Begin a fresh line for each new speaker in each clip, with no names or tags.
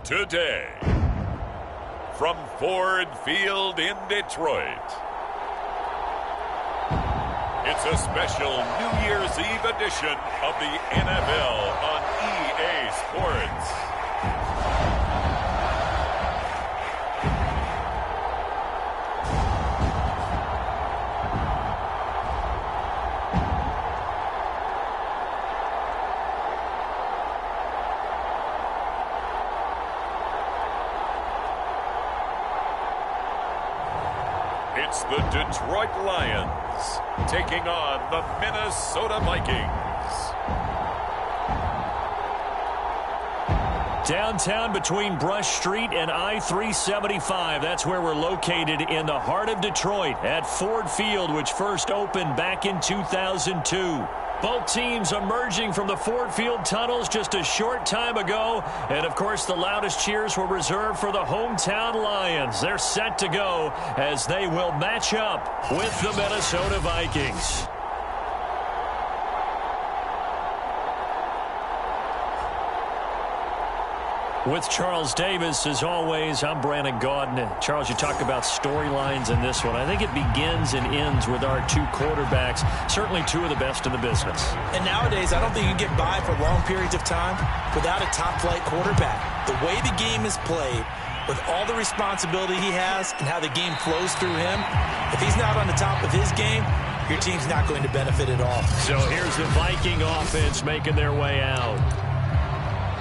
today. From Ford Field in Detroit, it's a special New Year's Eve edition of the NFL on EA Sports. It's the Detroit Lions taking on the Minnesota Vikings.
Downtown between Brush Street and I-375. That's where we're located in the heart of Detroit at Ford Field, which first opened back in 2002. Both teams emerging from the Ford Field tunnels just a short time ago. And, of course, the loudest cheers were reserved for the hometown Lions. They're set to go as they will match up with the Minnesota Vikings. With Charles Davis, as always, I'm Brandon Gaudin. Charles, you talk about storylines in this one. I think it begins and ends with our two quarterbacks, certainly two of the best in the business.
And nowadays, I don't think you can get by for long periods of time without a top-flight quarterback. The way the game is played, with all the responsibility he has and how the game flows through him, if he's not on the top of his game, your team's not going to benefit at all.
So here's the Viking offense making their way out.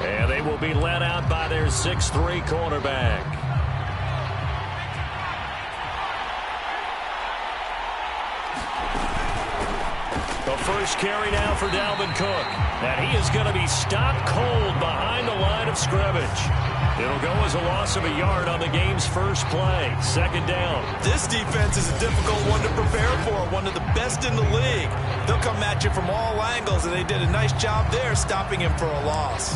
And they will be led out by their 6'3" quarterback. The first carry now for Dalvin Cook. And he is going to be stopped cold behind the line of scrimmage. It'll go as a loss of a yard on the game's first play. Second down.
This defense is a difficult one to prepare for, one of the best in the league. They'll come at you from all angles, and they did a nice job there stopping him for a loss.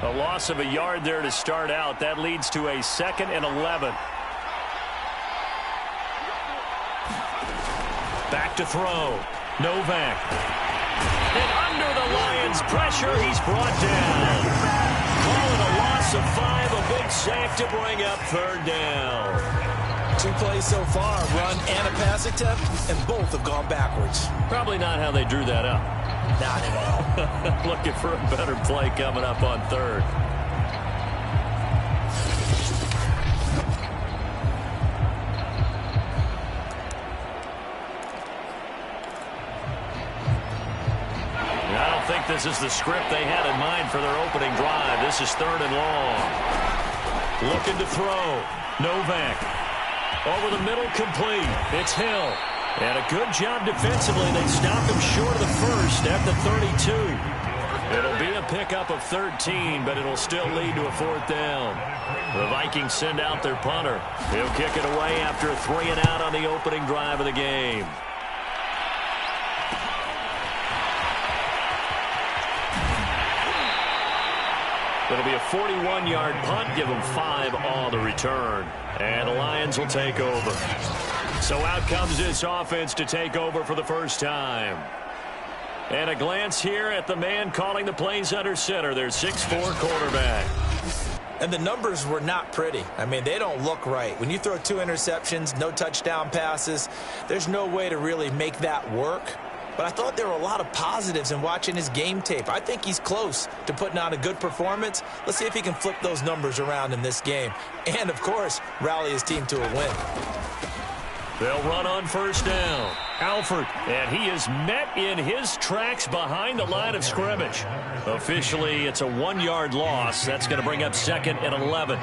A loss of a yard there to start out. That leads to a 2nd and 11. Back to throw. Novak. And under the Lions' pressure, he's brought down. Call it a loss of 5, a big sack to bring up 3rd down.
2 plays so far, run and a pass attempt, and both have gone backwards.
Probably not how they drew that up.
Not at all.
Looking for a better play coming up on 3rd. I don't think this is the script they had in mind for their opening drive. This is 3rd and long. Looking to throw. Novak. Over the middle, complete. It's Hill. And a good job defensively. They stopped him short of the first at the 32. It'll be a pickup of 13, but it'll still lead to a 4th down. The Vikings send out their punter. He'll kick it away after a 3 and out on the opening drive of the game. It'll be a 41-yard punt. Give them 5 on the return. And the Lions will take over. So out comes this offense to take over for the first time. And a glance here at the man calling the plays under center, their 6'4" quarterback.
And the numbers were not pretty. I mean, they don't look right. When you throw 2 interceptions, no touchdown passes, there's no way to really make that work. But I thought there were a lot of positives in watching his game tape. I think he's close to putting on a good performance. Let's see if he can flip those numbers around in this game. And, of course, rally his team to a win.
They'll run on 1st down. Alford, and he is met in his tracks behind the line of scrimmage. Officially, it's a 1-yard loss. That's going to bring up 2nd and 11.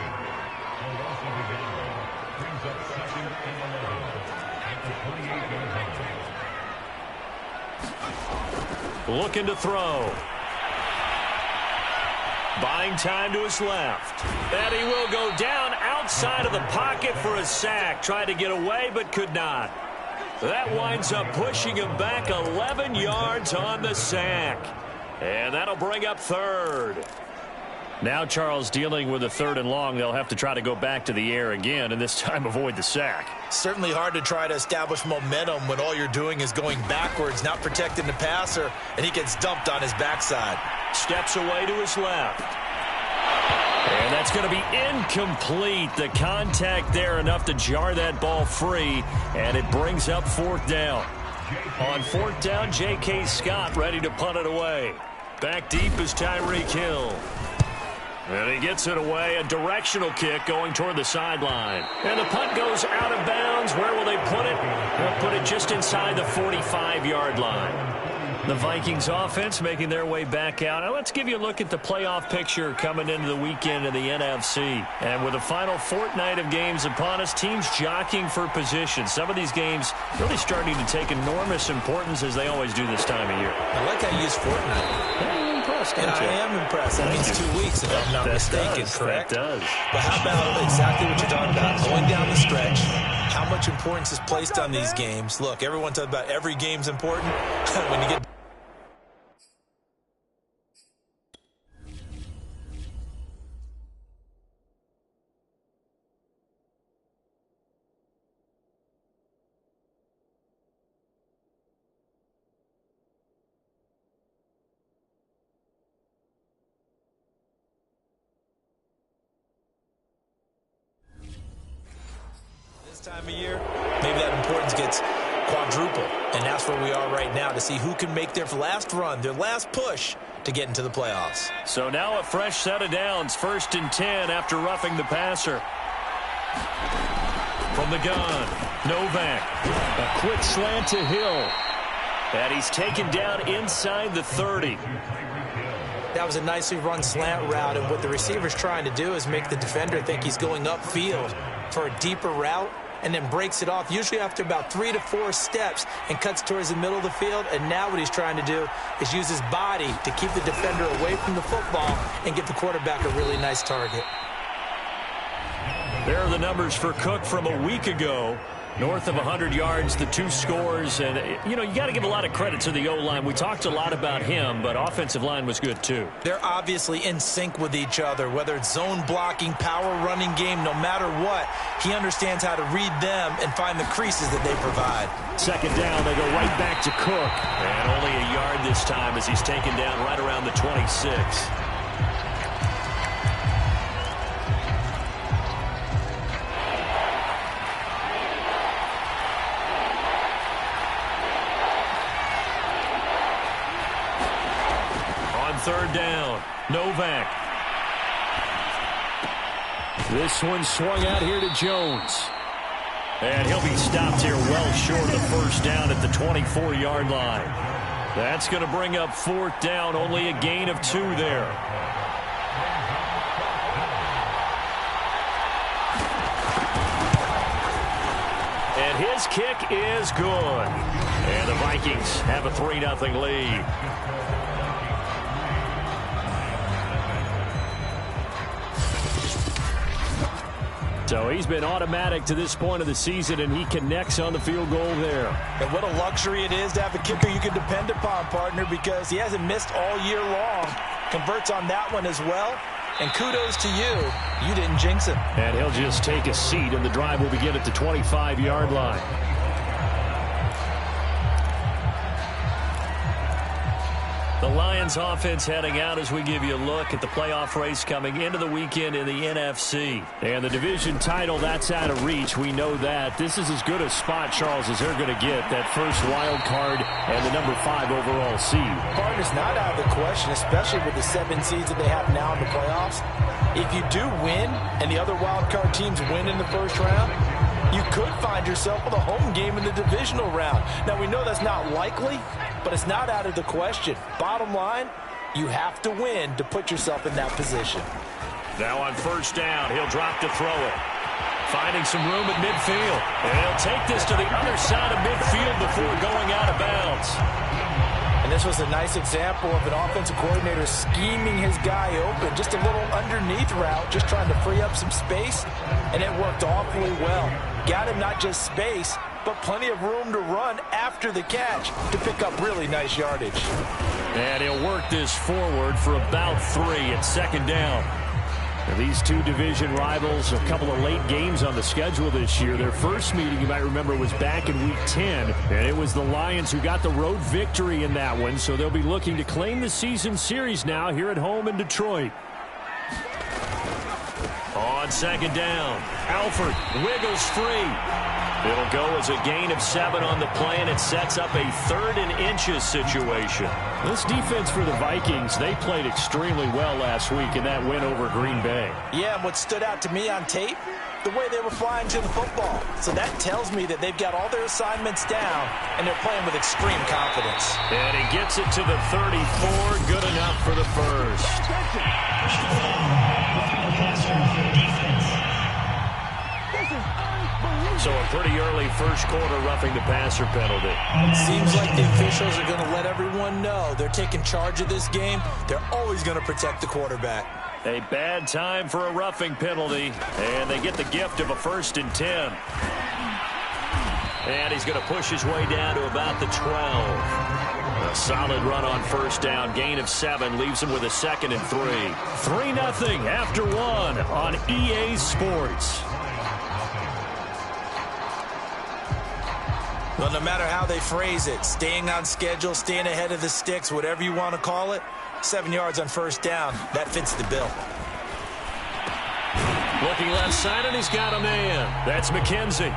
Looking to throw. Buying time to his left. And he will go down outside of the pocket for a sack. Tried to get away, but could not. That winds up pushing him back 11 yards on the sack. And that'll bring up 3rd. Now Charles dealing with a 3rd and long. They'll have to try to go back to the air again, and this time avoid the sack.
Certainly hard to try to establish momentum when all you're doing is going backwards, not protecting the passer, and he gets dumped on his backside.
Steps away to his left. And that's going to be incomplete. The contact there enough to jar that ball free, and it brings up 4th down. On 4th down, J.K. Scott ready to punt it away. Back deep is Tyreek Hill. And he gets it away, a directional kick going toward the sideline. And the punt goes out of bounds. Where will they put it? They'll put it just inside the 45-yard line. The Vikings offense making their way back out. Now let's give you a look at the playoff picture coming into the weekend in the NFC. And with the final fortnight of games upon us, teams jockeying for position. Some of these games really starting to take enormous importance as they always do this time of year.
I like how you use fortnight.
And
I am impressed. That means 2 weeks, if I'm not mistaken, correct?
That does.
But how about exactly what you're talking about? Going down the stretch, how much importance is placed on these games? Look, everyone talks about every game's important. When you get time of year, maybe that importance gets quadrupled, and that's where we are right now to see who can make their last run, their last push to get into the playoffs.
So now a fresh set of downs, 1st and 10 after roughing the passer. From the gun, Novak, a quick slant to Hill, and he's taken down inside the 30.
That was a nicely run slant route, and what the receiver's trying to do is make the defender think he's going upfield for a deeper route, and then breaks it off, usually after about 3 to 4 steps, and cuts towards the middle of the field. And now what he's trying to do is use his body to keep the defender away from the football and get the quarterback a really nice target.
There are the numbers for Cook from a week ago. North of 100 yards, the 2 scores. And, you know, you got to give a lot of credit to the O-line. We talked a lot about him, but offensive line was good, too.
They're obviously in sync with each other, whether it's zone blocking, power running game, no matter what. He understands how to read them and find the creases that they provide.
2nd down, they go right back to Cook. And only a yard this time as he's taken down right around the 26. On 3rd down, Novak. This one swung out here to Jones. And he'll be stopped here well short of the 1st down at the 24-yard line. That's going to bring up 4th down, only a gain of 2 there. And his kick is good. And the Vikings have a 3-0 lead. So he's been automatic to this point of the season, and he connects on the field goal there.
And what a luxury it is to have a kicker you can depend upon, partner, because he hasn't missed all year long. Converts on that one as well. And kudos to you. You didn't jinx him.
And he'll just take a seat, and the drive will begin at the 25-yard line. The Lions offense heading out as we give you a look at the playoff race coming into the weekend in the NFC. And the division title, that's out of reach. We know that. This is as good a spot, Charles, as they're going to get. That first wild card and the number 5 overall seed.
Partner's not out of the question, especially with the 7 seeds that they have now in the playoffs. If you do win and the other wild card teams win in the first round, you could find yourself with a home game in the divisional round. Now, we know that's not likely, but it's not out of the question. Bottom line, you have to win to put yourself in that position.
Now on 1st down, he'll drop to throw it. Finding some room at midfield. And he'll take this to the other side of midfield before going out of bounds.
And this was a nice example of an offensive coordinator scheming his guy open. Just a little underneath route, just trying to free up some space, and it worked awfully well. Got him not just space, but plenty of room to run after the catch to pick up really nice yardage.
And he'll work this forward for about 3 at second down. Now, these two division rivals, a couple of late games on the schedule this year. Their first meeting, you might remember, was back in Week 10, and it was the Lions who got the road victory in that one, so they'll be looking to claim the season series now here at home in Detroit. On second down, Alford wiggles free. It'll go as a gain of 7 on the play, and it sets up a 3rd and inches situation.
This defense for the Vikings, they played extremely well last week in that win over Green Bay.
Yeah, and what stood out to me on tape, the way they were flying to the football. So that tells me that they've got all their assignments down, and they're playing with extreme confidence.
And he gets it to the 34, good enough for the first. So a pretty early first quarter roughing the passer penalty.
Seems like the officials are going to let everyone know they're taking charge of this game. They're always going to protect the quarterback.
A bad time for a roughing penalty, and they get the gift of a 1st and 10. And he's going to push his way down to about the 12. A solid run on first down, gain of 7, leaves him with a 2nd and 3. 3-0 after 1 on EA Sports.
Well, no matter how they phrase it, staying on schedule, staying ahead of the sticks, whatever you want to call it, 7 yards on first down, that fits the bill.
Looking left side, and he's got a man. That's McKenzie.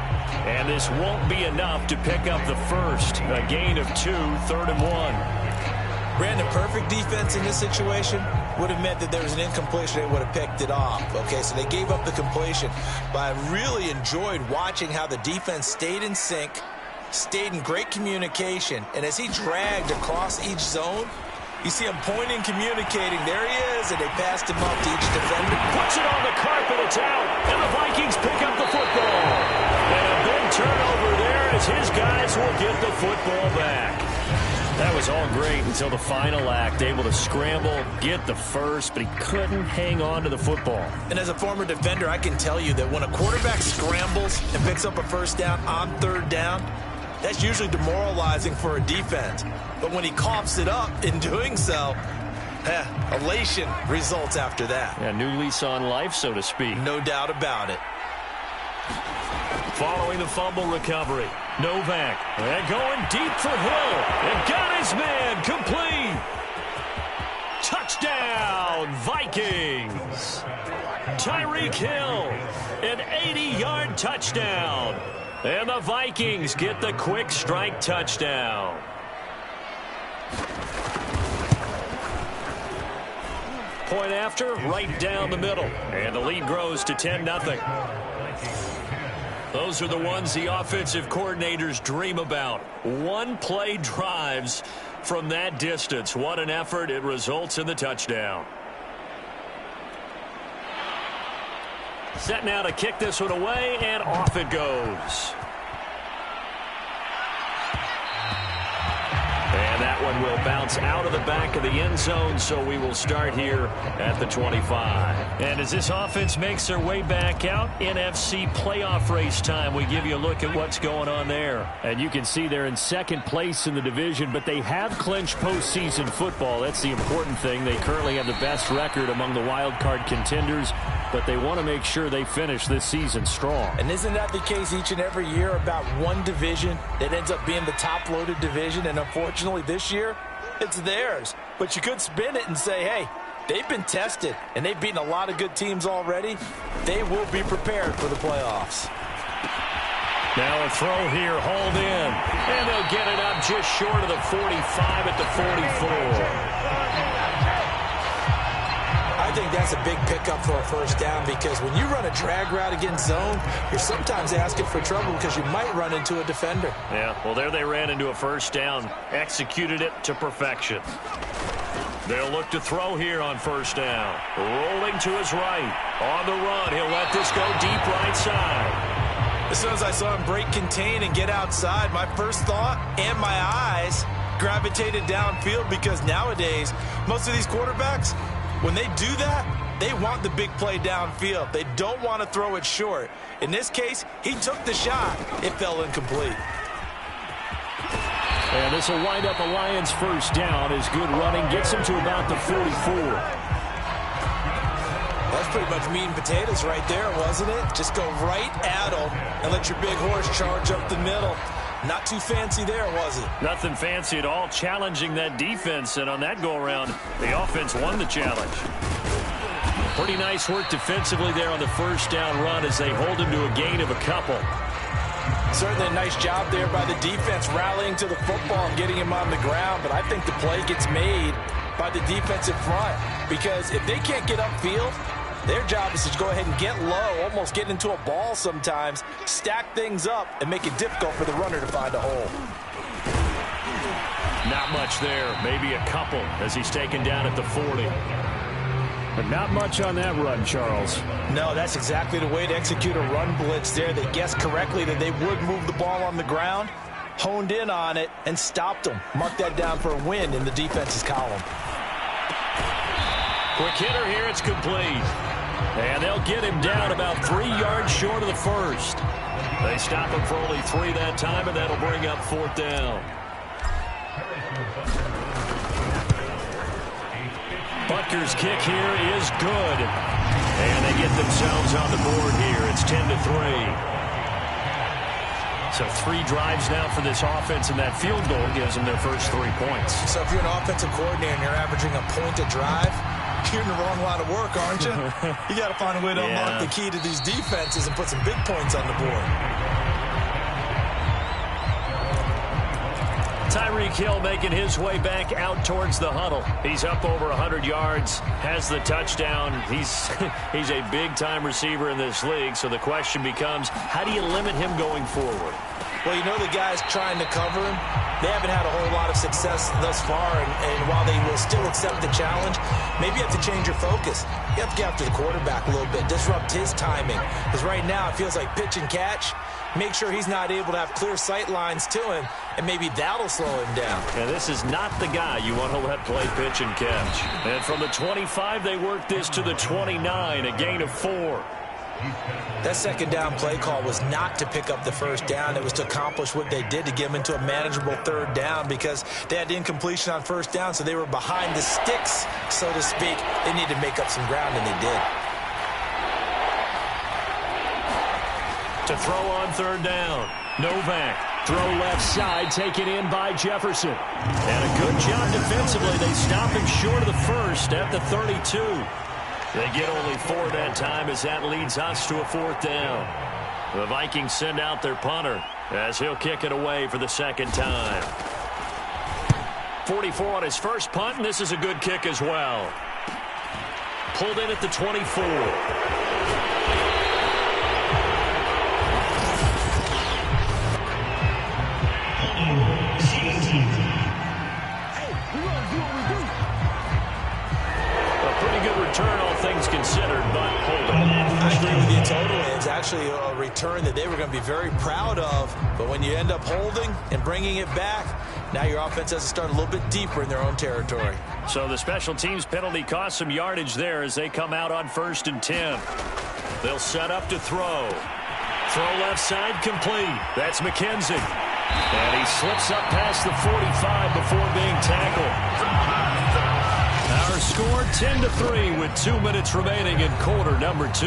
And this won't be enough to pick up the first. A gain of 2, 3rd and 1.
Brandon, perfect defense in this situation would have meant that there was an incompletion. They would have picked it off. Okay, so they gave up the completion. But I really enjoyed watching how the defense stayed in sync, stayed in great communication, and as he dragged across each zone, you see him pointing, communicating. There he is, and they passed him up to each defender.
Puts it on the carpet, it's out, and the Vikings pick up the football. And a big turnover there as his guys will get the football back. That was all great until the final act, able to scramble, get the first, but he couldn't hang on to the football.
And as a former defender, I can tell you that when a quarterback scrambles and picks up a first down on 3rd down, that's usually demoralizing for a defense. But when he coughs it up in doing so, elation results after that.
Yeah, new lease on life, so to speak.
No doubt about it.
Following the fumble recovery, Novak. And going deep for Hill. And got his man complete. Touchdown, Vikings. Tyreek Hill, an 80-yard touchdown. And the Vikings get the quick strike touchdown. Point after, right down the middle. And the lead grows to 10-0. Those are the ones the offensive coordinators dream about. One-play drives from that distance. What an effort. It results in the touchdown. Set now to kick this one away, and off it goes. And that one will bounce out of the back of the end zone, so we will start here at the 25. And as this offense makes their way back out, NFC playoff race time, we give you a look at what's going on there.
And you can see they're in 2nd place in the division, but they have clinched postseason football. That's the important thing. They currently have the best record among the wild card contenders, but they want to make sure they finish this season strong.
And isn't that the case each and every year about one division that ends up being the top-loaded division? And unfortunately, this year, it's theirs. But you could spin it and say, hey, they've been tested, and they've beaten a lot of good teams already. They will be prepared for the playoffs.
Now a throw here, hauled in. And they'll get it up just short of the 45 at the 44.
I think that's a big pickup for a first down, because when you run a drag route against zone, you're sometimes asking for trouble because you might run into a defender.
Yeah, well, there they ran into a first down, executed it to perfection. They'll look to throw here on first down. Rolling to his right. On the run, he'll let this go deep right side.
As soon as I saw him break contain and get outside, my first thought and my eyes gravitated downfield, because nowadays, most of these quarterbacks, when they do that, they want the big play downfield. They don't want to throw it short. In this case, he took the shot. It fell incomplete.
And this will wind up a Lions first down as good running gets him to about the 44.
That's pretty much meat and potatoes right there, wasn't it? Just go right at them and let your big horse charge up the middle. Not too fancy there, was it?
Nothing fancy at all, challenging that defense. And on that go-around, the offense won the challenge. Pretty nice work defensively there on the first down run as they hold him to a gain of a couple.
Certainly a nice job there by the defense rallying to the football and getting him on the ground. But I think the play gets made by the defensive front because if they can't get upfield, their job is to go ahead and get low, almost get into a ball sometimes, stack things up, and make it difficult for the runner to find a hole.
Not much there, maybe a couple as he's taken down at the 40. But not much on that run, Charles.
No, that's exactly the way to execute a run blitz there. They guessed correctly that they would move the ball on the ground, honed in on it, and stopped them. Mark that down for a win in the defense's column.
Quick hitter here, it's complete. And they'll get him down about 3 yards short of the first. They stop him for only 3 that time, and that'll bring up 4th down. Butker's kick here is good. And they get themselves on the board here. It's 10-3. So 3 drives now for this offense, and that field goal gives them their first 3 points.
So if you're an offensive coordinator and you're averaging a point a drive, you're in the wrong line of work, aren't you? You got to find a way to unlock the key to these defenses and put some big points on the board.
Tyreek Hill making his way back out towards the huddle. He's up over 100 yards, has the touchdown. He's a big-time receiver in this league, so the question becomes, how do you limit him going forward?
Well, you know the guys trying to cover him, they haven't had a whole lot of success thus far, and while they will still accept the challenge, maybe you have to change your focus. You have to get after the quarterback a little bit, disrupt his timing, because right now it feels like pitch and catch. Make sure he's not able to have clear sight lines to him, and maybe that'll slow him down.
And this is not the guy you want to let play pitch and catch. And from the 25, they work this to the 29, a gain of 4.
That second down play call was not to pick up the first down. It was to accomplish what they did to get them into a manageable 3rd down because they had incompletion on first down, so they were behind the sticks, so to speak. They needed to make up some ground, and they did.
To throw on 3rd down, Novak. Throw left side, taken in by Jefferson. And a good job defensively. They stop him short of the first at the 32. They get only 4 that time as that leads us to a 4th down. The Vikings send out their punter as he'll kick it away for the second time. 44 on his first punt, and this is a good kick as well. Pulled in at the 24. Return, all things considered, but hold on.
I agree with you totally. It's actually a return that they were going to be very proud of, but when you end up holding and bringing it back, now your offense has to start a little bit deeper in their own territory.
So the special teams penalty cost some yardage there as they come out on 1st and 10. They'll set up to throw. Throw left side complete. That's McKenzie. And he slips up past the 45 before being tackled. Our score 10-3 with 2 minutes remaining in quarter number 2.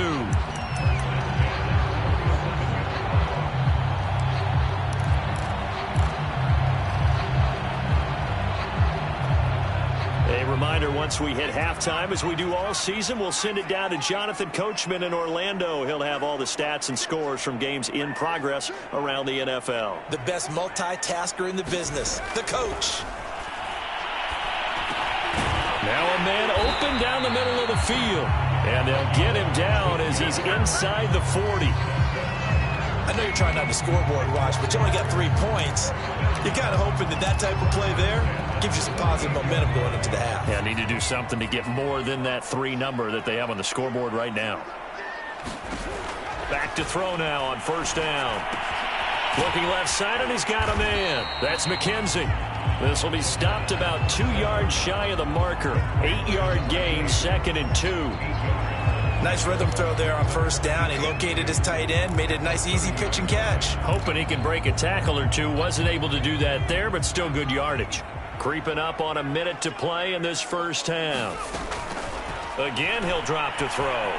A reminder, once we hit halftime, as we do all season, we'll send it down to Jonathan Coachman in Orlando. He'll have all the stats and scores from games in progress around the NFL.
The best multitasker in the business, the coach.
Now a man open down the middle of the field. And they'll get him down as he's inside the 40.
I know you're trying not to scoreboard watch, but you only got 3 points. You're kind of hoping that type of play there gives you some positive momentum going into the half.
Yeah, need to do something to get more than that 3 number that they have on the scoreboard right now. Back to throw now on 1st down. Looking left side, and he's got a man. That's McKenzie. This will be stopped about 2 yards shy of the marker. 8-yard gain, 2nd and 2.
Nice rhythm throw there on first down. He located his tight end, made it a nice, easy pitch and catch.
Hoping he can break a tackle or two. Wasn't able to do that there, but still good yardage.
Creeping up on a minute to play in this first half. Again, he'll drop to throw.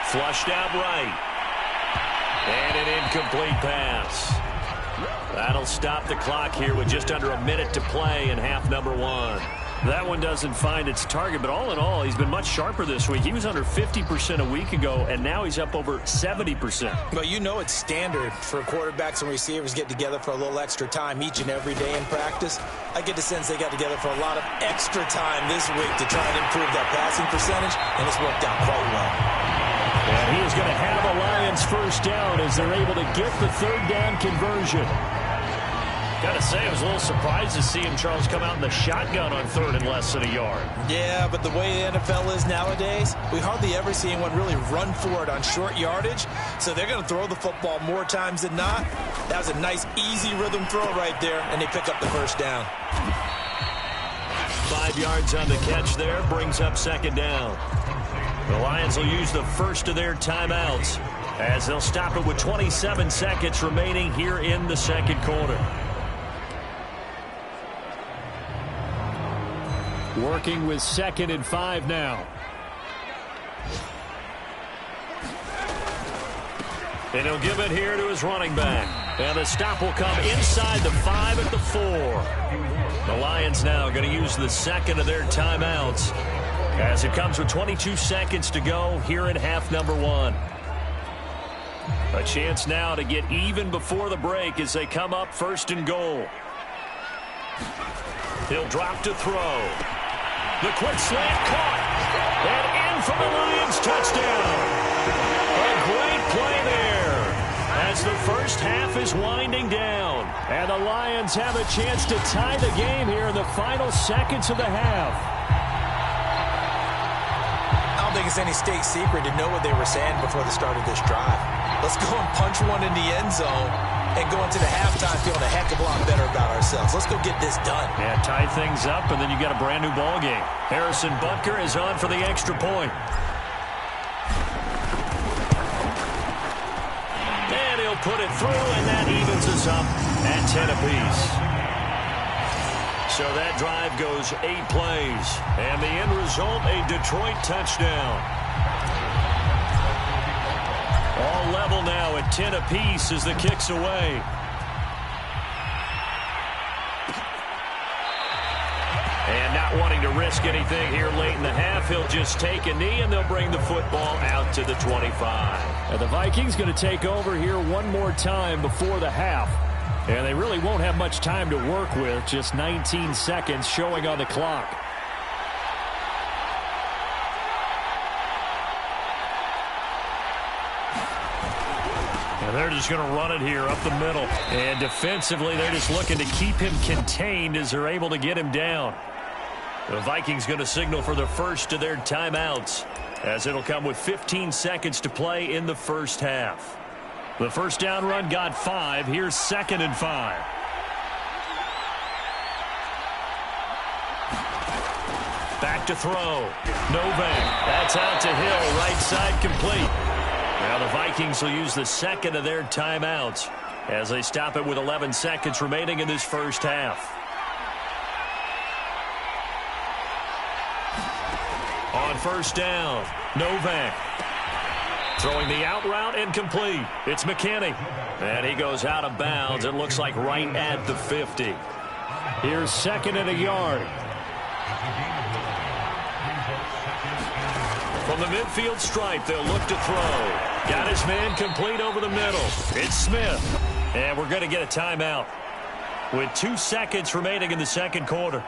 Flushed out right. And an incomplete pass. That'll stop the clock here with just under a minute to play in half number 1.
That one doesn't find its target, but all in all, he's been much sharper this week. He was under 50% a week ago, and now he's up over 70%.
Well, you know it's standard for quarterbacks and receivers get together for a little extra time each and every day in practice. I get the sense they got together for a lot of extra time this week to try and improve that passing percentage, and it's worked out quite well.
And he is going to have a Lions first down as they're able to get the third down conversion.
Got to say, I was a little surprised to see him, Charles, come out in the shotgun on third and less than a yard.
Yeah, but the way the NFL is nowadays, we hardly ever see anyone really run for it on short yardage. So they're going to throw the football more times than not. That was a nice, easy rhythm throw right there, and they pick up the first down.
5 yards on the catch there, brings up second down. The Lions will use the first of their timeouts as they'll stop it with 27 seconds remaining here in the second quarter.
Working with 2nd and 5 now.
And he'll give it here to his running back. And the stop will come inside the 5 at the 4. The Lions now going to use the second of their timeouts as it comes with 22 seconds to go here in half number 1. A chance now to get even before the break as they come up first and goal. He'll drop to throw. The quick slant caught. And in for the Lions touchdown. A great play there as the first half is winding down.
And the Lions have a chance to tie the game here in the final seconds of the half.
I don't think it's any state secret to know what they were saying before the start of this drive. Let's go and punch one in the end zone and go into the halftime feeling a heck of a lot better about ourselves. Let's go get this done.
Yeah, tie things up, and then you got a brand new ball game. Harrison Butker is on for the extra point. And he'll put it through, and that evens us up at 10 apiece. So that drive goes 8 plays, and the end result, a Detroit touchdown. All level now at 10 apiece as the kick's away. And not wanting to risk anything here late in the half, he'll just take a knee, and they'll bring the football out to the 25.
And the Vikings going to take over here one more time before the half. And they really won't have much time to work with, just 19 seconds showing on the clock.
And they're just going to run it here up the middle. And defensively, they're just looking to keep him contained as they're able to get him down. The Vikings going to signal for the first of their timeouts as it'll come with 15 seconds to play in the first half. The first down run got 5. Here's 2nd and 5. Back to throw. Novak. That's out to Hill. Right side complete. Now the Vikings will use the second of their timeouts as they stop it with 11 seconds remaining in this first half. On first down, Novak. Throwing the out route and complete. It's McKinney. And he goes out of bounds. It looks like right at the 50.
Here's 2nd and a yard.
From the midfield stripe, they'll look to throw. Got his man complete over the middle. It's Smith. And we're going to get a timeout with 2 seconds remaining in the second quarter.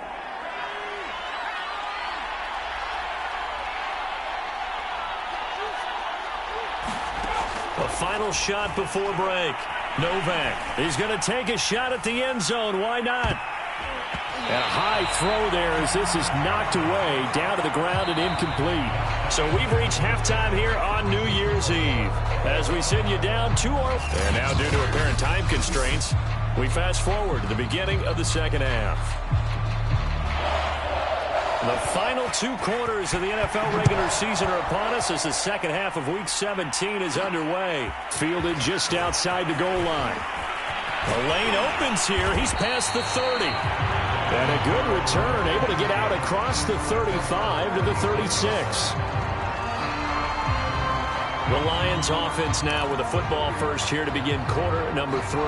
A final shot before break. Novak. He's going to take a shot at the end zone. Why not?
And a high throw there as this is knocked away, down to the ground and incomplete.
So we've reached halftime here on New Year's Eve as we send you down 2-0. And now due to apparent time constraints, we fast forward to the beginning of the second half.
The final 2 quarters of the NFL regular season are upon us as the second half of Week 17 is underway. Fielded just outside the goal line. The lane opens here. He's past the 30. And a good return, able to get out across the 35 to the 36. The Lions offense now with a football first here to begin quarter number 3.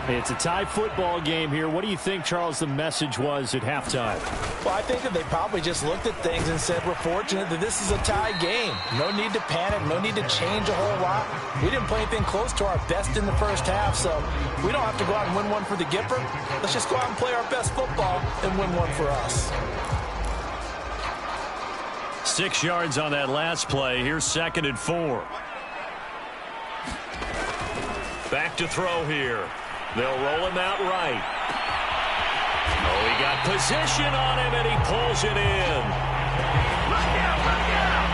It's a tie football game here. What do you think, Charles, the message was at halftime?
Well, I think that they probably just looked at things and said, we're fortunate that this is a tie game. No need to panic. No need to change a whole lot. We didn't play anything close to our best in the first half, so we don't have to go out and win one for the Gipper. Let's just go out and play our best football and win one for us.
6 yards on that last play. Here's 2nd and 4. Back to throw here. They'll roll him out right. Oh, he got position on him, and he pulls it in. Look out, look out!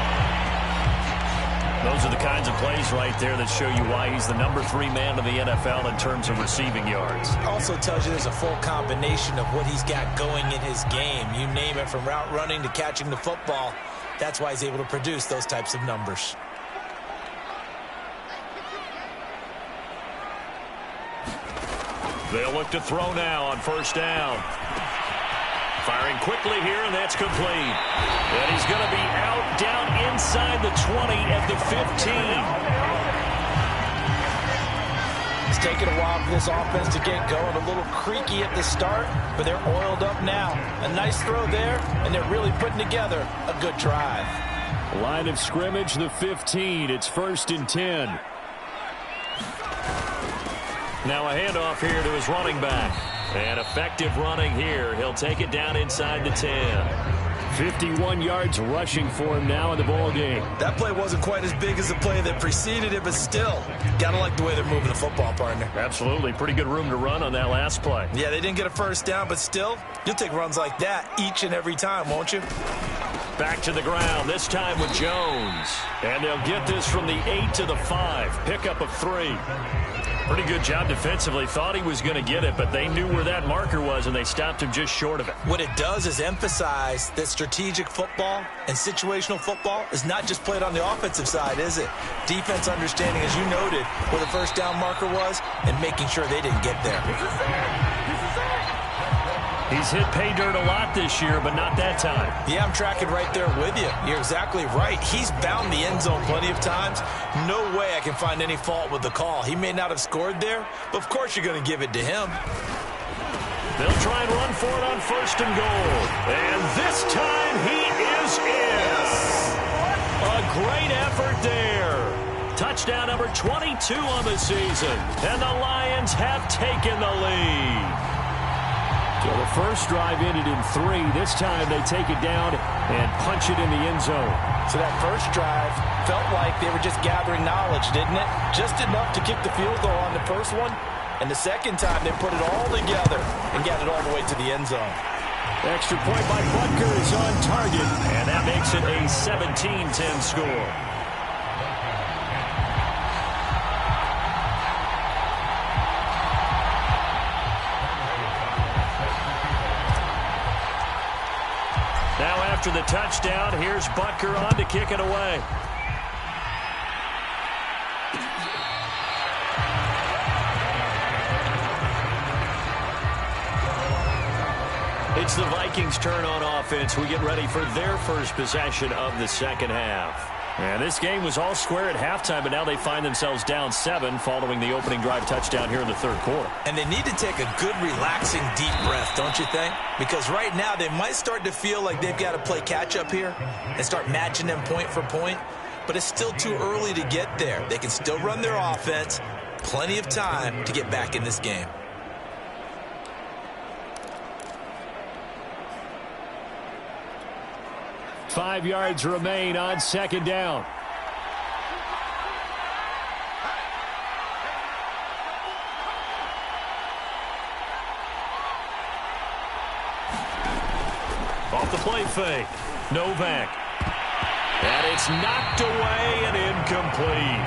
Those are the kinds of plays right there that show you why he's the number 3 man of the NFL in terms of receiving yards.
Also tells you there's a full combination of what he's got going in his game. You name it, from route running to catching the football. That's why he's able to produce those types of numbers.
They'll look to throw now on first down. Firing quickly here, and that's complete. And he's going to be out down inside the 20 at the 15.
It's taken a while for this offense to get going. A little creaky at the start, but they're oiled up now. A nice throw there, and they're really putting together a good drive.
Line of scrimmage, the 15. It's 1st and 10. Now a handoff here to his running back. And effective running here. He'll take it down inside the 10. 51 yards rushing for him now in the ball game.
That play wasn't quite as big as the play that preceded it, but still, gotta like the way they're moving the football, partner.
Absolutely. Pretty good room to run on that last play.
Yeah, they didn't get a first down, but still, you'll take runs like that each and every time, won't you?
Back to the ground, this time with Jones. And they'll get this from the 8 to the 5. Pickup of 3. Pretty good job defensively. Thought he was going to get it, but they knew where that marker was, and they stopped him just short of it.
What it does is emphasize that strategic football and situational football is not just played on the offensive side, is it? Defense understanding, as you noted, where the first down marker was and making sure they didn't get there.
He's hit pay dirt a lot this year, but not that time.
Yeah, I'm tracking right there with you. You're exactly right. He's bound the end zone plenty of times. No way I can find any fault with the call. He may not have scored there, but of course you're going to give it to him.
They'll try and run for it on 1st and goal. And this time he is in. A great effort there. Touchdown number 22 on the season. And the Lions have taken the lead. So the first drive ended in 3. This time they take it down and punch it in the end zone.
So that first drive felt like they were just gathering knowledge, didn't it? Just enough to kick the field goal on the first one. And the second time they put it all together and got it all the way to the end zone.
Extra point by Butker is on target. And that makes it a 17-10 score. Now after the touchdown, here's Butker on to kick it away. It's the Vikings' turn on offense. We get ready for their first possession of the second half. And this game was all square at halftime, but now they find themselves down 7 following the opening drive touchdown here in the third quarter.
And they need to take a good, relaxing, deep breath, don't you think? Because right now they might start to feel like they've got to play catch-up here and start matching them point for point. But it's still too early to get there. They can still run their offense. Plenty of time to get back in this game.
Five yards remain on 2nd down. Off the play fake. Novak. And it's knocked away and incomplete.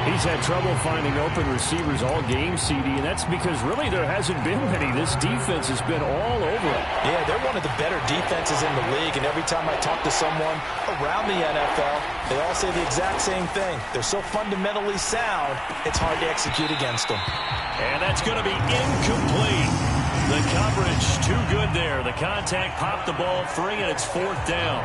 He's had trouble finding open receivers all game, CD, and that's because really there hasn't been many. This defense has been all over him.
Yeah, they're one of the better defenses in the league, and every time I talk to someone around the NFL, they all say the exact same thing. They're so fundamentally sound, it's hard to execute against them.
And that's going to be incomplete. The coverage too good there. The contact popped the ball free, and it's 4th down.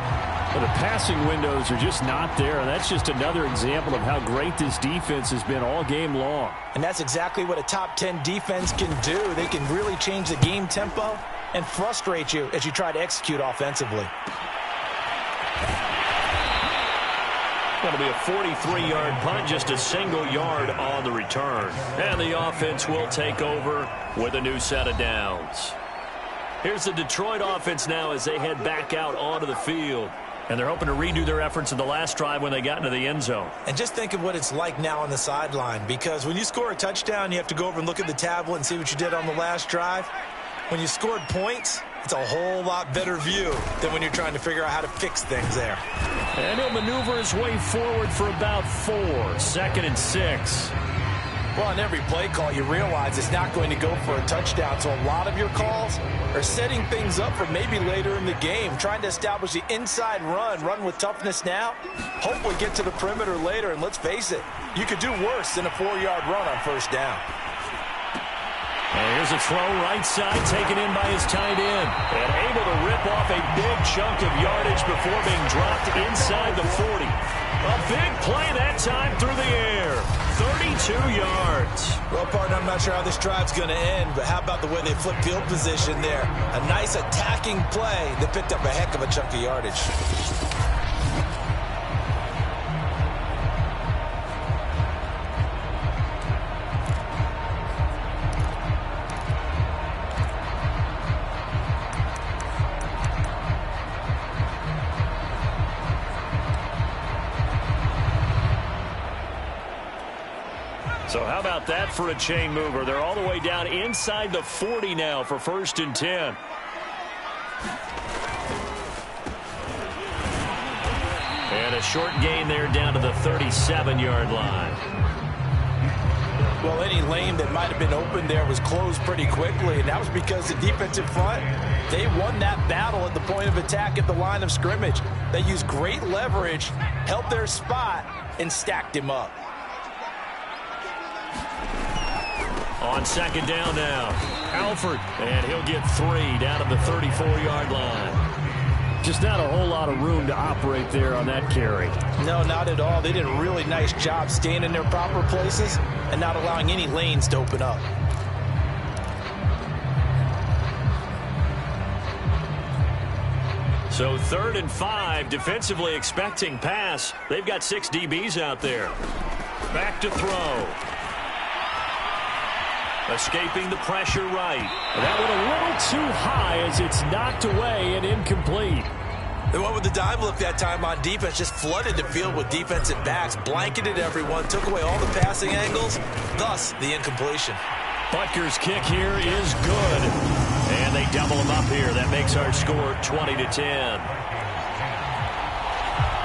Well, the passing windows are just not there, and that's just another example of how great this defense has been all game long.
And that's exactly what a top 10 defense can do. They can really change the game tempo and frustrate you as you try to execute offensively.
Going to be a 43-yard punt, just a single yard on the return. And the offense will take over with a new set of downs. Here's the Detroit offense now as they head back out onto the field. And they're hoping to redo their efforts in the last drive when they got into the end zone.
And just think of what it's like now on the sideline, because when you score a touchdown, you have to go over and look at the tablet and see what you did on the last drive. When you scored points, it's a whole lot better view than when you're trying to figure out how to fix things there.
And he'll maneuver his way forward for about 4. 2nd and 6.
Well, on every play call, you realize it's not going to go for a touchdown, so a lot of your calls are setting things up for maybe later in the game, trying to establish the inside run with toughness now, hopefully get to the perimeter later, and let's face it, you could do worse than a 4-yard run on 1st down.
And here's a throw right side, taken in by his tight end, and able to rip off a big chunk of yardage before being dropped inside the 40. A big play that time through the air. 32 yards.
Well, partner, I'm not sure how this drive's going to end, but how about the way they flip field position there? A nice attacking play that picked up a heck of a chunk of yardage.
So how about that for a chain mover? They're all the way down inside the 40 now for 1st and 10. And a short gain there down to the 37-yard line.
Well, any lane that might have been open there was closed pretty quickly, and that was because the defensive front, they won that battle at the point of attack at the line of scrimmage. They used great leverage, held their spot, and stacked him up.
On 2nd down now, Alford, and he'll get 3 down to the 34-yard line.
Just not a whole lot of room to operate there on that carry.
No, not at all. They did a really nice job staying in their proper places and not allowing any lanes to open up.
So 3rd and 5, defensively expecting pass. They've got 6 DBs out there. Back to throw. Escaping the pressure right.
That one a little too high as it's knocked away and incomplete.
They went with the dive look that time on defense, just flooded the field with defensive backs, blanketed everyone, took away all the passing angles, thus the incompletion.
Butker's kick here is good. And they double him up here. That makes our score 20-10.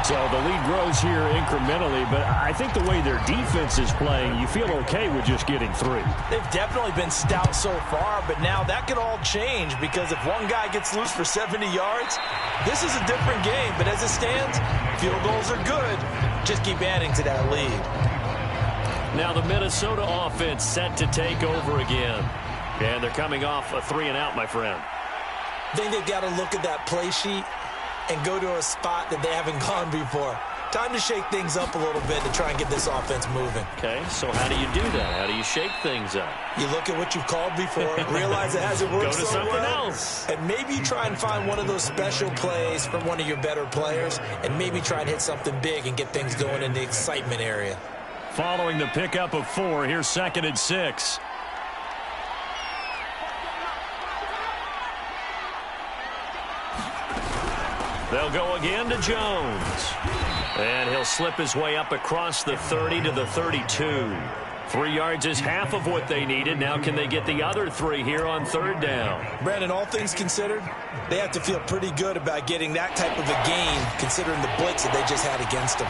So the lead grows here incrementally, but I think the way their defense is playing, you feel okay with just getting 3.
They've definitely been stout so far, but now that could all change because if one guy gets loose for 70 yards, this is a different game. But as it stands, field goals are good. Just keep adding to that lead.
Now the Minnesota offense set to take over again. And they're coming off a 3-and-out, my friend.
I think they've got to look at that play sheet and go to a spot that they haven't gone before. Time to shake things up a little bit to try and get this offense moving.
Okay, so how do you do that? How do you shake things up?
You look at what you've called before, realize it hasn't worked
Go to
so
something
well,
else.
and maybe try and find one of those special plays from one of your better players, and maybe try and hit something big and get things going in the excitement area.
Following the pickup of 4, here's 2nd and 6. They'll go again to Jones. And he'll slip his way up across the 30 to the 32. 3 yards is half of what they needed. Now can they get the other 3 here on 3rd down?
Brandon, all things considered, they have to feel pretty good about getting that type of a gain considering the blitz that they just had against them.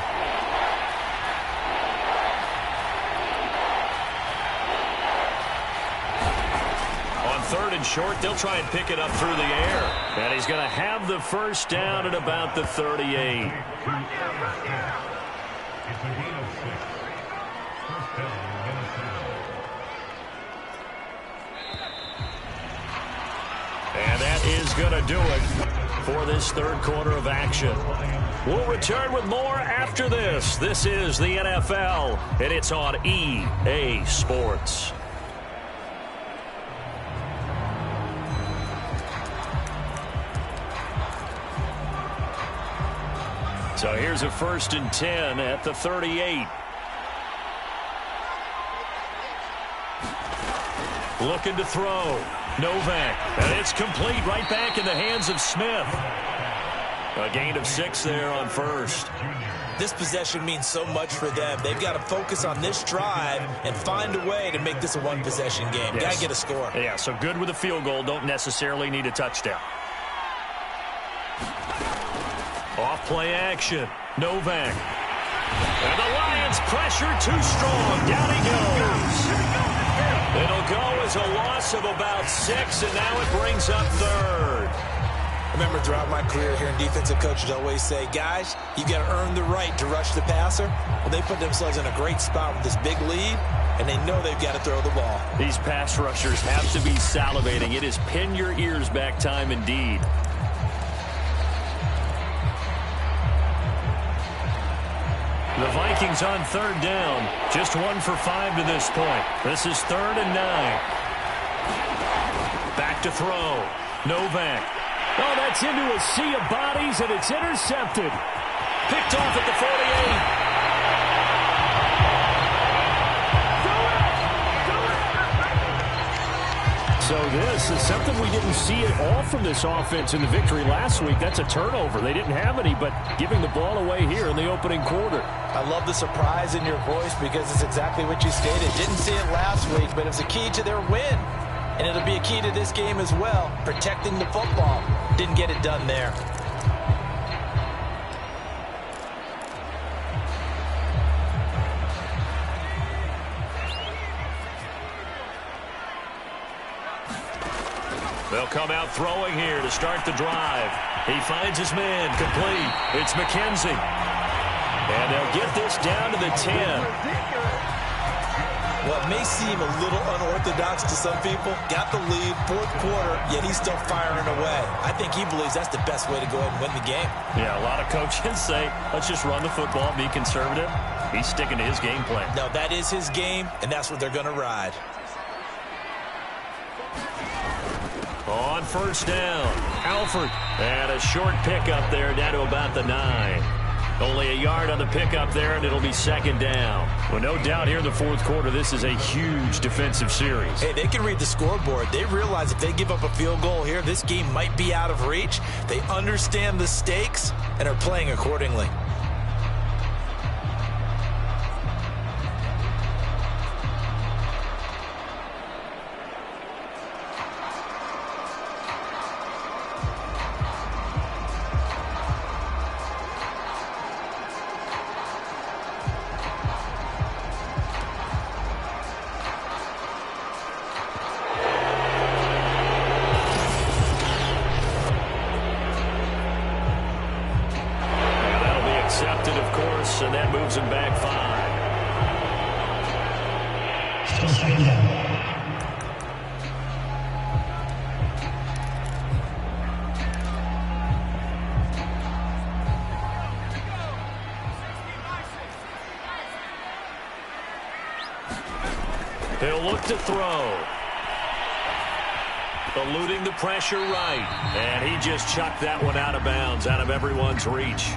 3rd and short. They'll try and pick it up through the air. And he's going to have the first down at about the 38. And that is going to do it for this 3rd quarter of action. We'll return with more after this. This is the NFL, and it's on EA Sports. So here's a 1st and 10 at the 38. Looking to throw. Novak. And it's complete right back in the hands of Smith. A gain of 6 there on 1st.
This possession means so much for them. They've got to focus on this drive and find a way to make this a one-possession game.
Yes.
Got to get a score.
Yeah, so good with a field goal. Don't necessarily need a touchdown. Off play action. Novak. And the Lions pressure too strong. Down he goes. It'll go as a loss of about 6, and now it brings up 3rd.
I remember throughout my career hearing defensive coaches always say, guys, you got to earn the right to rush the passer. Well, they put themselves in a great spot with this big lead, and they know they've got to throw the ball.
These pass rushers have to be salivating. It is pin your ears back time indeed. The Vikings on 3rd down. Just 1 for 5 to this point. This is 3rd and 9. Back to throw. Novak.
Oh, that's into a sea of bodies, and it's intercepted.
Picked off at the 48.
So this is something we didn't see at all from this offense in the victory last week. That's a turnover. They didn't have any, but giving the ball away here in the opening quarter.
I love the surprise in your voice because it's exactly what you stated. Didn't see it last week, but it was a key to their win. And it'll be a key to this game as well, protecting the football. Didn't get it done there.
They'll come out throwing here to start the drive. He finds his man complete. It's McKenzie. And they'll get this down to the 10.
What may seem a little unorthodox to some people, got the lead, 4th quarter, yet he's still firing away. I think he believes that's the best way to go ahead and win the game.
Yeah, a lot of coaches say, let's just run the football, be conservative. He's sticking to his game plan.
No, that is his game, and that's what they're going to ride.
On 1st down, Alford. And a short pickup there down to about the 9. Only a yard on the pickup there, and it'll be 2nd down. Well, no doubt here in the 4th quarter, this is a huge defensive series.
Hey, they can read the scoreboard. They realize if they give up a field goal here, this game might be out of reach. They understand the stakes and are playing accordingly.
And that moves him back 5.
Still 2nd down.
He'll look to throw. Eluding the pressure right. And he just chucked that one out of bounds, out of everyone's reach.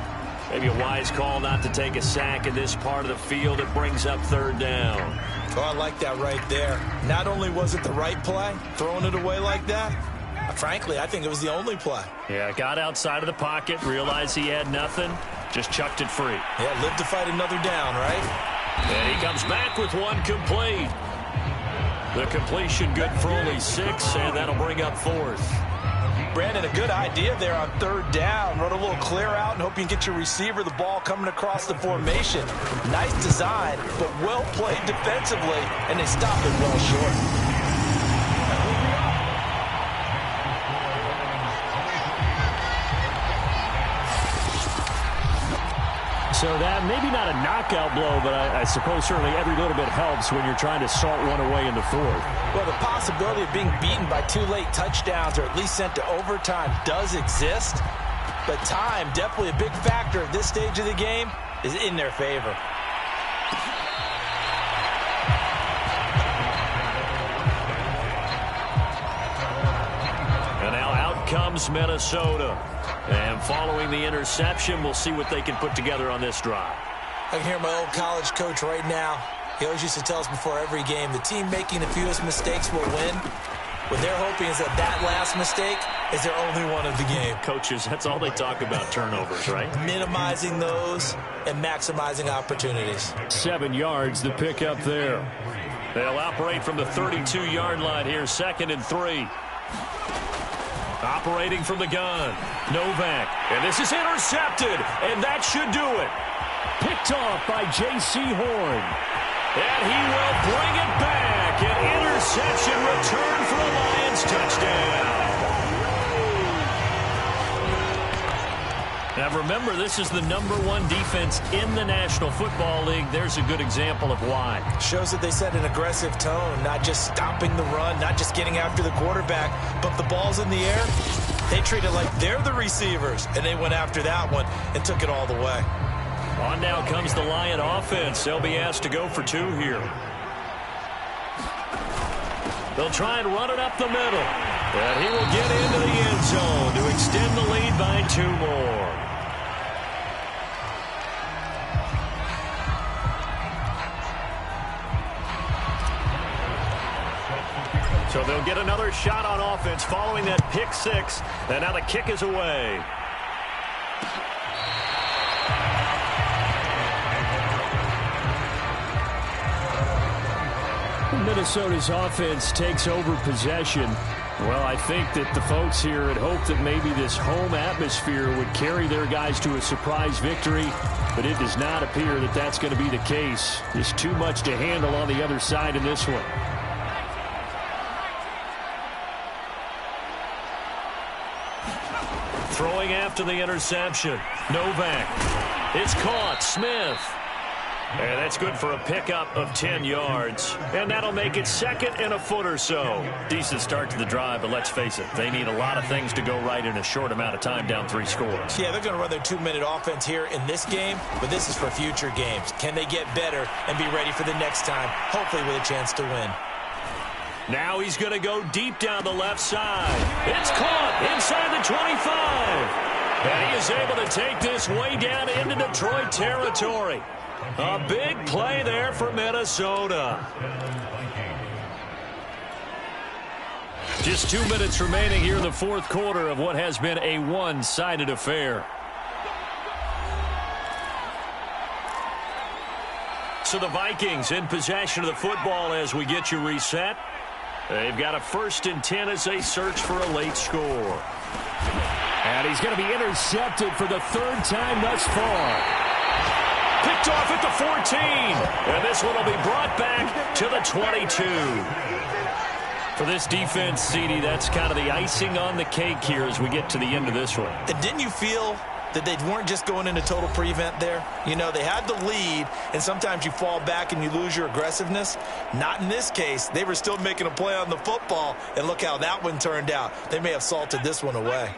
Maybe a wise call not to take a sack in this part of the field. It brings up 3rd down.
Oh, I like that right there. Not only was it the right play, throwing it away like that, frankly, I think it was the only play.
Yeah, got outside of the pocket, realized he had nothing, just chucked it free.
Yeah, live to fight another down, right?
And he comes back with one complete. The completion good for only 6, and that'll bring up 4th.
Brandon, a good idea there on 3rd down. Run a little clear out and hope you can get your receiver the ball coming across the formation. Nice design, but well played defensively, and they stopped it well short.
So that maybe not a knockout blow, but I suppose certainly every little bit helps when you're trying to salt one away in the fourth.
Well, the possibility of being beaten by 2 late touchdowns or at least sent to overtime does exist, but time, definitely a big factor at this stage of the game, is in their favor.
And now out comes Minnesota. And following the interception, we'll see what they can put together on this drive.
I can hear my old college coach right now. He always used to tell us before every game, the team making the fewest mistakes will win. What they're hoping is that last mistake is their only one of the game.
Coaches, that's all they talk about, turnovers, right?
Minimizing those and maximizing opportunities.
7 yards, the pickup there.
They'll operate from the 32-yard line here, 2nd and 3. Operating from the gun, Novak. And this is intercepted, and that should do it.
Picked off by J.C. Horn.
And he will bring it back. An interception return for a Lions touchdown. Now remember, this is the #1 defense in the National Football League. There's a good example of why.
Shows that they set an aggressive tone, not just stopping the run, not just getting after the quarterback, but the ball's in the air. They treat it like they're the receivers, and they went after that one and took it all the way.
On now comes the Lion offense. They'll be asked to go for 2 here. They'll try and run it up the middle. And he will get into the end zone to extend the lead by 2 more. So they'll get another shot on offense following that pick 6. And now the kick is away.
Minnesota's offense takes over possession. Well, I think that the folks here had hoped that maybe this home atmosphere would carry their guys to a surprise victory, but it does not appear that that's going to be the case. There's too much to handle on the other side in this one.
Throwing after the interception. Novak. It's caught. Smith. And that's good for a pickup of 10 yards. And that'll make it 2nd and a foot or so. Decent start to the drive, but let's face it, they need a lot of things to go right in a short amount of time, down 3 scores.
Yeah, they're going to run their 2-minute offense here in this game, but this is for future games. Can they get better and be ready for the next time, hopefully with a chance to win?
Now he's going to go deep down the left side. It's caught inside the 25. And he is able to take this way down into Detroit territory. A big play there for Minnesota.
Just 2 minutes remaining here in the 4th quarter of what has been a one-sided affair.
So the Vikings in possession of the football as we get you reset. They've got a 1st and 10 as they search for a late score.
And he's going to be intercepted for the 3rd time thus far.
Picked off at the 14. And this one will be brought back to the 22. For this defense, CD, that's kind of the icing on the cake here as we get to the end of this one.
And didn't you feel that they weren't just going into total prevent there? You know, they had the lead, and sometimes you fall back and you lose your aggressiveness. Not in this case. They were still making a play on the football, and look how that one turned out. They may have salted this one away.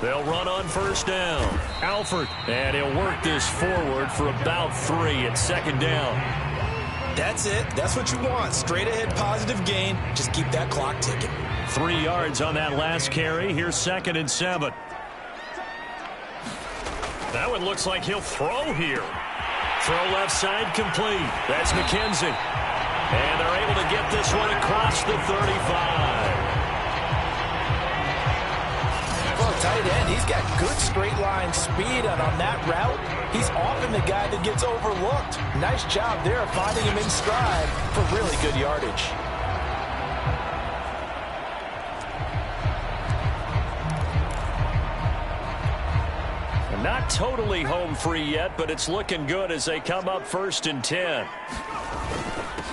They'll run on 1st down. Alford, and he'll work this forward for about 3 at 2nd down.
That's it. That's what you want. Straight ahead positive gain. Just keep that clock ticking.
3 yards on that last carry. Here's 2nd and 7. That one looks like he'll throw here. Throw left side complete. That's McKenzie. And they're able to get this one across the 35.
Tight end, he's got good straight line speed, and on that route, he's often the guy that gets overlooked. Nice job there of finding him in stride for really good yardage.
And not totally home free yet, but it's looking good as they come up 1st and 10.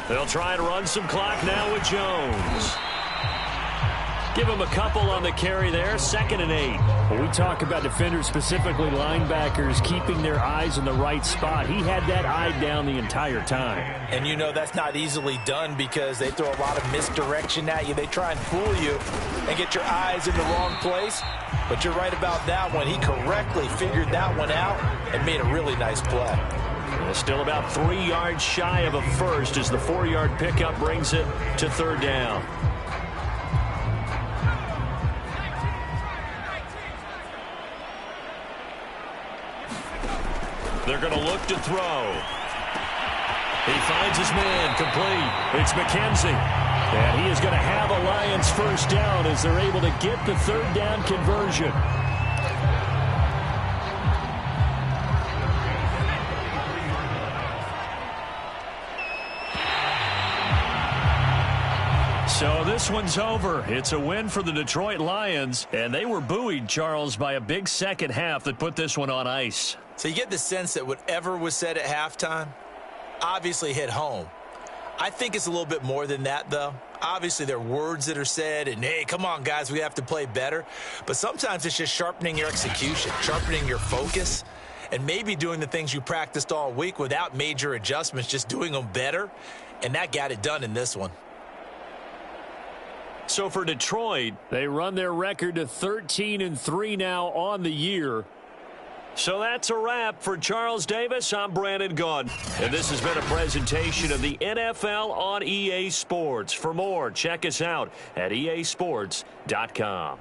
They'll try and run some clock now with Jones. Give him a couple on the carry there, 2nd and 8.
When we talk about defenders, specifically linebackers, keeping their eyes in the right spot, he had that eye down the entire time.
And you know that's not easily done because they throw a lot of misdirection at you. They try and fool you and get your eyes in the wrong place. But you're right about that one. He correctly figured that one out and made a really nice play.
Still about 3 yards shy of a first as the 4-yard pickup brings it to 3rd down. They're going to look to throw. He finds his man, complete. It's McKenzie. And he is going to have a Lions first down as they're able to get the 3rd down conversion. So this one's over. It's a win for the Detroit Lions, and they were buoyed, Charles, by a big second half that put this one on ice.
So you get the sense that whatever was said at halftime obviously hit home. I think it's a little bit more than that, though. Obviously, there are words that are said, and, hey, come on, guys, we have to play better. But sometimes it's just sharpening your execution, sharpening your focus, and maybe doing the things you practiced all week without major adjustments, just doing them better. And that got it done in this one.
So for Detroit,
they run their record to 13-3 now on the year.
So that's a wrap. For Charles Davis, I'm Brandon Gaudin. And this has been a presentation of the NFL on EA Sports. For more, check us out at easports.com.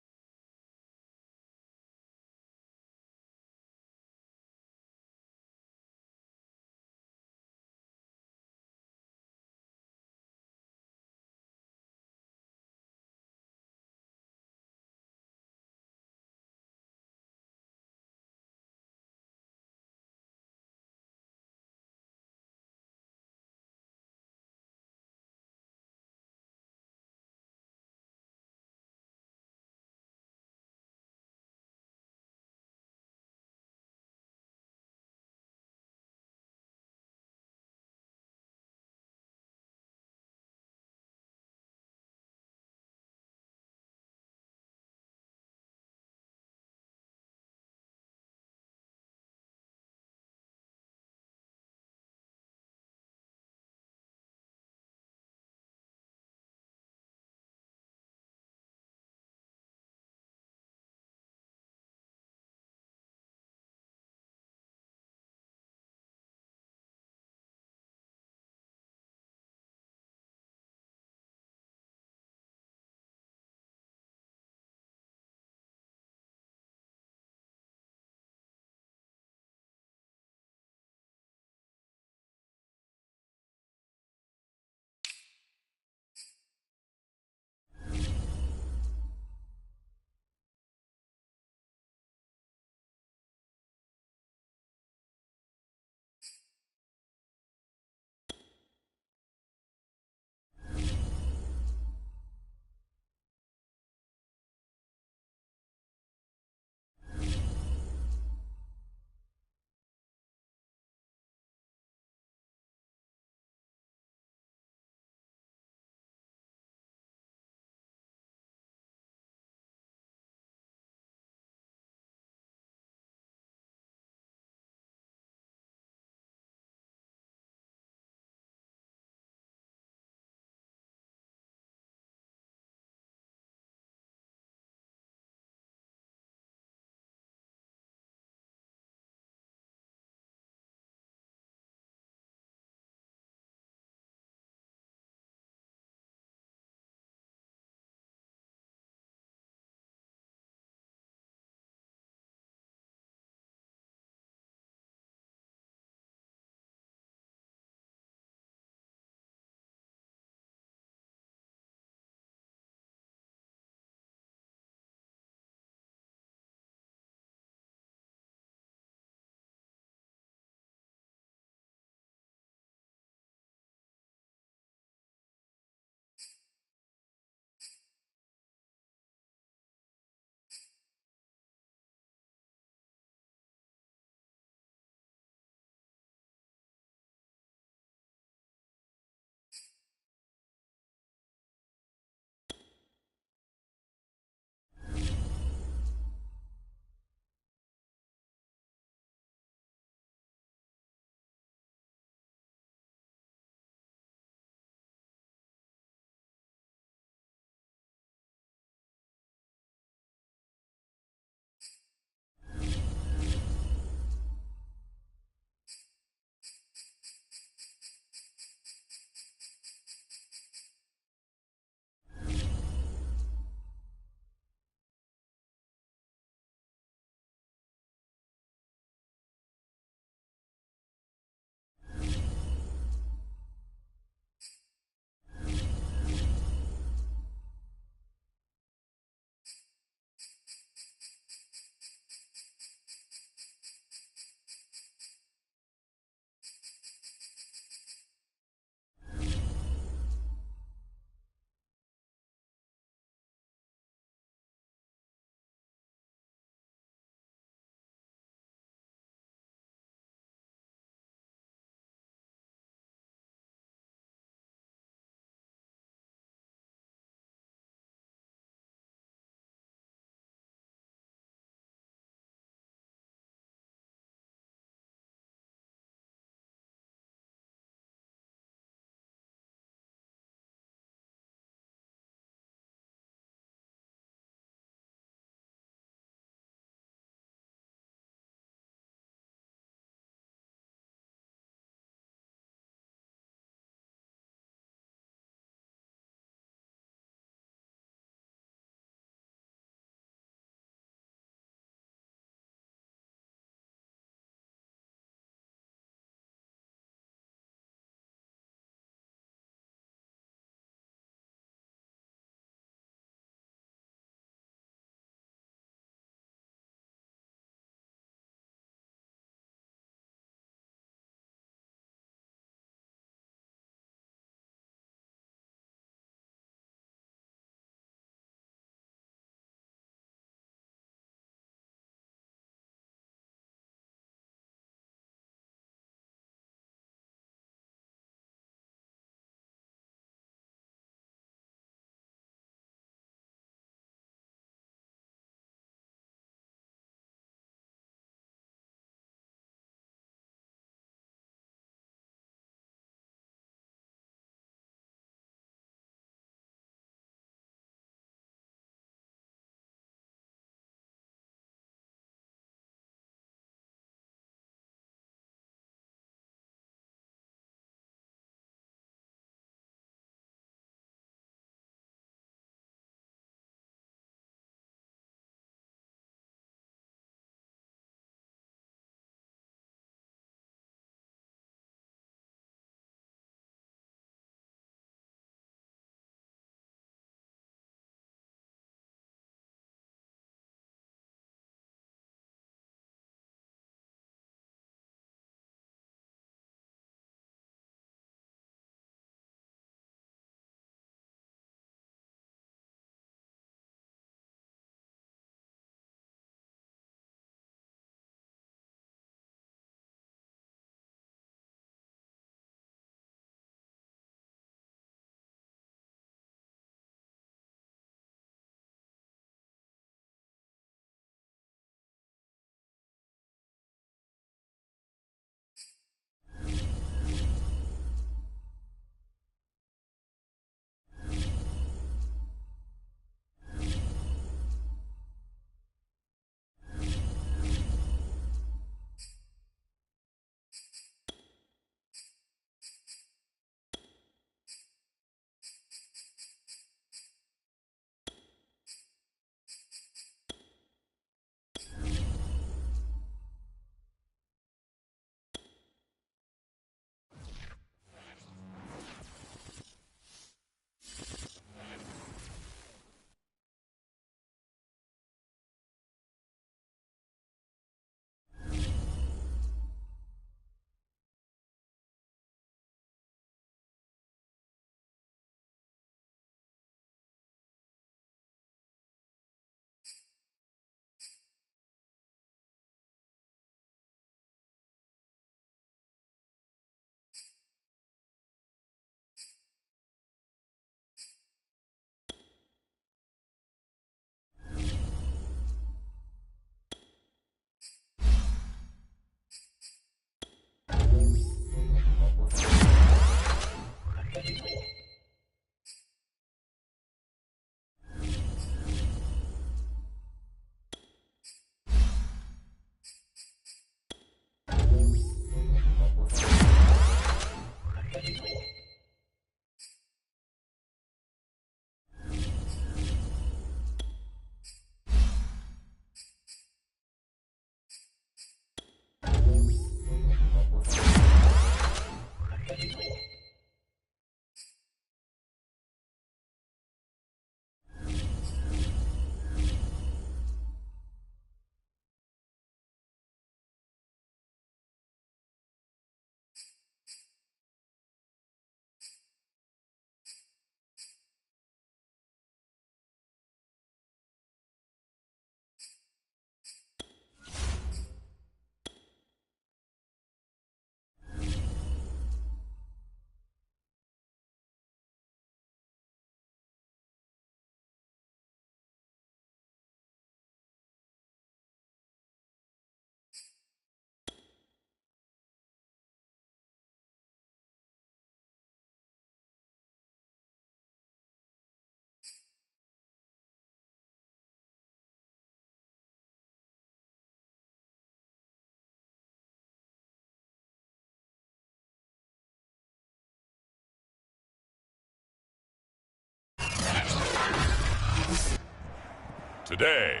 Today,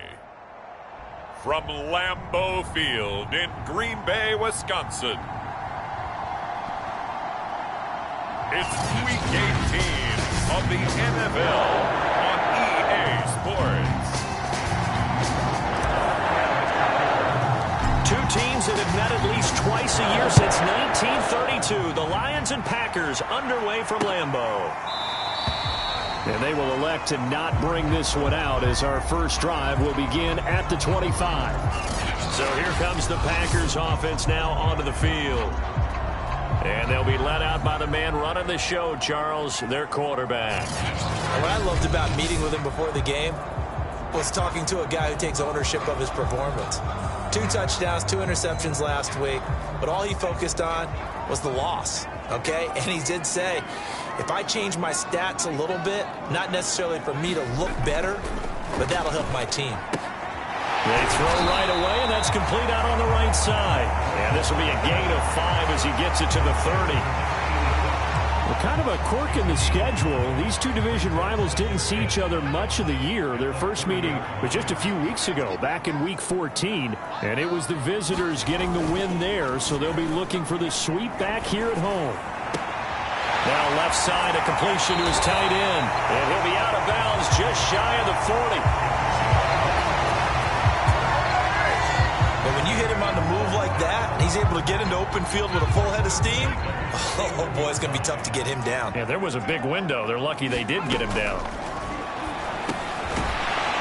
from Lambeau Field in Green Bay, Wisconsin, it's Week 18 of the NFL on EA Sports.
Two teams that have met at least twice a year since 1932. The Lions and Packers underway from Lambeau. And they will elect to not bring this one out as our first drive will begin at the 25. So here comes the Packers offense now onto the field. And they'll be let out by the man running the show, Charles, their quarterback.
And what I loved about meeting with him before the game was talking to a guy who takes ownership of his performance. 2 touchdowns, 2 interceptions last week, but all he focused on was the loss, okay? And he did say, if I change my stats a little bit, not necessarily for me to look better, but that'll help my team.
They throw right away, and that's complete out on the right side. And this will be a gain of 5 as he gets it to the 30.
Well, kind of a quirk in the schedule. These two division rivals didn't see each other much of the year. Their first meeting was just a few weeks ago, back in Week 14. And it was the visitors getting the win there, so they'll be looking for the sweep back here at home.
Now left side, a completion to his tight end. And he'll be out of bounds just shy of the 40.
But when you hit him on the move like that, and he's able to get into open field with a full head of steam, oh boy, it's going to be tough to get him down.
Yeah, there was a big window. They're lucky they did get him down.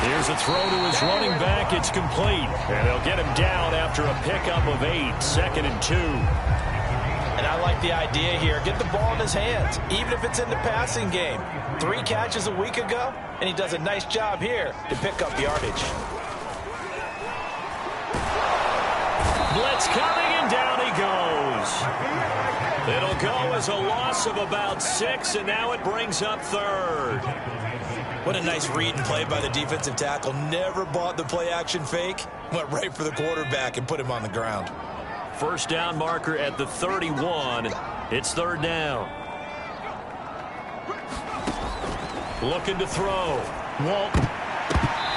Here's a throw to his running back. It's complete. And they'll get him down after a pickup of 8, 2nd and 2.
And I like the idea here. Get the ball in his hands, even if it's in the passing game. 3 catches a week ago, and he does a nice job here to pick up yardage.
Blitz coming, and down he goes. It'll go as a loss of about 6, and now it brings up 3rd.
What a nice read and play by the defensive tackle. Never bought the play-action fake. Went right for the quarterback and put him on the ground.
First down marker at the 31. It's 3rd down. Looking to throw. Walt.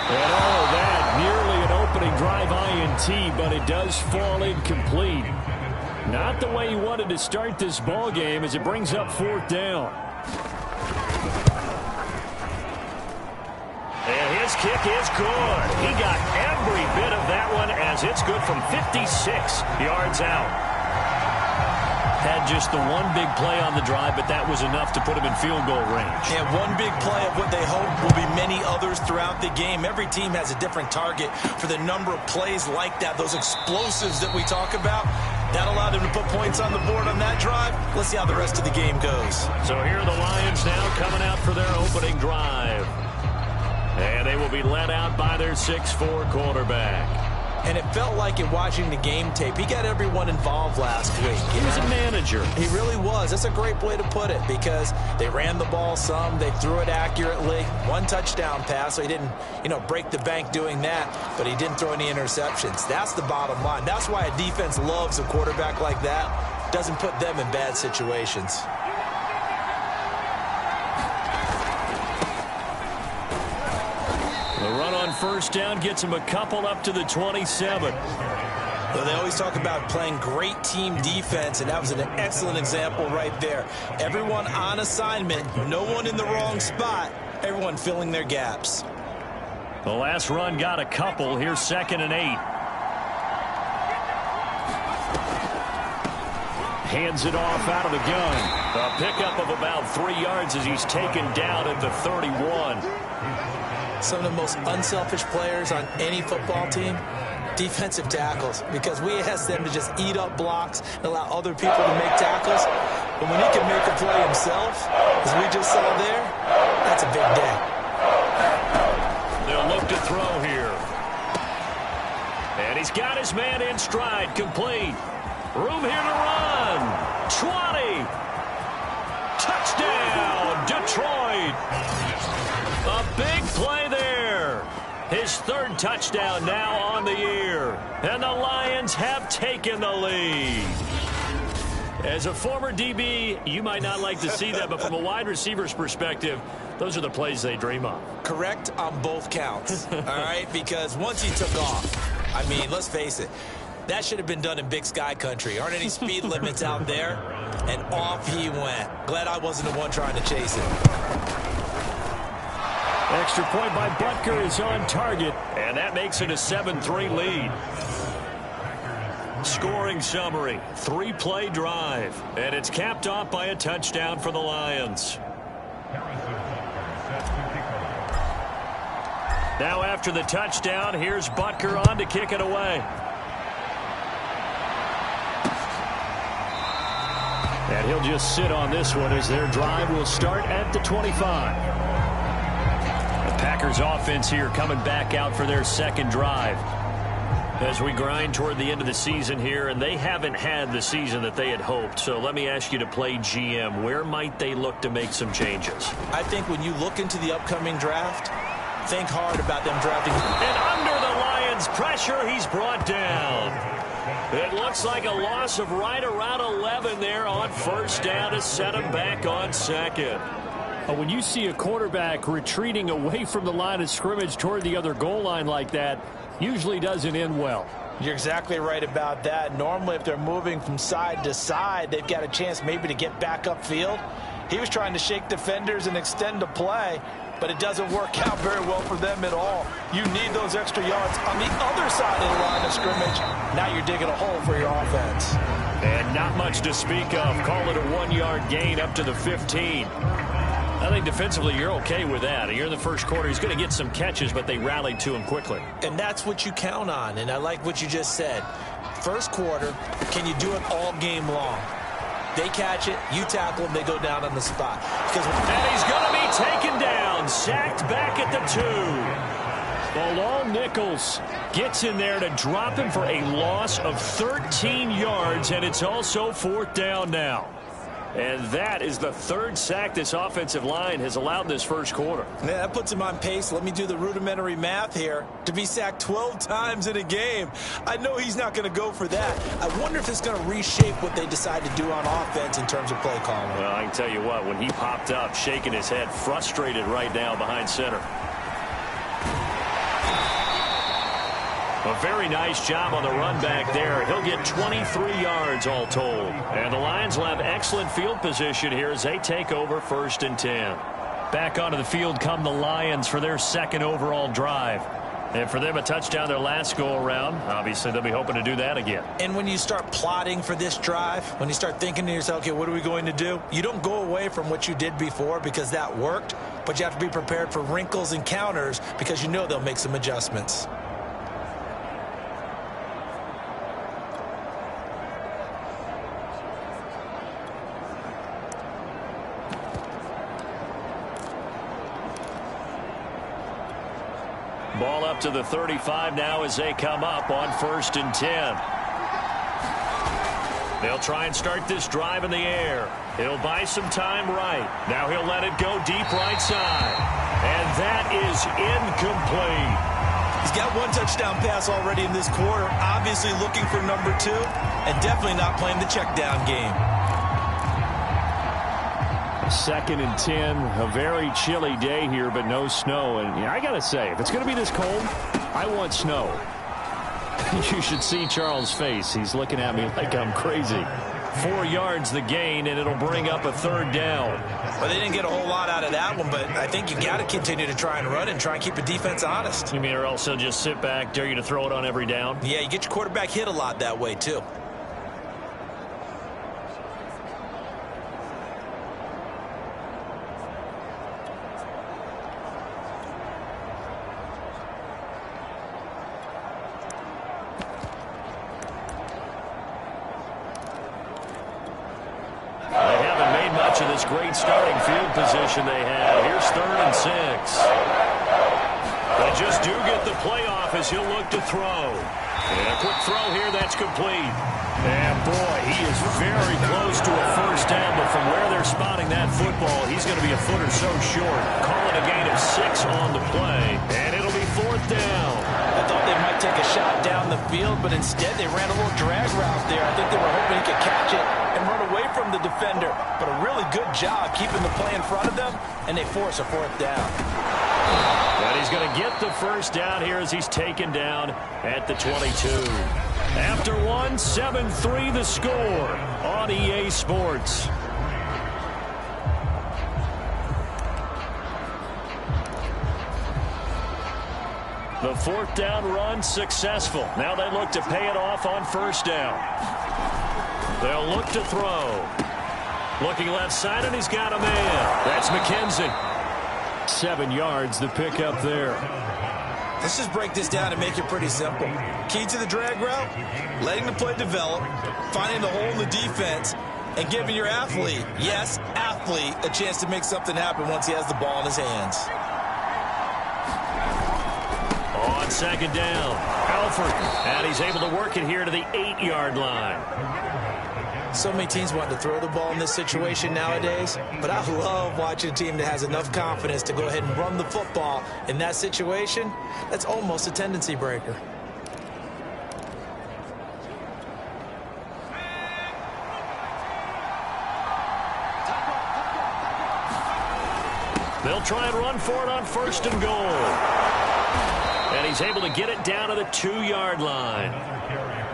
And all of that, nearly an opening drive INT, but it does fall incomplete. Not the way he wanted to start this ball game as it brings up 4th down. And his kick is good. He got every bit of that one as it's good from 56 yards out. Had just the one big play on the drive, but that was enough to put him in field goal range.
Yeah, one big play of what they hope will be many others throughout the game. Every team has a different target for the number of plays like that, those explosives that we talk about. That allowed him to put points on the board on that drive. Let's see how the rest of the game goes.
So here are the Lions now coming out for their opening drive. And they will be led out by their 6'4" quarterback.
And it felt like in watching the game tape, he got everyone involved last week.
He was a manager.
He really was. That's a great way to put it because they ran the ball some. They threw it accurately. 1 touchdown pass, so he didn't, break the bank doing that, but he didn't throw any interceptions. That's the bottom line. That's why a defense loves a quarterback like that. Doesn't put them in bad situations.
The run on first down gets him a couple up to the 27.
Well, they always talk about playing great team defense, and that was an excellent example right there. Everyone on assignment, no one in the wrong spot, everyone filling their gaps.
The last run got a couple. Here's 2nd and 8. Hands it off out of the gun. A pickup of about 3 yards as he's taken down at the 31.
Some of the most unselfish players on any football team, defensive tackles, because we ask them to just eat up blocks and allow other people to make tackles. But when he can make a play himself, as we just saw there, that's a big day.
They'll look to throw here. And he's got his man in stride, complete. Room here to run. 20. Touchdown, Detroit. A big play there. His 3rd touchdown now on the year. And the Lions have taken the lead. As a former DB, you might not like to see that, but from a wide receiver's perspective,
Those are the plays they dream of.
Correct on both counts, all right? Because once he took off, I mean, let's face it, that should have been done in Big Sky country. Aren't any speed limits out there? And off he went. Glad I wasn't the one trying to chase it.
Extra point by Butker is on target.
And that makes it a 7-3 lead. Scoring summary, 3-play drive. And it's capped off by a touchdown for the Lions. Now after the touchdown, here's Butker on to kick it away.
And he'll just sit on this one as their drive will start at the 25.
The Packers offense here coming back out for their second drive. As we grind toward the end of the season here, and they haven't had the season that they had hoped. So let me ask you to play GM. Where might they look to make some changes?
I think when you look into the upcoming draft, think hard about them drafting.
And under the Lions' pressure, he's brought down. It looks like a loss of right around 11 there on first down to set him back on second.
When you see a quarterback retreating away from the line of scrimmage toward the other goal line like that, usually doesn't end well.
You're exactly right about that. Normally, if they're moving from side to side, they've got a chance maybe to get back upfield. He was trying to shake defenders and extend the play, but it doesn't work out very well for them at all. You need those extra yards on the other side of the line of scrimmage. Now you're digging a hole for your offense.
And not much to speak of. Call it a 1-yard gain up to the 15. I think defensively you're okay with that. You're in the first quarter. He's going to get some catches, but they rallied to him quickly.
And that's what you count on, and I like what you just said. First quarter, can you do it all game long? They catch it, you tackle them, they go down on the spot.
And he's going to be taken down, sacked back at the 2.
Bilal Nichols gets in there to drop him for a loss of 13 yards, and it's also 4th down now.
And that is the 3rd sack this offensive line has allowed this first quarter.
Yeah, that puts him on pace. Let me do the rudimentary math here. To be sacked 12 times in a game. I know he's not going to go for that. I wonder if it's going to reshape what they decide to do on offense in terms of play calling.
Well, I can tell you what, when he popped up, shaking his head, frustrated right now behind center. A very nice job on the run back there. He'll get 23 yards all told. And the Lions will have excellent field position here as they take over 1st and 10. Back onto the field come the Lions for their second overall drive. And for them, a touchdown their last go-around. Obviously, they'll be hoping to do that again.
And when you start plotting for this drive, when you start thinking to yourself, okay, what are we going to do? You don't go away from what you did before because that worked, but you have to be prepared for wrinkles and counters because you know they'll make some adjustments.
Ball up to the 35 now as they come up on 1st and 10. They'll try and start this drive in the air. He'll buy some time right. Now he'll let it go deep right side. And that is incomplete.
He's got 1 touchdown pass already in this quarter. Obviously looking for number 2 and definitely not playing the check down game.
2nd and 10, a very chilly day here, but no snow. And I got to say, if it's going to be this cold, I want snow. You should see Charles' face. He's looking at me like I'm crazy.
4 yards the gain, and it'll bring up a 3rd down.
Well, they didn't get a whole lot out of that one, but I think you got to continue to try and run and try and keep the defense honest.
You mean or else they'll just sit back, dare you to throw it on every down?
Yeah, you get your quarterback hit a lot that way, too.
Of this great starting field position they have. Here's 3rd and 6. They just do get the playoff as he'll look to throw. And a quick throw here, that's complete. And boy, he is very close to a 1st down, but from where they're spotting that football, he's going to be a foot or so short. Call it a gain of 6 on the play, and it'll be 4th down.
I thought they might take a shot down the field, but instead they ran a little drag route there. I think they were hoping he could catch it and run away from the defender, but a really good job keeping the play in front of them, and they force a fourth down.
And he's going to get the first down here as he's taken down at the 22. After one, 7-3 the score on EA Sports. The fourth down run successful. Now they look to pay it off on first down. They'll look to throw. Looking left side, and he's got a man. That's McKenzie. 7 yards, the pickup there.
Let's just break this down and make it pretty simple. Key to the drag route, letting the play develop, finding the hole in the defense, and giving your athlete, yes, athlete, a chance to make something happen once he has the ball in his hands.
On second down, Alford, and he's able to work it here to the 8-yard line.
So many teams want to throw the ball in this situation nowadays, but I love watching a team that has enough confidence to go ahead and run the football in that situation. That's almost a tendency breaker.
They'll try and run for it on first and goal. And he's able to get it down to the 2-yard line.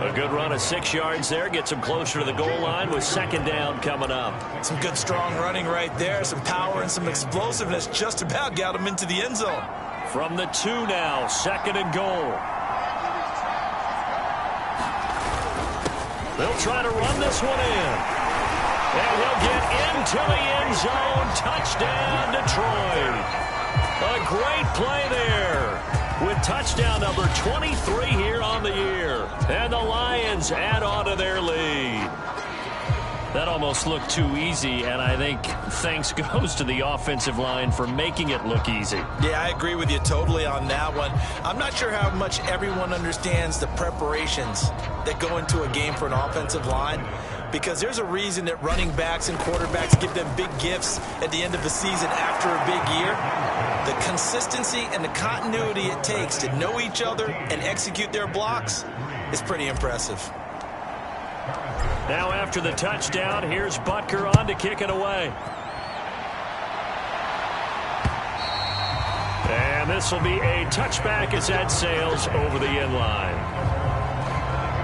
A good run of 6 yards there. Gets him closer to the goal line with second down coming up.
Some good strong running right there. Some power and some explosiveness just about got him into the end zone.
From the 2 now, second and goal. They'll try to run this one in. And he'll get into the end zone. Touchdown, Detroit. A great play there. With touchdown number 23 here on the year. And the Lions add on to their lead. That almost looked too easy, and I think thanks goes to the offensive line for making it look easy.
Yeah, I agree with you totally on that one. I'm not sure how much everyone understands the preparations that go into a game for an offensive line, because there's a reason that running backs and quarterbacks give them big gifts at the end of the season after a big year. The consistency and the continuity it takes to know each other and execute their blocks is pretty impressive.
Now after the touchdown, here's Butker on to kick it away. And this will be a touchback as that sails over the end line.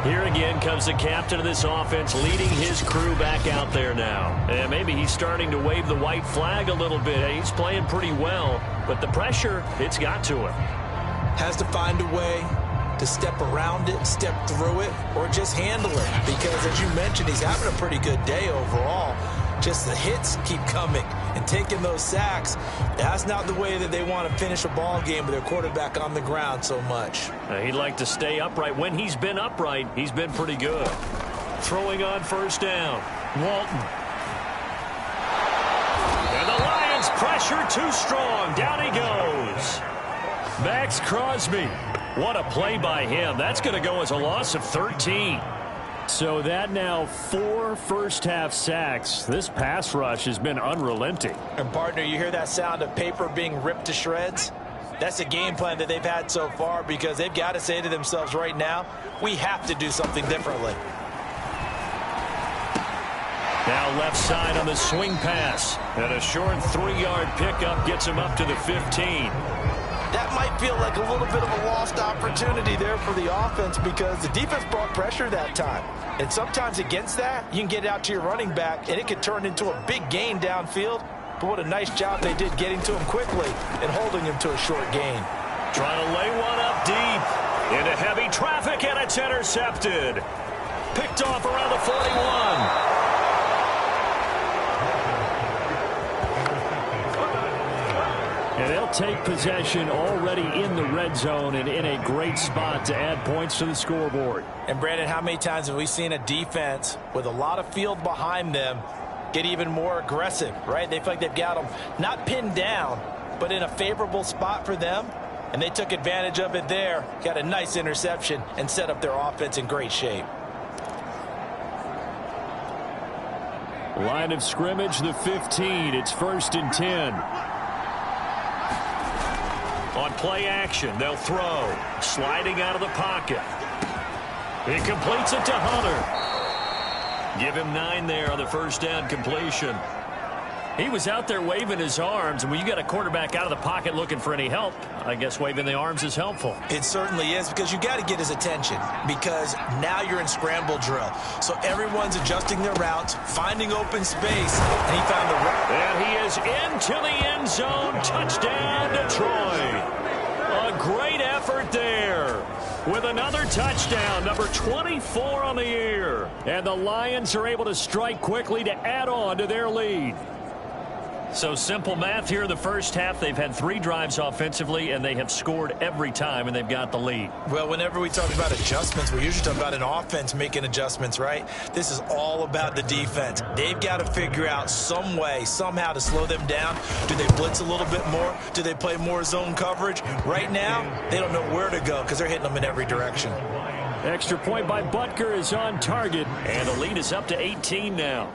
Here again comes the captain of this offense leading his crew back out there now. And maybe he's starting to wave the white flag a little bit. He's playing pretty well, but the pressure, it's got to him.
Has to find a way to step around it, step through it, or just handle it. Because as you mentioned, he's having a pretty good day overall. Just the hits keep coming and taking those sacks. That's not the way that they want to finish a ball game with their quarterback on the ground so much.
He'd like to stay upright. When he's been upright, he's been pretty good. Throwing on first down, Walton. And the Lions pressure too strong. Down he goes. Max Crosby. What a play by him. That's going to go as a loss of 13.
So that now 4 first-half sacks. This pass rush has been unrelenting.
And, partner, you hear that sound of paper being ripped to shreds? That's a game plan that they've had so far, because they've got to say to themselves right now, we have to do something differently.
Now left side on the swing pass. And a short 3-yard pickup gets him up to the 15.
That might feel like a little bit of a lost opportunity there for the offense, because the defense brought pressure that time. And sometimes against that, you can get out to your running back, and it could turn into a big gain downfield. But what a nice job they did getting to him quickly and holding him to a short gain.
Trying to lay one up deep into heavy traffic, and it's intercepted. Picked off around the 41.
And they'll take possession already in the red zone and in a great spot to add points to the scoreboard.
And, Brandon, how many times have we seen a defense with a lot of field behind them get even more aggressive, right? They feel like they've got them not pinned down, but in a favorable spot for them, and they took advantage of it there, got a nice interception, and set up their offense in great shape.
Line of scrimmage, the 15. It's 1st and 10.
On play action, they'll throw. Sliding out of the pocket. He completes it to Hunter.
Give him 9 there on the first down completion.
He was out there waving his arms, and when you got a quarterback out of the pocket looking for any help, I guess waving the arms is helpful.
It certainly is, because you got to get his attention, because now you're in scramble drill. So everyone's adjusting their routes, finding open space, and he found the route.
And he is into the end zone. Touchdown, Detroit. A great effort there with another touchdown, number 24 on the year. And the Lions are able to strike quickly to add on to their lead. So simple math here in the first half. They've had 3 drives offensively, and they have scored every time, and they've got the lead.
Well, whenever we talk about adjustments, we're usually talking about an offense making adjustments, right? This is all about the defense. They've got to figure out some way, somehow to slow them down. Do they blitz a little bit more? Do they play more zone coverage? Right now, they don't know where to go because they're hitting them in every direction.
Extra point by Butker is on target, and the lead is up to 18 now.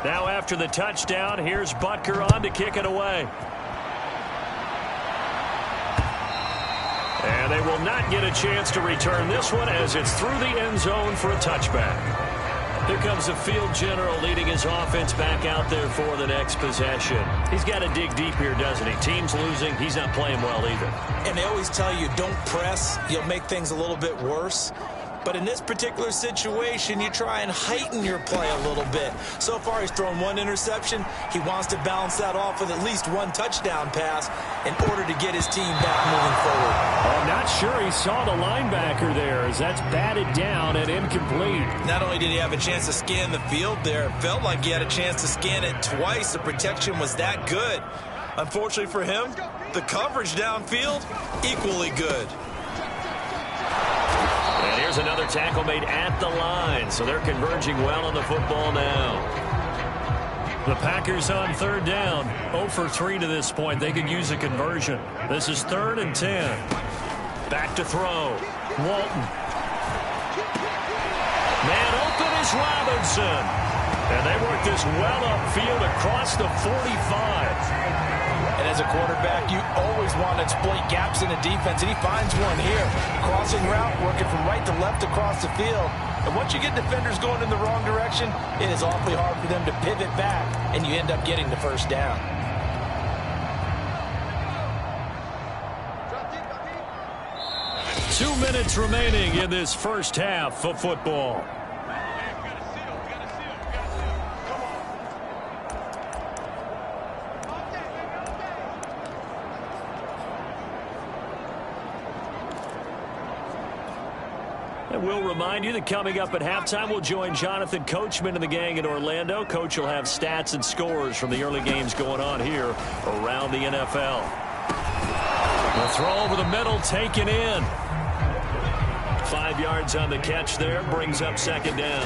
Now after the touchdown, here's Butker on to kick it away. And they will not get a chance to return this one as it's through the end zone for a touchback. Here comes the field general leading his offense back out there for the next possession. He's got to dig deep here, doesn't he? Team's losing. He's not playing well either.
And they always tell you, don't press. You'll make things a little bit worse. But in this particular situation, you try and heighten your play a little bit. So far, he's thrown 1 interception. He wants to balance that off with at least 1 touchdown pass in order to get his team back moving forward.
I'm not sure he saw the linebacker there as that's batted down and incomplete.
Not only did he have a chance to scan the field there, it felt like he had a chance to scan it twice. The protection was that good. Unfortunately for him, the coverage downfield, equally good.
And here's another tackle made at the line, so they're converging well on the football now.
The Packers on third down, 0 for 3 to this point. They could use a conversion. This is 3rd and 10.
Back to throw.
Walton. Man open is Robinson. And they work this well upfield across the 45.
And as a quarterback, you always want to exploit gaps in the defense, and he finds one here. Crossing route, working from right to left across the field. And once you get defenders going in the wrong direction, it is awfully hard for them to pivot back, and you end up getting the first down.
Two minutes remaining in this first half of football. And we'll remind you that coming up at halftime, we'll join Jonathan Coachman and the gang in Orlando. Coach will have stats and scores from the early games going on here around the NFL. The throw over the middle, taken in. 5 yards on the catch there, brings up 2nd down.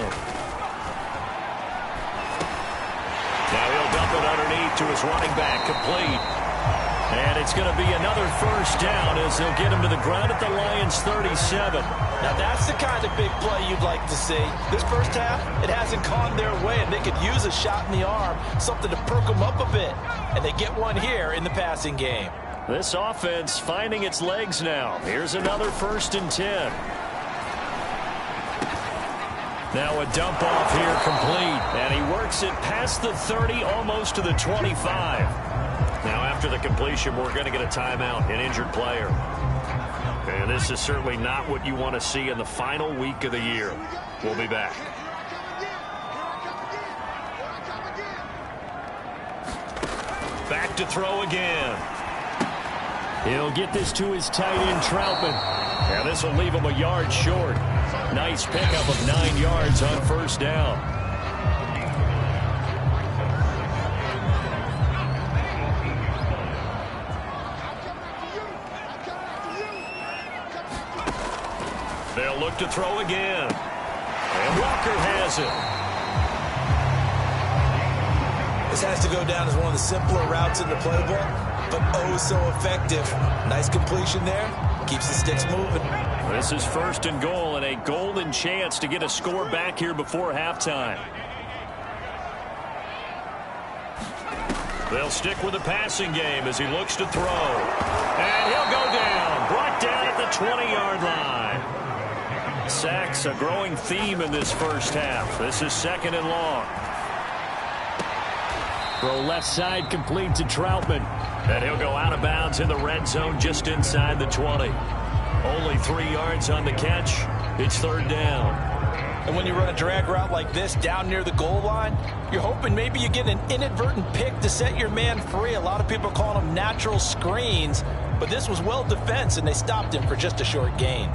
Now he'll dump it underneath to his running back, complete. And it's going to be another first down as they'll get him to the ground at the Lions' 37.
Now that's the kind of big play you'd like to see. This first half, it hasn't gone their way, and they could use a shot in the arm, something to perk them up a bit. And they get one here in the passing game.
This offense finding its legs now. Here's another 1st and 10. Now a dump off here complete. And he works it past the 30, almost to the 25. Now after the completion, we're going to get a timeout, an injured player. And this is certainly not what you want to see in the final week of the year. We'll be back. Back to throw again. He'll get this to his tight end, Troutman. And this will leave him a yard short. Nice pickup of 9 yards on first down. They'll look to throw again. And Walker has it.
This has to go down as one of the simpler routes in the playbook, but oh so effective. Nice completion there. Keeps the sticks moving.
This is 1st and goal, and a golden chance to get a score back here before halftime. They'll stick with the passing game as he looks to throw. And he'll go down. Brought down at the
the 20-yard line. Sacks, a growing theme in this first half. This is 2nd and long.
Throw left side, complete to Troutman.
And he'll go out of bounds in the red zone just inside the 20. Only 3 yards on the catch. It's 3rd down.
And when you run a drag route like this down near the goal line, you're hoping maybe you get an inadvertent pick to set your man free. A lot of people are calling them natural screens, but this was well defense, and they stopped him for just a short gain.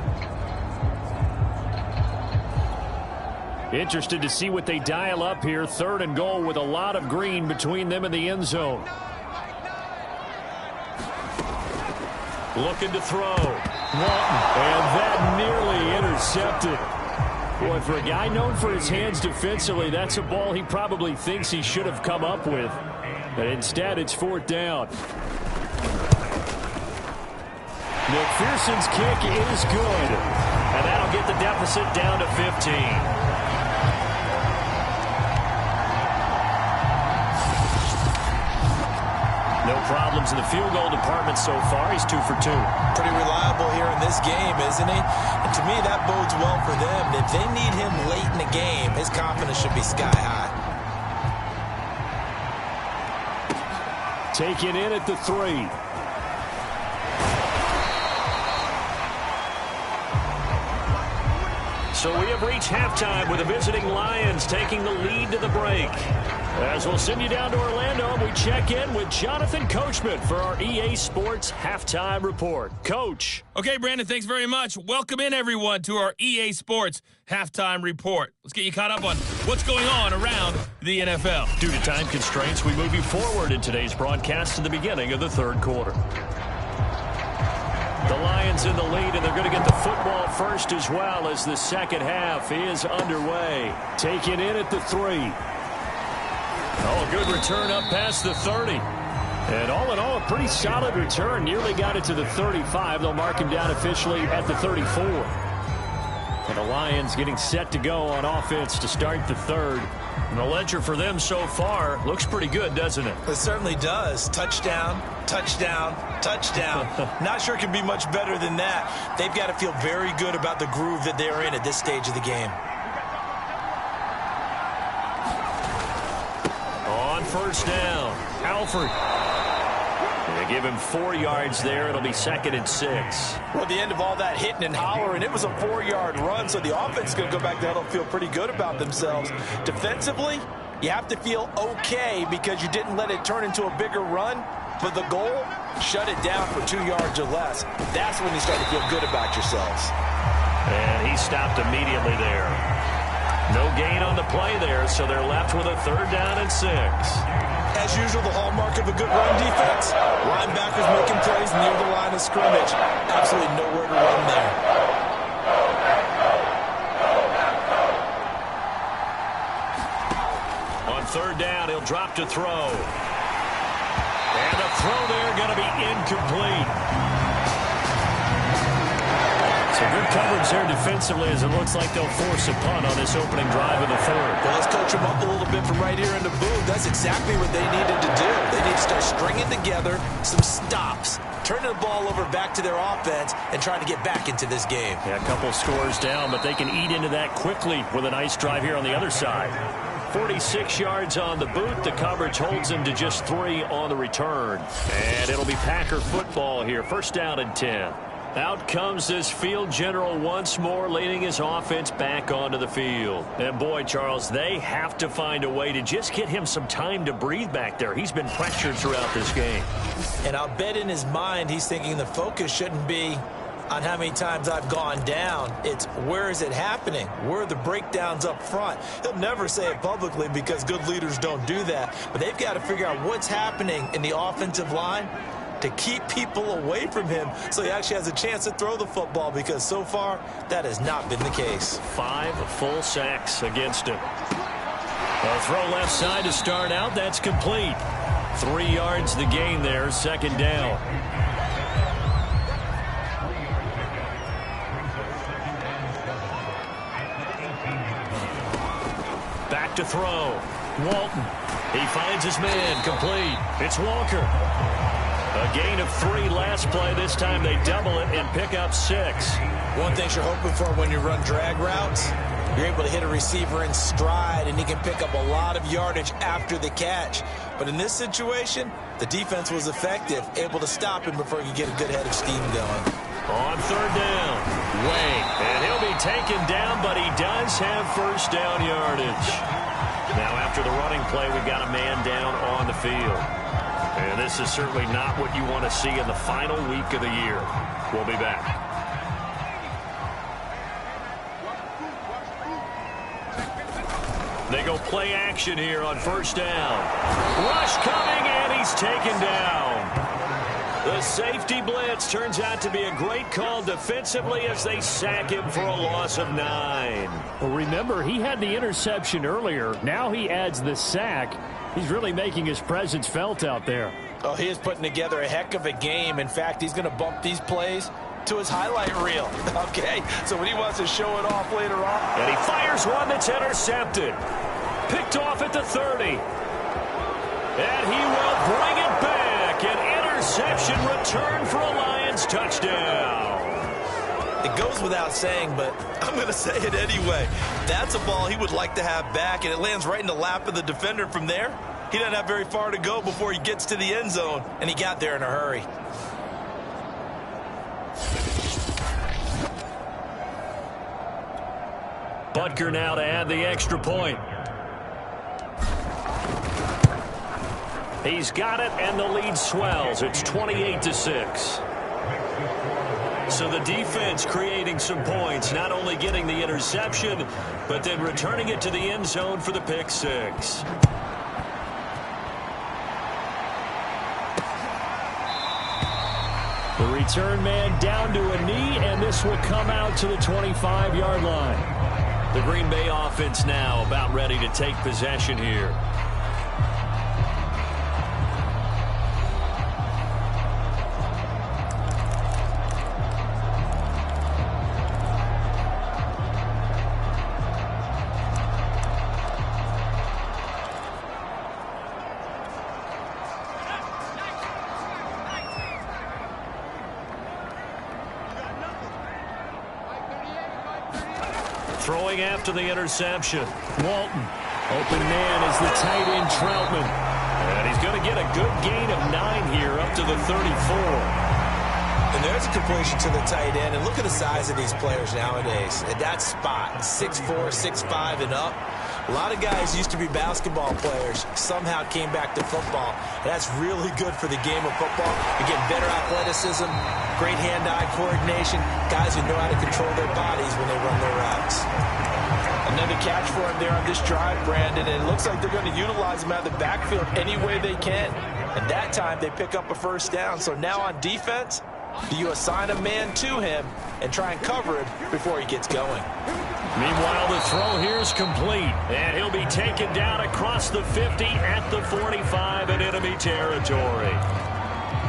Interested to see what they dial up here. 3rd and goal with a lot of green between them and the end zone.
Looking to throw.
Walton, and that nearly intercepted. Boy, for a guy known for his hands defensively, that's a ball he probably thinks he should have come up with. But instead, it's 4th down. McPherson's kick is good.
And that'll get the deficit down to 15. No problems in the field goal department so far. He's 2 for 2.
Pretty reliable here in this game, isn't he? And to me, that bodes well for them. If they need him late in the game, his confidence should be sky high.
Taken in at the 3.
So we have reached halftime with the visiting Lions taking the lead to the break. As we'll send you down to Orlando, we check in with Jonathan Coachman for our EA Sports Halftime Report. Coach.
Okay, Brandon, thanks very much. Welcome in, everyone, to our EA Sports Halftime Report. Let's get you caught up on what's going on around the NFL.
Due to time constraints, we move you forward in today's broadcast to the beginning of the 3rd quarter. The Lions in the lead, and they're going to get the football first as well as the second half is underway.
Taken in at the 3.
Oh, good return up past the 30.
And all in all, a pretty solid return. Nearly got it to the 35. They'll mark him down officially at the 34. And the Lions getting set to go on offense to start the 3rd.
And the ledger for them so far looks pretty good, doesn't it?
It certainly does. Touchdown, touchdown, touchdown. Not sure it can be much better than that. They've got to feel very good about the groove that they're in at this stage of the game.
On 1st down, Alford. They give him 4 yards there. It'll be 2nd and 6.
Well, at the end of all that hitting and hollering, it was a 4-yard run, so the offense is going to go back there and feel pretty good about themselves. Defensively, you have to feel okay because you didn't let it turn into a bigger run, but the goal, shut it down for 2 yards or less. That's when you start to feel good about yourselves.
And he stopped immediately there. No gain on the play there, so they're left with a 3rd down and 6.
As usual, the hallmark of a good run defense, linebackers making plays near the line of scrimmage. Absolutely nowhere to run there.
On 3rd down, he'll drop to throw. And the throw there going to be incomplete. So good coverage there defensively as it looks like they'll force a punt on this opening drive of the 3rd.
Well, let's coach them up a little bit from right here in the booth. That's exactly what they needed to do. They need to start stringing together some stops, turning the ball over back to their offense, and trying to get back into this game.
Yeah, a couple scores down, but they can eat into that quickly with a nice drive here on the other side. 46 yards on the boot. The coverage holds him to just 3 on the return. And it'll be Packer football here. 1st down and 10. Out comes this field general once more, leading his offense back onto the field. And boy, Charles, they have to find a way to just get him some time to breathe back there. He's been pressured throughout this game.
And I'll bet in his mind he's thinking the focus shouldn't be on how many times I've gone down. It's where is it happening? Where are the breakdowns up front? He'll never say it publicly because good leaders don't do that. But they've got to figure out what's happening in the offensive line to keep people away from him so he actually has a chance to throw the football, because so far that has not been the case.
5 full sacks against him. A throw left side to start out. That's complete. 3 yards the gain there. 2nd down. Back to throw. Walton. He finds his man. Complete. It's Walker. A gain of 3 last play. This time they double it and pick up 6.
One thing you're hoping for when you run drag routes, you're able to hit a receiver in stride, and he can pick up a lot of yardage after the catch. But in this situation, the defense was effective, able to stop him before he could get a good head of steam going.
On 3rd down, Wayne, and he'll be taken down, but he does have first down yardage. Now after the running play, we've got a man down on the field. And this is certainly not what you want to see in the final week of the year. We'll be back. They go play action here on 1st down. Rush coming, and he's taken down. The safety blitz turns out to be a great call defensively as they sack him for a loss of 9.
Well, remember, he had the interception earlier. Now he adds the sack. He's really making his presence felt out there.
Oh, he is putting together a heck of a game. In fact, he's going to bump these plays to his highlight reel. Okay, so when he wants to show it off later on.
And he fires one that's intercepted. Picked off at the 30. And he will bring it back. An interception return for a Lions touchdown.
It goes without saying, but I'm going to say it anyway. That's a ball he would like to have back, and it lands right in the lap of the defender from there. He doesn't have very far to go before he gets to the end zone, and he got there in a hurry.
Butker now to add the extra point. He's got it, and the lead swells. It's 28-6. So the defense creating some points, not only getting the interception, but then returning it to the end zone for the pick 6.
The return man down to a knee, and this will come out to the 25-yard line.
The Green Bay offense now about ready to take possession here. Throwing after the interception.
Walton. Open man is the tight end Troutman.
And he's going to get a good gain of 9 here up to the 34.
And there's a completion to the tight end. And look at the size of these players nowadays. At that spot, 6'4", 6'5", and up. A lot of guys used to be basketball players, somehow came back to football. And that's really good for the game of football. You're getting better athleticism, great hand-eye coordination, guys who know how to control their bodies when they run their routes. Another catch for him there on this drive, Brandon, and it looks like they're going to utilize him out of the backfield any way they can. And that time they pick up a first down. So now on defense, do you assign a man to him and try and cover him before he gets going?
Meanwhile, the throw here is complete, and he'll be taken down across the 50 at the 45 in enemy territory.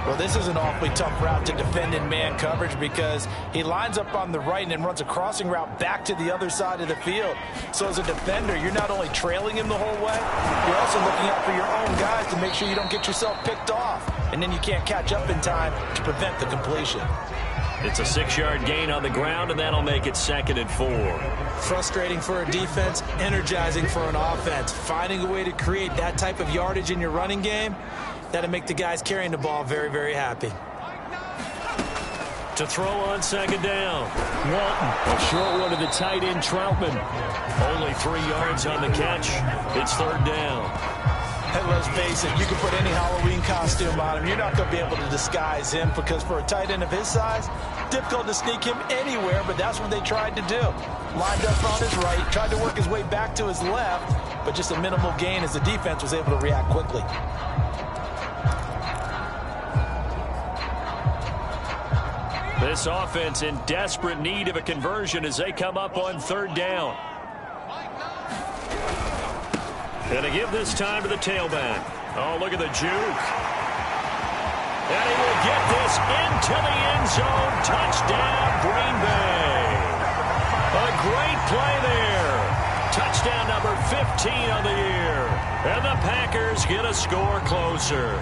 Well, this is an awfully tough route to defend in man coverage because he lines up on the right and then runs a crossing route back to the other side of the field. So as a defender, you're not only trailing him the whole way, you're also looking out for your own guys to make sure you don't get yourself picked off. And then you can't catch up in time to prevent the completion.
It's a 6-yard gain on the ground, and that'll make it 2nd and 4.
Frustrating for a defense, energizing for an offense. Finding a way to create that type of yardage in your running game, that'll make the guys carrying the ball very, very happy.
To throw on 2nd down.
Walton, a short one to the tight end Troutman.
Only 3 yards on the catch. It's 3rd down.
And let's face it, you can put any Halloween costume on him. You're not going to be able to disguise him because for a tight end of his size, difficult to sneak him anywhere, but that's what they tried to do. Lined up on his right, tried to work his way back to his left, but just a minimal gain as the defense was able to react quickly.
This offense in desperate need of a conversion as they come up on 3rd down. And to give this time to the tailback. Oh, look at the juke. And he will get this into the end zone. Touchdown, Green Bay. A great play there. Touchdown number 15 on the year. And the Packers get a score closer.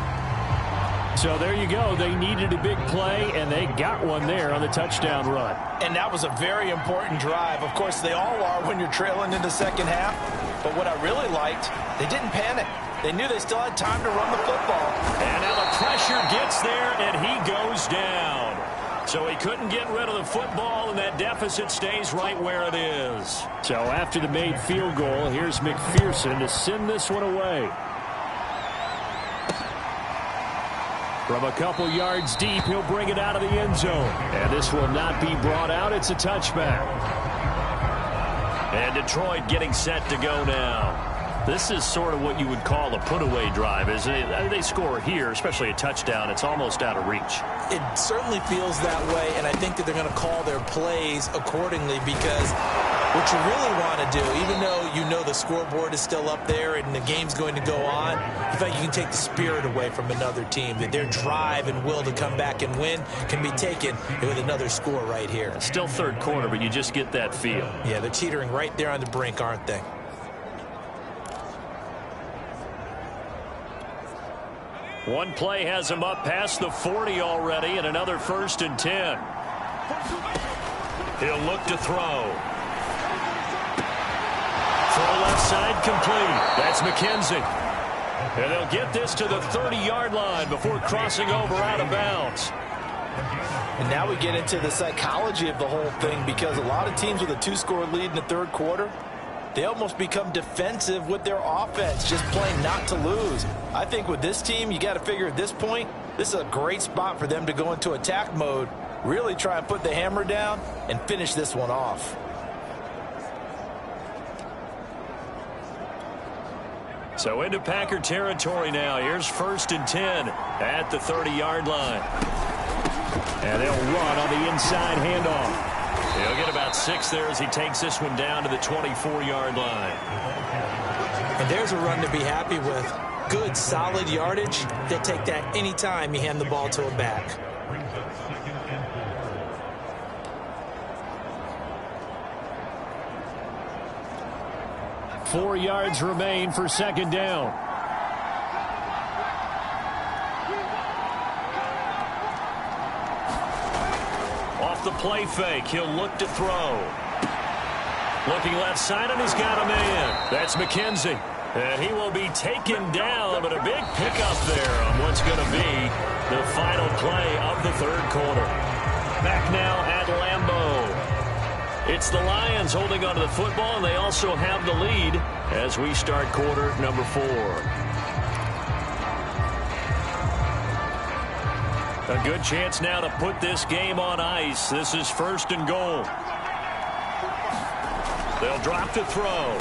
So there you go. They needed a big play, and they got one there on the touchdown run.
And that was a very important drive. Of course, they all are when you're trailing in the second half. But what I really liked, they didn't panic. They knew they still had time to run the football.
And now the pressure gets there, and he goes down. So he couldn't get rid of the football, and that deficit stays right where it is.
So after the made field goal, here's McPherson to send this one away. From a couple yards deep, he'll bring it out of the end zone. And this will not be brought out. It's a touchback.
And Detroit getting set to go now. This is sort of what you would call a put-away drive, isn't it? They score here, especially a touchdown. It's almost out of reach.
It certainly feels that way, and I think that they're going to call their plays accordingly because what you really want to do, even though you know the scoreboard is still up there and the game's going to go on, in fact, you can take the spirit away from another team, that their drive and will to come back and win can be taken with another score right here.
Still third quarter, but you just get that feel.
Yeah, they're teetering right there on the brink, aren't they?
One play has him up past the 40 already, and another 1st and 10. He'll look to throw. Throw left side complete. That's McKenzie. And they'll get this to the 30-yard line before crossing over out of bounds.
And now we get into the psychology of the whole thing because a lot of teams with a 2-score lead in the third quarter, they almost become defensive with their offense, just playing not to lose. I think with this team, you got to figure at this point, this is a great spot for them to go into attack mode, really try and put the hammer down and finish this one off.
So into Packer territory now. Here's 1st and 10 at the 30-yard line.
And they'll run on the inside handoff.
He'll get about 6 there as he takes this one down to the 24-yard line.
And there's a run to be happy with. Good, solid yardage. They'll take that anytime you hand the ball to a back.
Four yards remain for 2nd down.
Off the play fake, he'll look to throw. Looking left side, and he's got a man. That's McKenzie. And he will be taken down, but a big pickup there on what's going to be the final play of the third quarter. Back now at Lambeau. It's the Lions holding onto the football, and they also have the lead as we start quarter number 4. A good chance now to put this game on ice. This is 1st and goal. They'll drop to throw.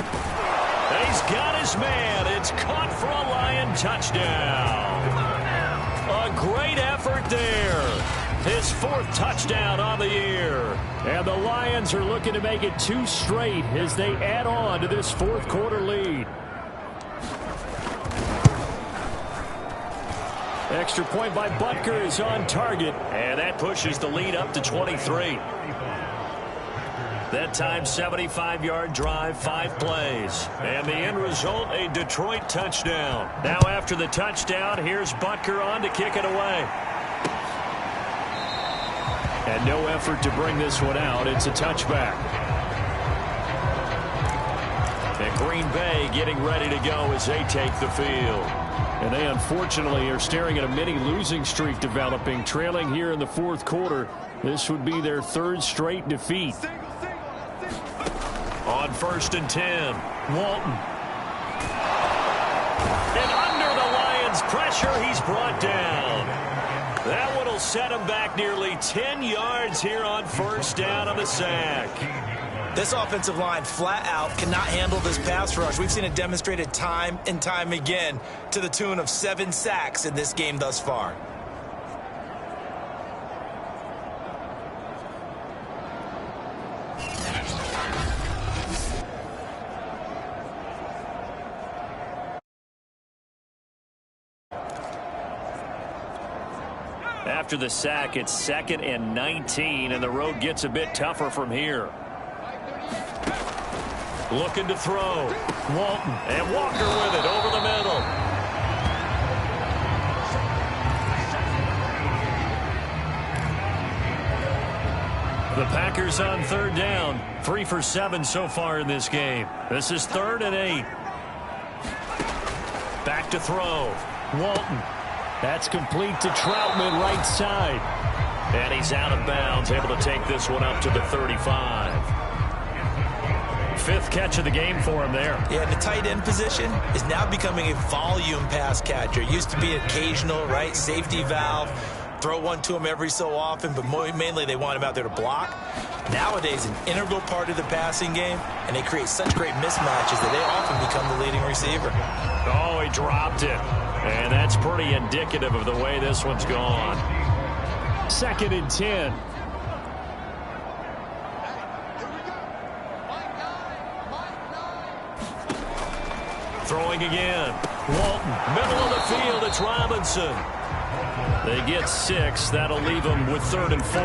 And he's got his man. It's caught for a Lion touchdown. A great effort there. His 4th touchdown on the year.
And the Lions are looking to make it 2 straight as they add on to this 4th quarter lead. Extra point by Butker is on target.
And that pushes the lead up to 23. That time, 75-yard drive, 5 plays. And the end result, a Detroit touchdown. Now after the touchdown, here's Butker on to kick it away.
And no effort to bring this one out. It's a touchback.
And Green Bay getting ready to go as they take the field.
And they unfortunately are staring at a mini losing streak developing, trailing here in the 4th quarter. This would be their 3rd straight defeat.
On 1st and 10, Walton. And under the Lions' pressure, he's brought down. That one will set him back nearly 10 yards here on 1st down on the sack.
This offensive line flat out cannot handle this pass rush. We've seen it demonstrated time and time again to the tune of 7 sacks in this game thus far.
After the sack, it's 2nd and 19, and the road gets a bit tougher from here. Looking to throw. Walton and Walker with it over the middle.
The Packers on third down. 3 for 7 so far in this game. This is 3rd and 8. Back to throw. Walton. That's complete to Troutman, right side. And he's out of bounds, able to take this one up to the 35. 5th catch of the game for him there.
Yeah, the tight end position is now becoming a volume pass catcher. It used to be occasional, right? Safety valve. Throw one to him every so often, but mainly they want him out there to block. Nowadays, an integral part of the passing game, and they create such great mismatches that they often become the leading receiver.
Oh, he dropped it. And that's pretty indicative of the way this one's gone. 2nd and 10. Throwing again. Walton, middle of the field, it's Robinson. They get 6. That'll leave them with 3rd and 4.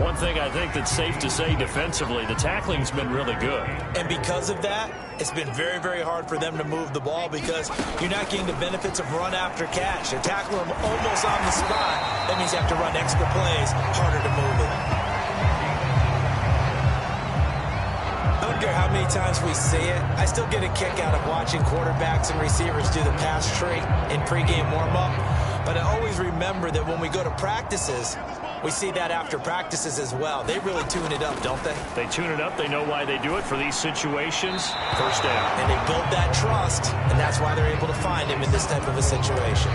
One thing I think that's safe to say defensively, the tackling's been really good.
And because of that, it's been very, very hard for them to move the ball because you're not getting the benefits of run after catch. They're tackling them almost on the spot. That means you have to run extra plays, harder to move it. I don't care how many times we see it, I still get a kick out of watching quarterbacks and receivers do the pass trait in pregame warm-up. But I always remember that when we go to practices, we see that after practices as well. They really tune it up, don't they?
They tune it up. They know why they do it for these situations. First down.
And they build that trust, and that's why they're able to find him in this type of a situation.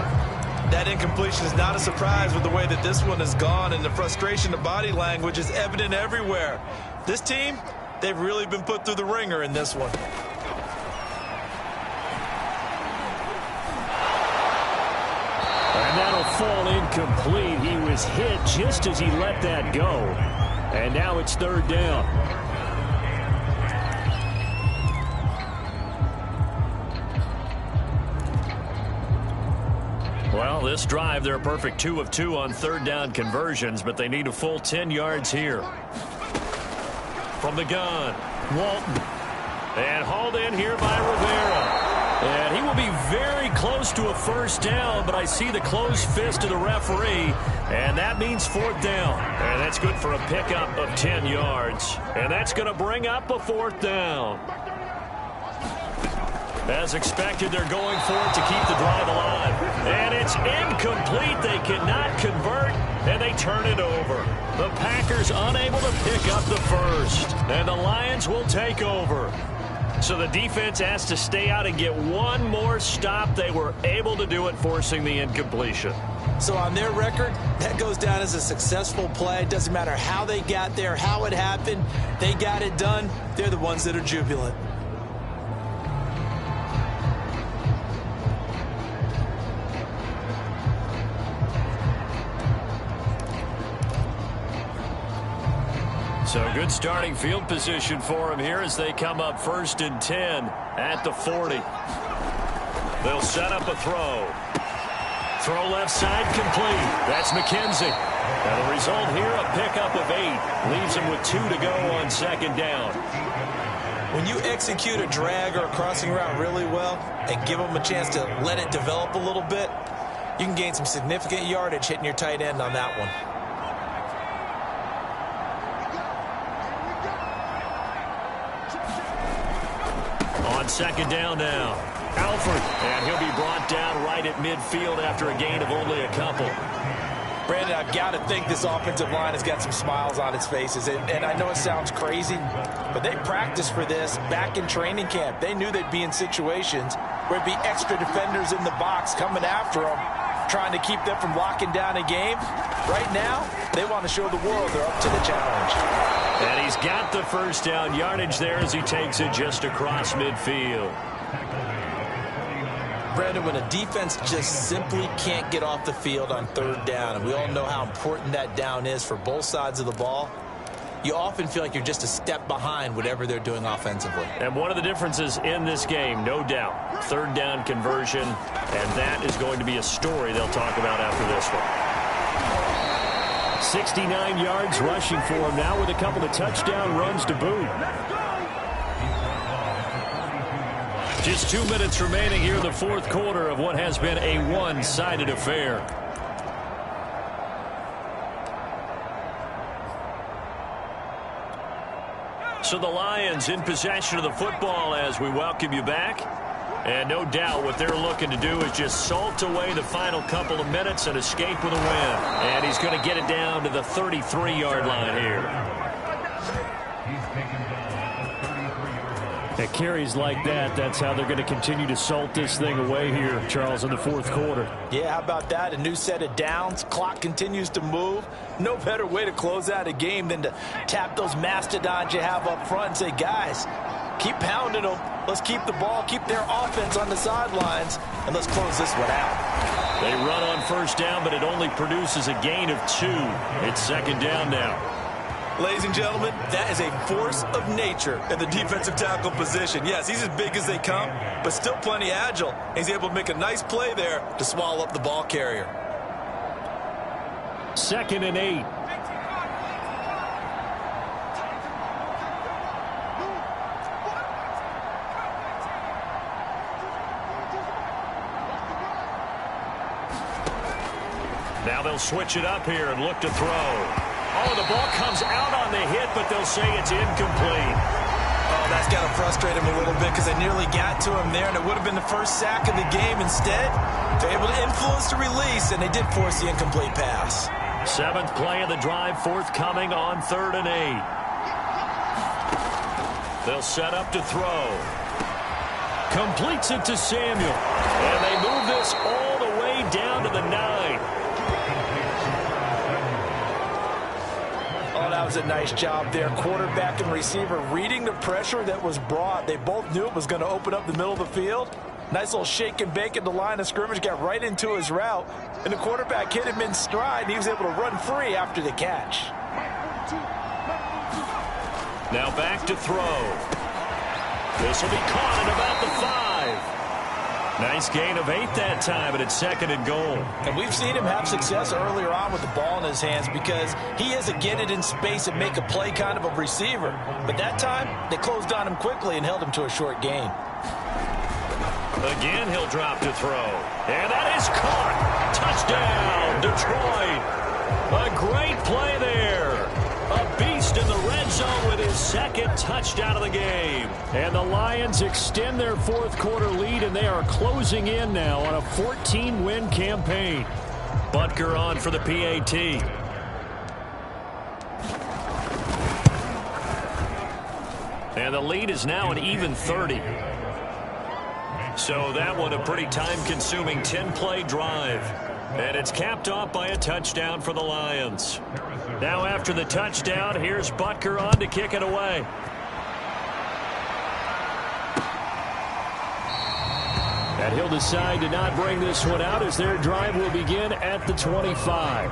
That incompletion is not a surprise with the way that this one has gone, and the frustration of body language is evident everywhere. This team, they've really been put through the ringer in this one.
And that'll fall incomplete. He was hit just as he let that go. And now it's 3rd down. Well, this drive, they're a perfect 2 of 2 on 3rd down conversions, but they need a full 10 yards here. From the gun, Walton. And hauled in here by Rivera. And he will be very close to a 1st down, but I see the closed fist of the referee, and that means 4th down. And that's good for a pickup of 10 yards. And that's going to bring up a 4th down. As expected, they're going for it to keep the drive alive. And it's incomplete. They cannot convert, and they turn it over. The Packers unable to pick up the 1st, and the Lions will take over. So the defense has to stay out and get one more stop. They were able to do it, forcing the incompletion.
So on their record, that goes down as a successful play. It doesn't matter how they got there, how it happened. They got it done. They're the ones that are jubilant.
So good starting field position for them here as they come up 1st and 10 at the 40. They'll set up a throw. Throw left side complete. That's McKenzie. Now the result here, a pickup of 8. Leaves him with 2 to go on 2nd down.
When you execute a drag or a crossing route really well and give them a chance to let it develop a little bit, you can gain some significant yardage hitting your tight end on that one.
On 2nd down now, Alford, and he'll be brought down right at midfield after a gain of only a couple.
Brandon, I've got to think this offensive line has got some smiles on its faces. And I know it sounds crazy, but they practiced for this back in training camp. They knew they'd be in situations where it'd be extra defenders in the box coming after them, trying to keep them from locking down a game. Right now, they want to show the world they're up to the challenge.
And he's got the 1st down yardage there as he takes it just across midfield.
Brandon, when a defense just simply can't get off the field on 3rd down, and we all know how important that down is for both sides of the ball, you often feel like you're just a step behind whatever they're doing offensively.
And one of the differences in this game, no doubt, 3rd down conversion, and that is going to be a story they'll talk about after this one. 69 yards rushing for him now with a couple of touchdown runs to boot. Just 2 minutes remaining here in the 4th quarter of what has been a one-sided affair.
So the Lions in possession of the football as we welcome you back. And no doubt what they're looking to do is just salt away the final couple of minutes and escape with a win. And he's going to get it down to the 33-yard line here.
At carries like that, that's how they're going to continue to salt this thing away here, Charles, in the fourth quarter.
Yeah, how about that? A new set of downs. Clock continues to move. No better way to close out a game than to tap those mastodons you have up front and say, guys, keep pounding them. Let's keep the ball, keep their offense on the sidelines, and let's close this one out.
They run on first down, but it only produces a gain of 2. It's second down now.
Ladies and gentlemen, that is a force of nature in the defensive tackle position. Yes, he's as big as they come, but still plenty agile. He's able to make a nice play there to swallow up the ball carrier.
2nd and 8.
Now they'll switch it up here and look to throw. Oh, the ball comes out on the hit, but they'll say it's incomplete.
Oh, that's got to frustrate him a little bit because they nearly got to him there, and it would have been the first sack of the game. Instead, they're able to influence the release, and they did force the incomplete pass.
7th play of the drive, forthcoming on 3rd and 8. They'll set up to throw. Completes it to Samuel. And they move this all the way down to the 9.
Oh, that was a nice job there. Quarterback and receiver reading the pressure that was brought. They both knew it was going to open up the middle of the field. Nice little shake and bake at the line of scrimmage, got right into his route, and the quarterback hit him in stride, and he was able to run free after the catch.
Now back to throw. This will be caught at about the 5. Nice gain of 8 that time, and it's 2nd and goal.
And we've seen him have success earlier on with the ball in his hands because he is a get it in space and make a play kind of a receiver. But that time, they closed on him quickly and held him to a short gain.
Again, he'll drop to throw. And that is caught. Touchdown, Detroit. A great play there. A beast in the red zone with his 2nd touchdown of the game.
And the Lions extend their fourth quarter lead, and they are closing in now on a 14-win campaign.
Butker on for the PAT. And the lead is now an even 30. So that one a pretty time-consuming 10-play drive. And it's capped off by a touchdown for the Lions. Now after the touchdown, here's Butker on to kick it away.
And he'll decide to not bring this one out as their drive will begin at the 25.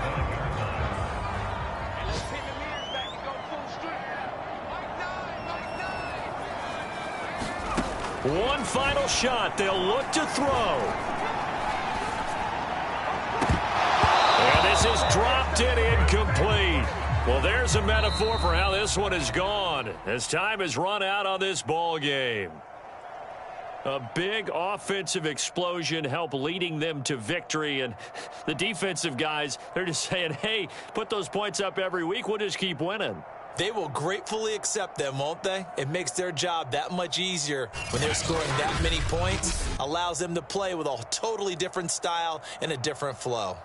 One final shot. They'll look to throw. And this is dropped in incomplete. Well, there's a metaphor for how this one is gone as time has run out on this ball game. A big offensive explosion helped leading them to victory. And the defensive guys, they're just saying, hey, put those points up every week. We'll just keep winning.
They will gratefully accept them, won't they? It makes their job that much easier when they're scoring that many points. Allows them to play with a totally different style and a different flow.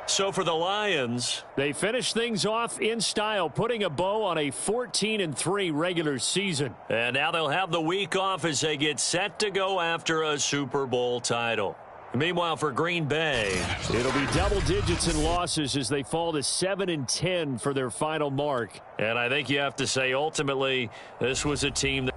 So for the Lions,
they finish things off in style, putting a bow on a 14-3 regular season.
And now they'll have the week off as they get set to go after a Super Bowl title. Meanwhile, for Green Bay,
it'll be double digits in losses as they fall to 7-10 for their final mark.
And I think you have to say, ultimately, this was a team that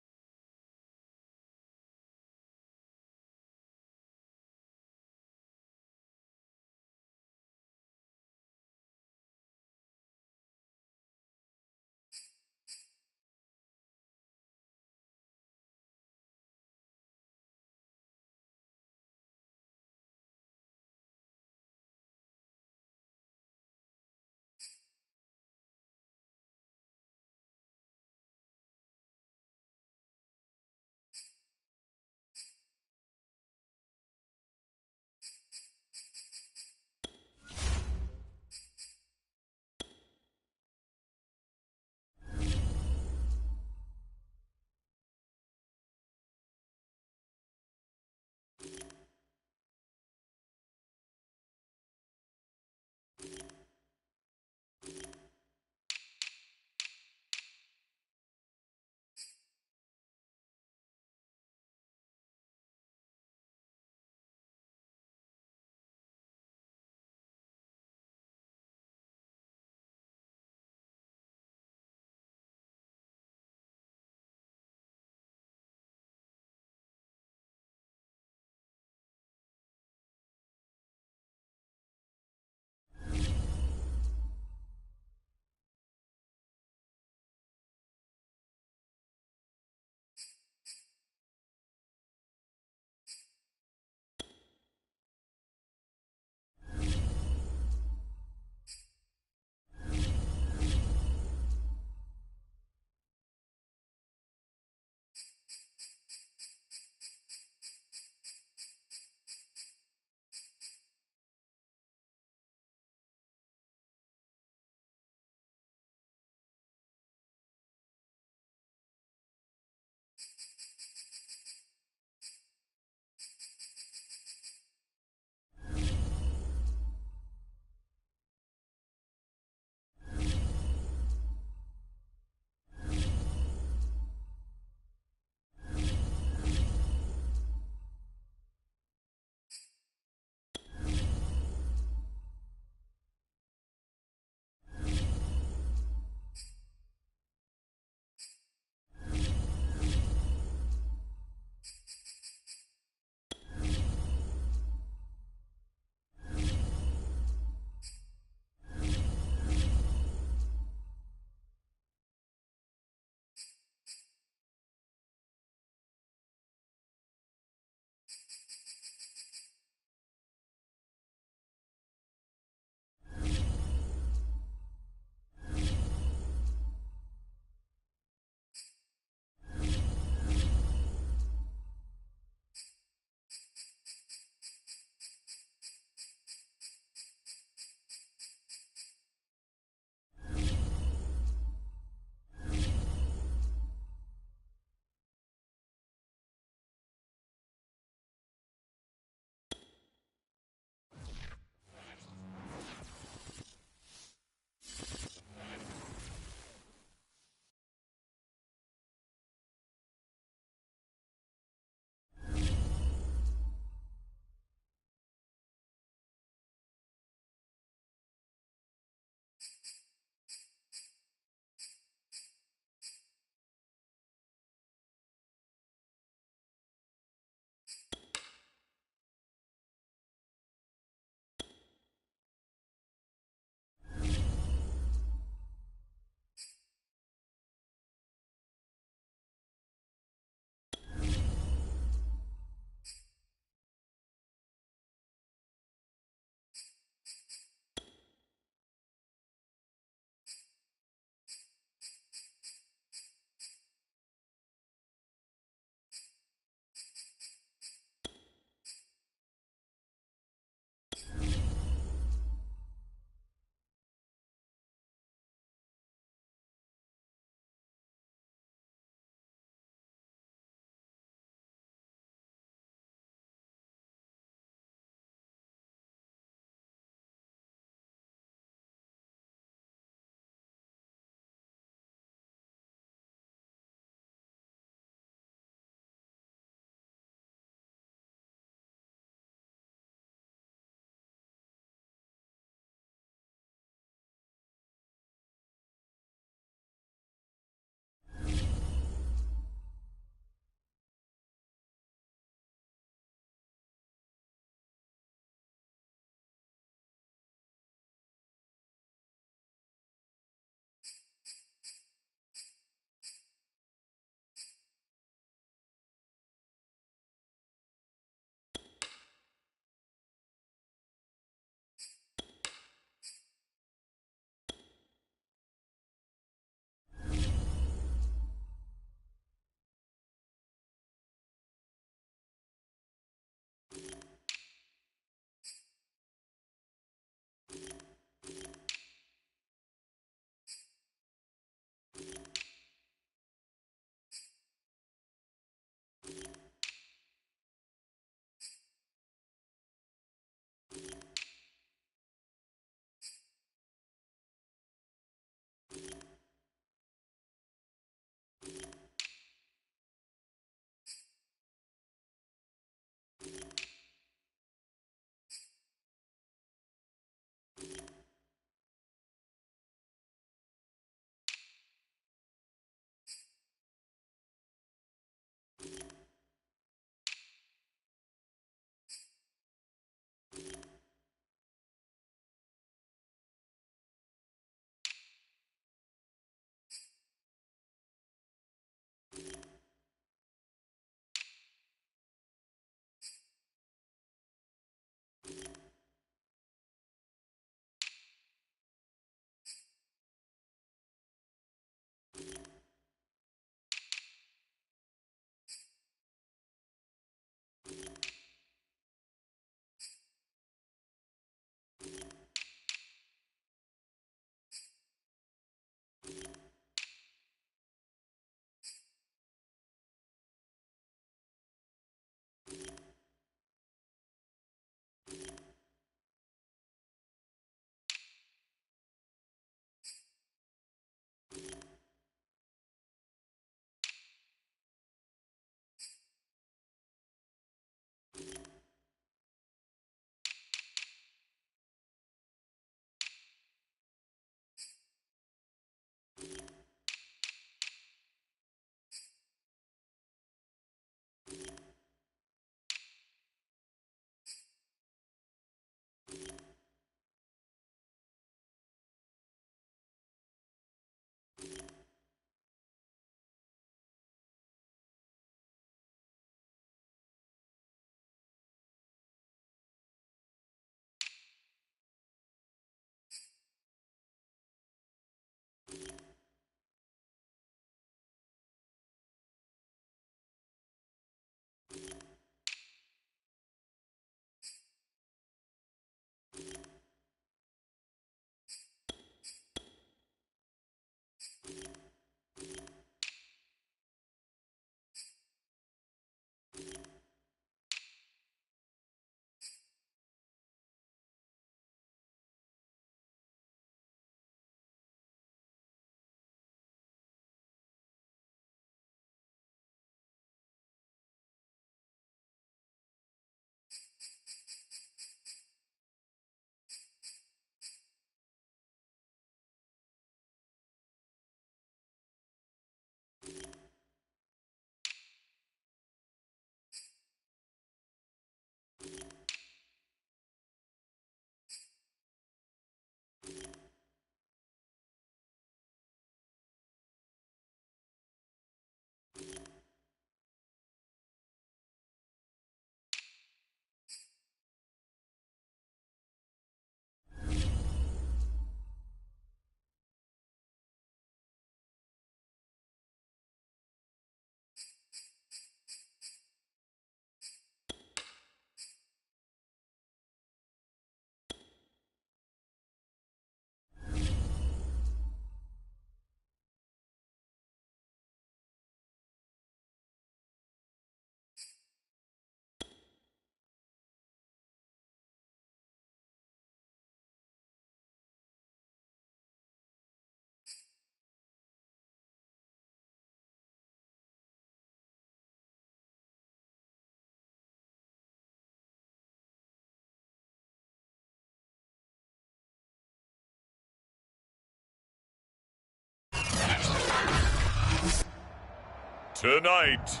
Tonight,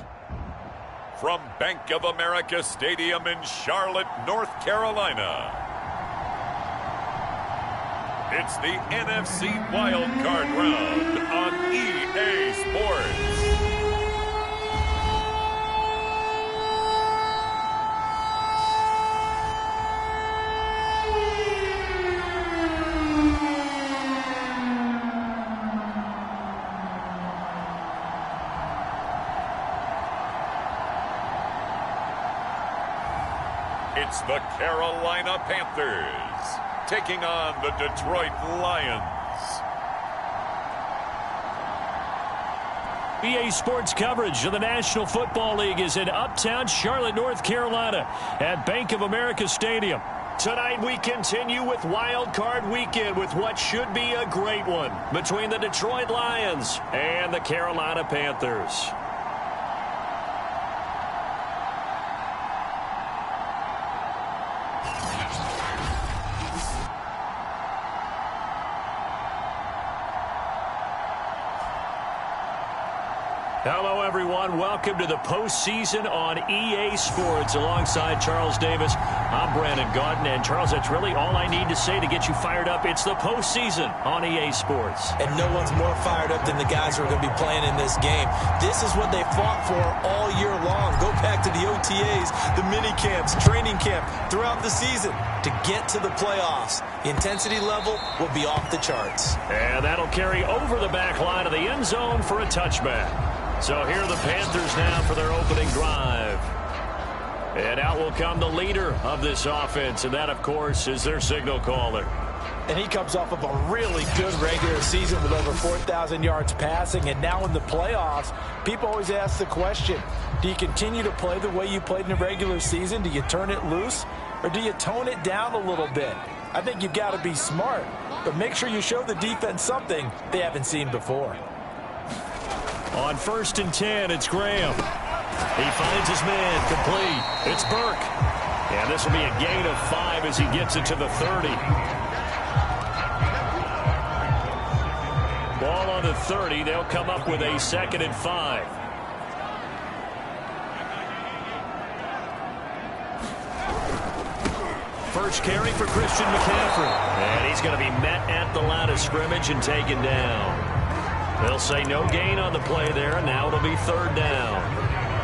from Bank of America Stadium in Charlotte, North Carolina, it's the NFC Wild Card Round on EA Sports. It's the Carolina Panthers taking on the Detroit Lions.
EA Sports coverage of the National Football League is in uptown Charlotte, North Carolina at Bank of America Stadium. Tonight we continue with Wild Card Weekend with what should be a great one between the Detroit Lions and the Carolina Panthers. Hello, everyone. Welcome to the postseason on EA Sports. Alongside Charles Davis, I'm Brandon Gaudin. And, Charles, that's really all I need to say to get you fired up. It's the postseason on EA Sports.
And no one's more fired up than the guys who are going to be playing in this game. This is what they fought for all year long. Go back to the OTAs, the mini camps, training camp, throughout the season to get to the playoffs. The intensity level will be off the charts.
And that'll carry over the back line of the end zone for a touchback. So here are the Panthers now for their opening drive. And out will come the leader of this offense, and that, of course, is their signal caller.
And he comes off of a really good regular season with over 4,000 yards passing, and now in the playoffs, people always ask the question, do you continue to play the way you played in the regular season? Do you turn it loose, or do you tone it down a little bit? I think you've got to be smart, but make sure you show the defense something they haven't seen before.
On 1st and 10, it's Graham. He finds his man complete. It's Burke. And this will be a gain of 5 as he gets it to the 30. Ball on the 30. They'll come up with a 2nd and 5. First carry for Christian McCaffrey. And he's going to be met at the line of scrimmage and taken down. They'll say no gain on the play there, and now it'll be 3rd down.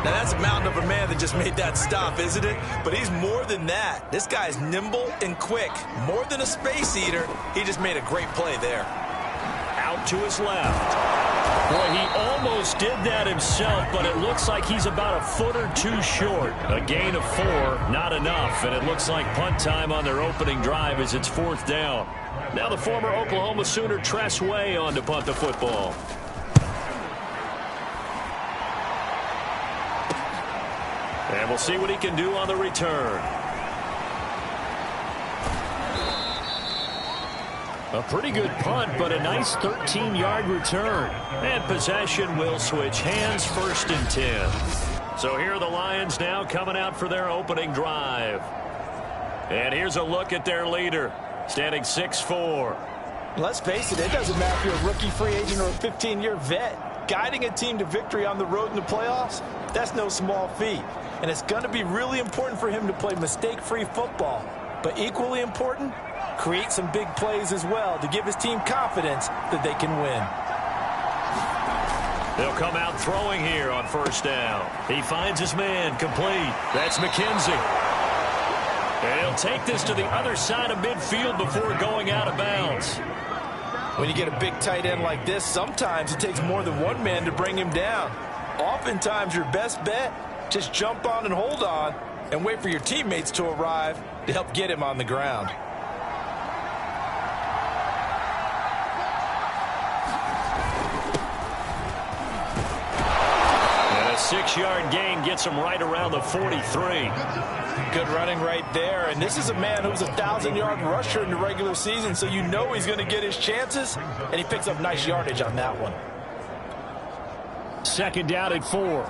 Now, that's a mountain of a man that just made that stop, isn't it? But he's more than that. This guy's nimble and quick. More than a space eater, he just made a great play there.
Out to his left. Boy, he almost did that himself, but it looks like he's about a foot or two short. A gain of 4, not enough, and it looks like punt time on their opening drive as it's 4th down. Now the former Oklahoma Sooner Tress Way on to punt the football. And we'll see what he can do on the return. A pretty good punt, but a nice 13-yard return. And possession will switch hands, 1st and 10. So here are the Lions now coming out for their opening drive. And here's a look at their leader, standing 6'4".
Let's face it, it doesn't matter if you're a rookie free agent or a 15-year vet. Guiding a team to victory on the road in the playoffs, that's no small feat. And it's going to be really important for him to play mistake-free football. But equally important, create some big plays as well to give his team confidence that they can win.
They'll come out throwing here on 1st down. He finds his man complete. That's McKenzie. And he'll take this to the other side of midfield before going out of bounds.
When you get a big tight end like this, sometimes it takes more than one man to bring him down. Oftentimes, your best bet, just jump on and hold on and wait for your teammates to arrive to help get him on the ground.
And a 6-yard gain gets him right around the 43.
Good running right there, and this is a man who's a 1,000-yard rusher in the regular season, so you know he's going to get his chances, and he picks up nice yardage on that one.
2nd down at 4.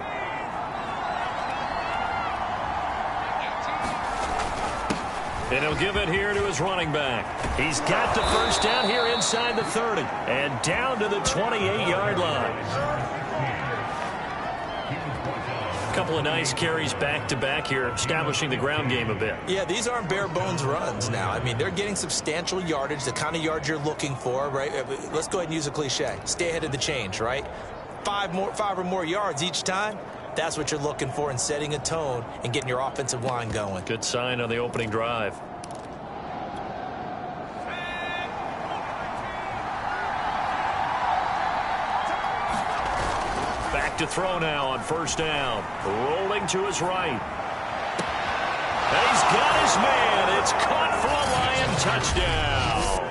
And he'll give it here to his running back. He's got the 1st down here inside the 30 and down to the 28-yard line. couple of nice carries back-to-back here, establishing the ground game a bit.
Yeah, these aren't bare-bones runs now. I mean, they're getting substantial yardage, the kind of yards you're looking for, right? Let's go ahead and use a cliche. Stay ahead of the change, right? Five or more yards each time. That's what you're looking for in setting a tone and getting your offensive line going.
Good sign on the opening drive. Back to throw now on first down. Rolling to his right. And he's got his man. It's caught for a Lion touchdown.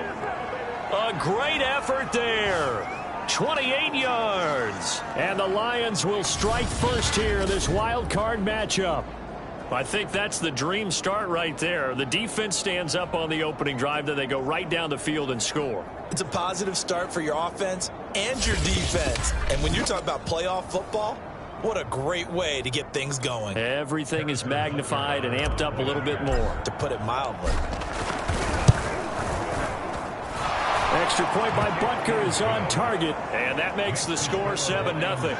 A great effort there. 28 yards. And the Lions will strike first here in this wild card matchup. I think that's the dream start right there. The defense stands up on the opening drive, then they go right down the field and score.
It's a positive start for your offense and your defense. And when you talk about playoff football, what a great way to get things going.
Everything is magnified and amped up a little bit more.
To put it mildly.
Extra point by Butker is on target. And that makes the score 7-0.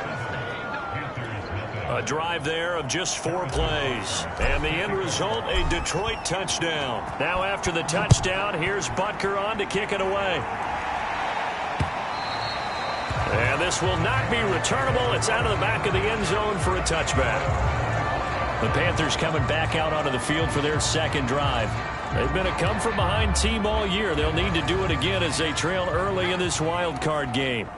A drive there of just 4 plays. And the end result, a Detroit touchdown. Now after the touchdown, here's Butker on to kick it away. And this will not be returnable. It's out of the back of the end zone for a touchback. The Panthers coming back out onto the field for their second drive. They've been a come-from-behind team all year. They'll need to do it again as they trail early in this wild card game.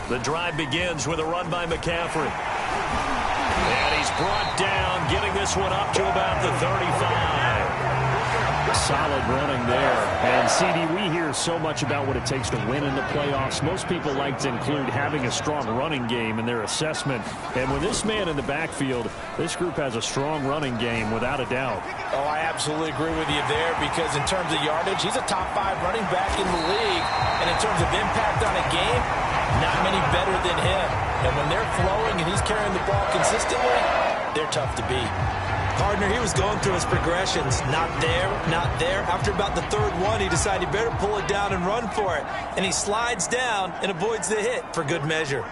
The drive begins with a run by McCaffrey. And he's brought down, getting this one up to about the 35. Solid running there. And, CD, we hear so much about what it takes to win in the playoffs. Most people like to include having a strong running game in their assessment. And with this man in the backfield, this group has a strong running game without a doubt.
Oh, I absolutely agree with you there because in terms of yardage, he's a top 5 running back in the league. And in terms of impact on a game, not many better than him. And when they're flowing and he's carrying the ball consistently, they're tough to beat. Partner, he was going through his progressions. Not there, not there. After about the 3rd one, he decided he better pull it down and run for it. And he slides down and avoids the hit for good measure.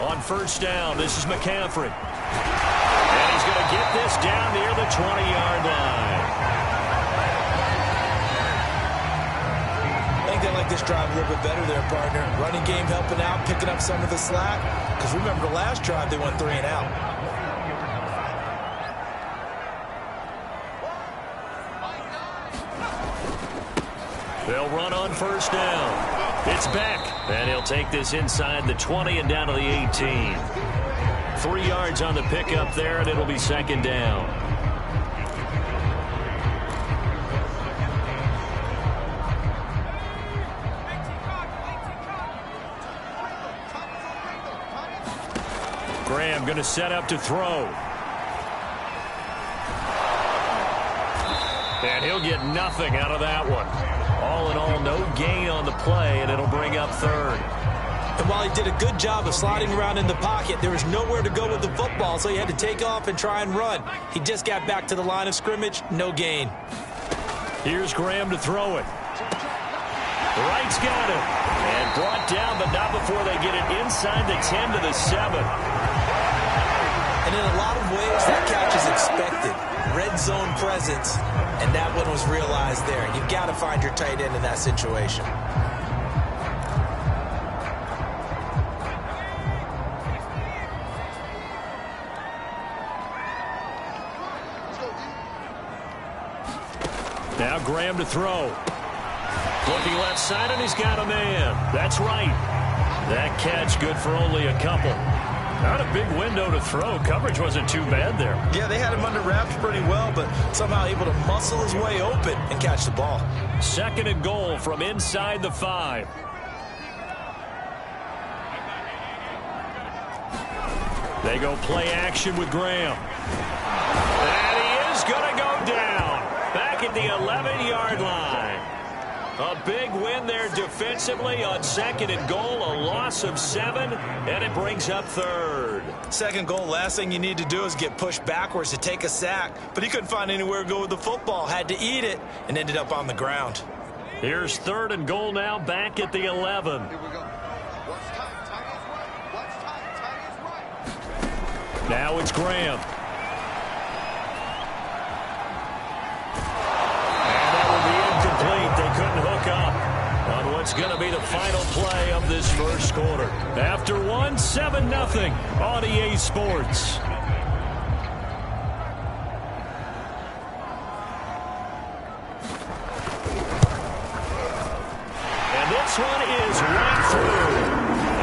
On first down, this is McCaffrey. And he's going to get this down near the 20-yard line.
I think they like this drive a little bit better there, partner. Running game helping out, picking up some of the slack. Because remember the last drive, they went 3 and out.
They'll run on first down. It's back. And he'll take this inside the 20 and down to the 18. 3 yards on the pickup there, and it'll be second down. Graham going to set up to throw. And he'll get nothing out of that one. All in all, no gain on the play, and it'll bring up 3rd.
And while he did a good job of sliding around in the pocket, there was nowhere to go with the football, so he had to take off and try and run. He just got back to the line of scrimmage, no gain.
Here's Graham to throw it. Wright's got it. And brought down, but not before they get it inside the 10 to the 7.
And in a lot of ways, that catch is expected. Red zone presence, and that one was realized there. You've got to find your tight end in that situation.
Now Graham to throw. Looking left side, and he's got a man. That's right. That catch good for only a couple. Not a big window to throw. Coverage wasn't too bad there.
Yeah, they had him under wraps pretty well, but somehow able to muscle his way open and catch the ball.
2nd and goal from inside the 5. They go play action with Graham. And he is going to go down. Back at the 11-yard line. A big win there defensively on 2nd and goal. A loss of 7, and it brings up 3rd.
2nd goal, last thing you need to do is get pushed backwards to take a sack. But he couldn't find anywhere to go with the football. Had to eat it and ended up on the ground.
Here's 3rd and goal now, back at the 11.
Here we go. Watch time. Time is right. Watch time. Time is right.
Now it's Graham. And that will be incomplete. They couldn't hook up on what's going to be the final play of this first quarter. After one, 7-0 on EA Sports. This one is right through.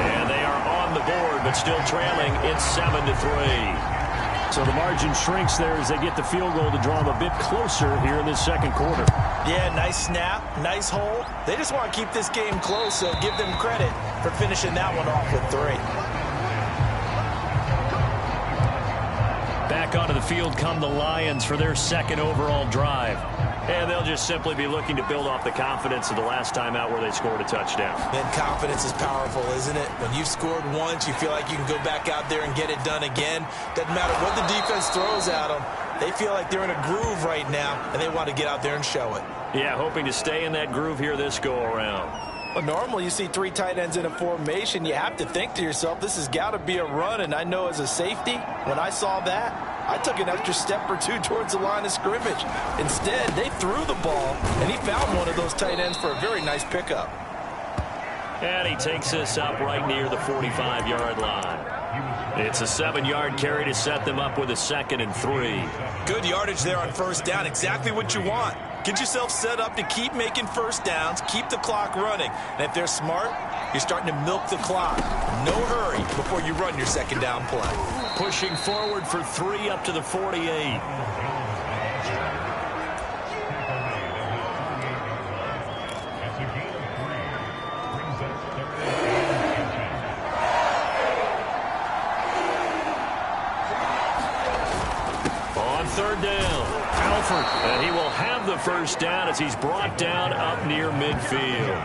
And they are on the board, but still trailing. It's 7-3.
So the margin shrinks there as they get the field goal to draw them a bit closer here in this second quarter.
Yeah, nice snap, nice hole. They just want to keep this game close, so give them credit for finishing that one off with 3.
Back onto the field come the Lions for their second overall drive. And they'll just simply be looking to build off the confidence of the last time out where they scored a touchdown.
And confidence is powerful, isn't it? When you've scored once, you feel like you can go back out there and get it done again. Doesn't matter what the defense throws at them. They feel like they're in a groove right now, and they want to get out there and show it.
Yeah, hoping to stay in that groove here this go-around.
Well, normally you see 3 tight ends in a formation. You have to think to yourself, this has got to be a run. And I know as a safety, when I saw that, I took an extra step or 2 towards the line of scrimmage. Instead, they threw the ball, and he found one of those tight ends for a very nice pickup.
And he takes this up right near the 45-yard line. It's a 7-yard carry to set them up with a 2nd and 3.
Good yardage there on first down. Exactly what you want. Get yourself set up to keep making first downs, keep the clock running. And if they're smart, you're starting to milk the clock. No hurry before you run your second down play.
Pushing forward for 3 up to the 48. On 3rd down, Alford. And he will have the first down as he's brought down up near midfield.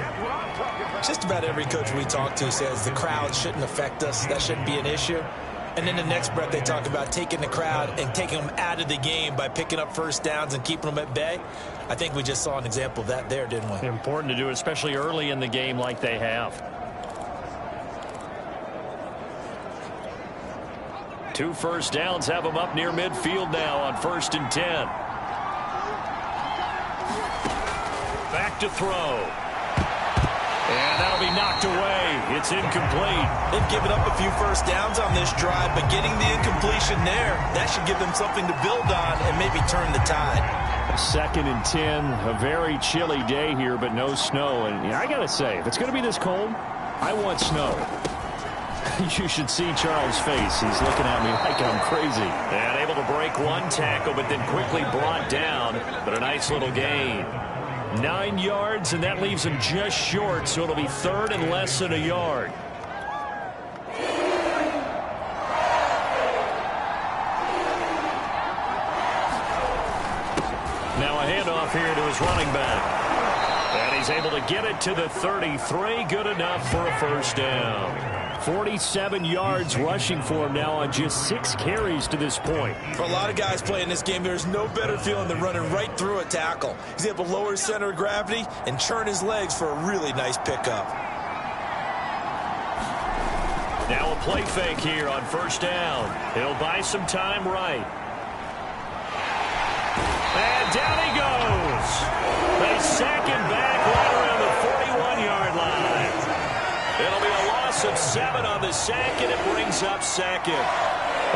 Just about every coach we talk to says the crowd shouldn't affect us. That shouldn't be an issue. And in the next breath, they talk about taking the crowd and taking them out of the game by picking up first downs and keeping them at bay. I think we just saw an example of that there, didn't we?
Important to do, especially early in the game like they have. 2 first downs have them up near midfield now on 1st and 10. Back to throw. And that'll be knocked away. It's incomplete.
They've given up a few first downs on this drive, but getting the incompletion there, that should give them something to build on and maybe turn the tide.
2nd and 10, a very chilly day here, but no snow. And I got to say, if it's going to be this cold, I want snow. You should see Charles' face. He's looking at me like I'm crazy.
And able to break 1 tackle, but then quickly brought down. But a nice little gain. 9 yards, and that leaves him just short, so it'll be 3rd and less than a yard. Now a handoff here to his running back. And he's able to get it to the 33. Good enough for a first down. 47 yards rushing for him now on just 6 carries to this point.
For a lot of guys playing this game, there's no better feeling than running right through a tackle. He's able to lower his center of gravity and churn his legs for a really nice pickup.
Now a play fake here on first down. He'll buy some time right. And down he goes. They sack him back right around the 41-yard line. It'll be a loss of 7 on the sack, and it brings up 2nd.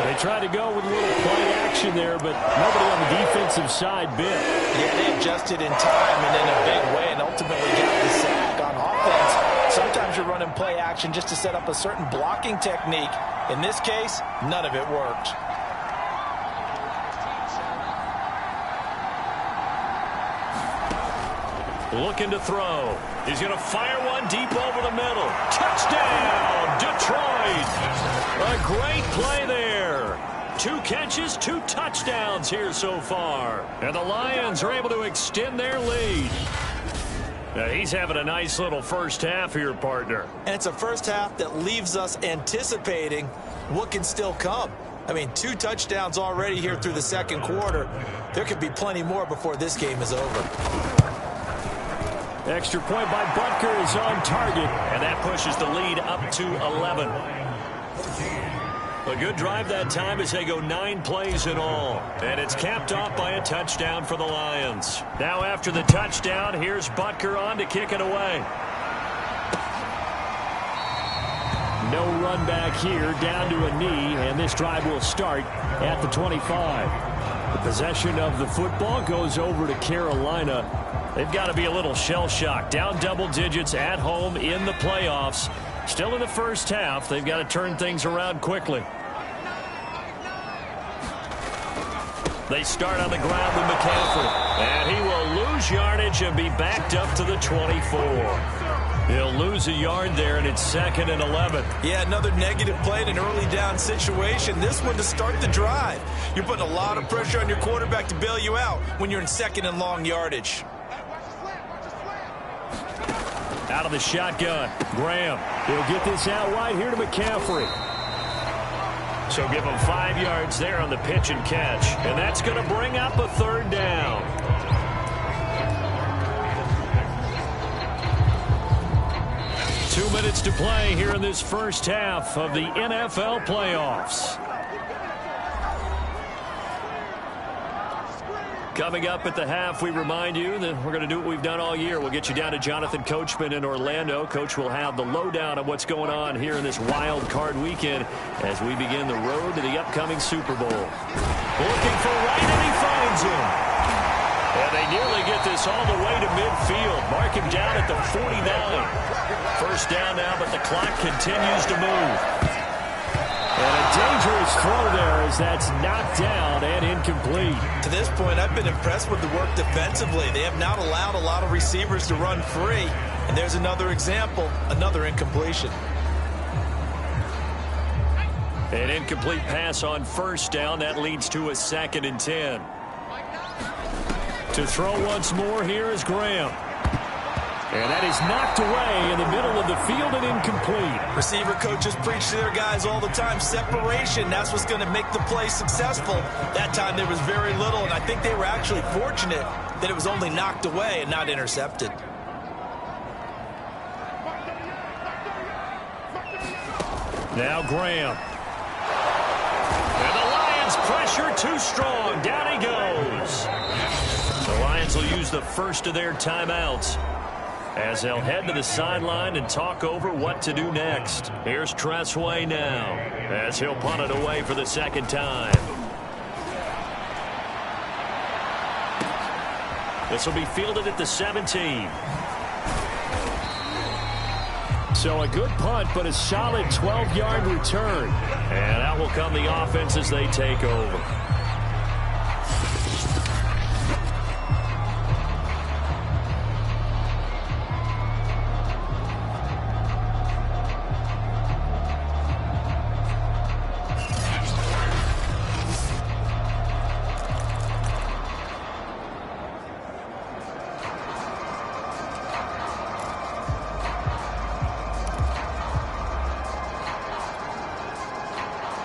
They tried to go with a little play action there, but nobody on the defensive side bit.
Yeah, they adjusted in time and in a big way and ultimately got the sack on offense. Sometimes you're running play action just to set up a certain blocking technique. In this case, none of it worked.
Looking to throw. He's going to fire one deep over the middle. Touchdown, Detroit. A great play there. 2 catches, 2 touchdowns here so far. And the Lions are able to extend their lead. Now he's having a nice little first half here, partner.
And it's a first half that leaves us anticipating what can still come. I mean, 2 touchdowns already here through the second quarter. There could be plenty more before this game is over.
Extra point by Butker is on target.
And that pushes the lead up to 11. A good drive that time as they go 9 plays in all. And it's capped off by a touchdown for the Lions. Now after the touchdown, here's Butker on to kick it away.
No run back here, down to a knee, and this drive will start at the 25. The possession of the football goes over to Carolina.
They've got to be a little shell-shocked. Down double digits at home in the playoffs. Still in the first half. They've got to turn things around quickly. They start on the ground with McCaffrey. And he will lose yardage and be backed up to the 24. He'll lose a yard there, and it's 2nd and 11.
Yeah, another negative play in an early down situation. This one to start the drive. You're putting a lot of pressure on your quarterback to bail you out when you're in 2nd and long yardage.
Out of the shotgun, Graham.
He'll get this out wide here to McCaffrey.
So give him 5 yards there on the pitch and catch. And that's going to bring up a 3rd down. Two minutes to play here in this first half of the NFL playoffs. Coming up at the half, we remind you that we're going to do what we've done all year. We'll get you down to Jonathan Coachman in Orlando. Coach will have the lowdown on what's going on here in this wild card weekend as we begin the road to the upcoming Super Bowl. Looking for Wright, and he finds him. And they nearly get this all the way to midfield. Mark him down at the 49. First down now, but the clock continues to move.
And a dangerous throw there as that's knocked down and incomplete.
To this point, I've been impressed with the work defensively. They have not allowed a lot of receivers to run free. And there's another example, another incompletion.
An incomplete pass on first down. That leads to a 2nd and 10. To throw once more here is Graham.
And that is knocked away in the middle of the field and incomplete.
Receiver coaches preach to their guys all the time. Separation, that's what's going to make the play successful. That time there was very little, and I think they were actually fortunate that it was only knocked away and not intercepted.
Now Graham. And the Lions pressure too strong. Down he goes. The Lions will use the first of their timeouts as they'll head to the sideline and talk over what to do next. Here's Tressway now as he'll punt it away for the 2nd time. This will be fielded at the 17.
So a good punt, but a solid 12-yard return.
And out will come the offense as they take over.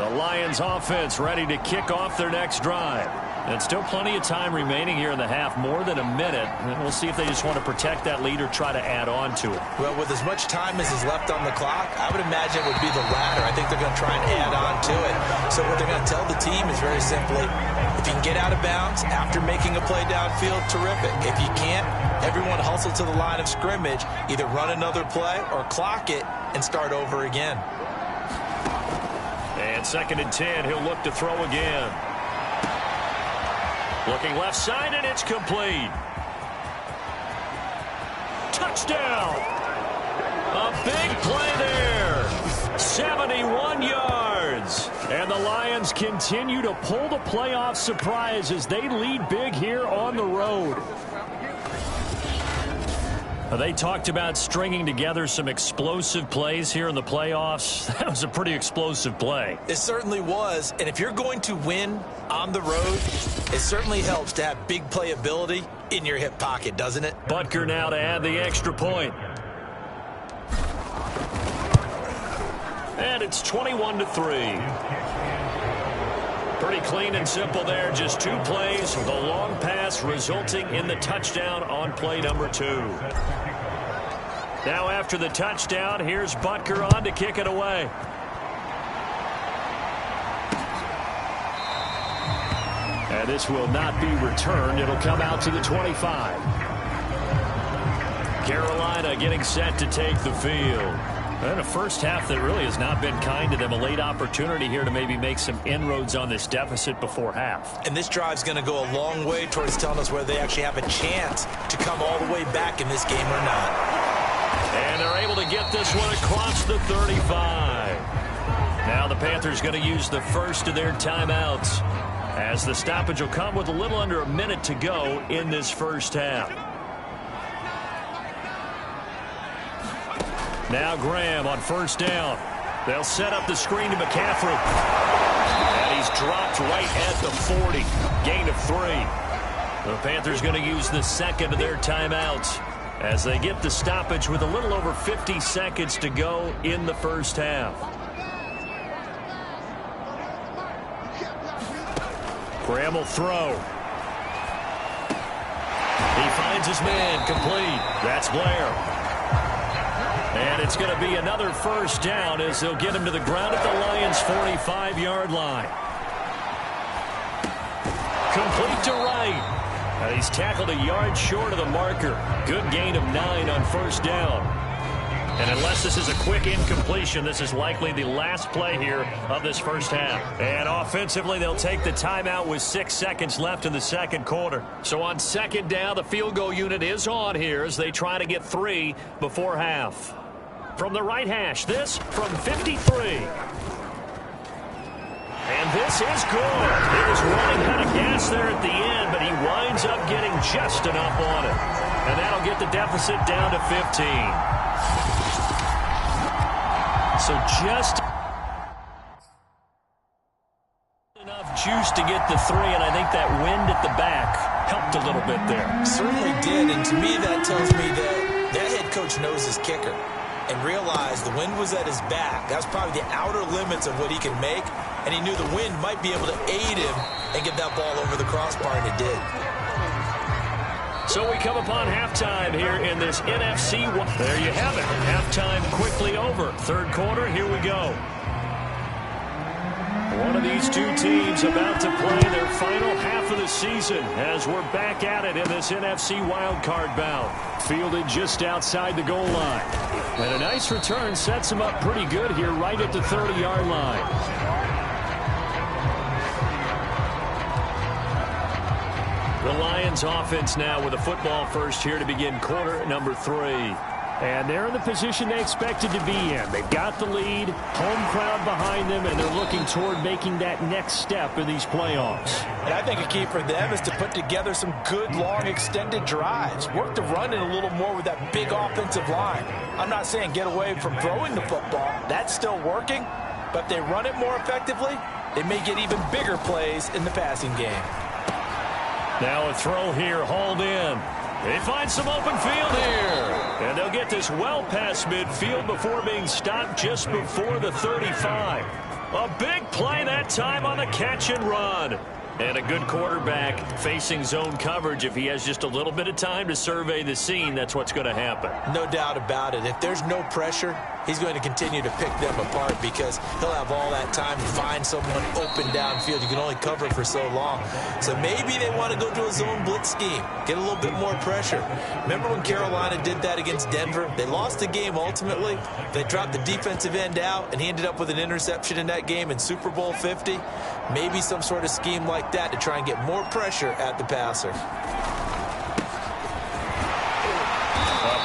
Lions offense ready to kick off their next drive. And still plenty of time remaining here in the half, more than a minute. And we'll see if they just want to protect that lead or try to add on to it.
Well, with as much time as is left on the clock, I would imagine it would be the latter. I think they're going to try and add on to it. So what they're going to tell the team is very simply, if you can get out of bounds after making a play downfield, terrific. If you can't, everyone hustle to the line of scrimmage, either run another play or clock it and start over again.
And 2nd and 10, he'll look to throw again. Looking left side, and it's complete. Touchdown! A big play there. 71 yards.
And the Lions continue to pull the playoff surprise as they lead big here on the road.
They talked about stringing together some explosive plays here in the playoffs. That was a pretty explosive play.
It certainly was. And if you're going to win on the road, it certainly helps to have big playability in your hip pocket, doesn't it?
Butker now to add the extra point. And it's 21-3. Pretty clean and simple there. Just 2 plays. The long pass resulting in the touchdown on play number 2. Now after the touchdown, here's Butker on to kick it away. And this will not be returned. It'll come out to the 25. Carolina getting set to take the field. And a first half that really has not been kind to them. A late opportunity here to maybe make some inroads on this deficit before half.
And this drive's going to go a long way towards telling us whether they actually have a chance to come all the way back in this game or not.
And they're able to get this one across the 35. Now the Panthers going to use the first of their timeouts, as the stoppage will come with a little under a minute to go in this first half. Now Graham on first down. They'll set up the screen to McCaffrey. And he's dropped right at the 40. Gain of 3. The Panthers going to use the second of their timeouts as they get the stoppage with a little over 50 seconds to go in the first half. Graham will throw. He finds his man, complete. That's Blair. And it's going to be another first down as they'll get him to the ground at the Lions' 45-yard line. Complete to right. And he's tackled a yard short of the marker. Good gain of 9 on first down. And unless this is a quick incompletion, this is likely the last play here of this first half. And offensively, they'll take the timeout with 6 seconds left in the second quarter. So on second down, the field goal unit is on here as they try to get 3 before half. From the right hash, this from 53. And this is good. He was running out of gas there at the end, but he winds up getting just enough on it. And that'll get the deficit down to 15. So just enough juice to get the 3, and I think that wind at the back helped a little bit there.
Certainly did, and to me that tells me that head coach knows his kicker and realized the wind was at his back. That's probably the outer limits of what he can make, and he knew the wind might be able to aid him and get that ball over the crossbar, and it did.
So we come upon halftime here in this NFC. There you have it. Halftime quickly over. Third quarter, here we go. One of these two teams about to play their final half of the season as we're back at it in this NFC wildcard bout. Fielded just outside the goal line. And a nice return sets him up pretty good here right at the 30-yard line. The Lions offense now with a football first here to begin quarter number 3.
And they're in the position they expected to be in. They've got the lead, home crowd behind them, and they're looking toward making that next step in these playoffs.
And I think a key for them is to put together some good, long, extended drives. Work the run in a little more with that big offensive line. I'm not saying get away from throwing the football. That's still working. But if they run it more effectively, they may get even bigger plays in the passing game.
Now a throw here, hauled in. They find some open field here. And they'll get this well past midfield before being stopped just before the 35. A big play that time on the catch and run. And a good quarterback facing zone coverage. If he has just a little bit of time to survey the scene, that's what's going to happen.
No doubt about it. If there's no pressure, he's going to continue to pick them apart because he'll have all that time to find someone open downfield. You can only cover for so long. So maybe they want to go to a zone blitz scheme, get a little bit more pressure. Remember when Carolina did that against Denver? They lost the game ultimately. They dropped the defensive end out, and he ended up with an interception in that game in Super Bowl 50. Maybe some sort of scheme like that to try and get more pressure at the passer.
A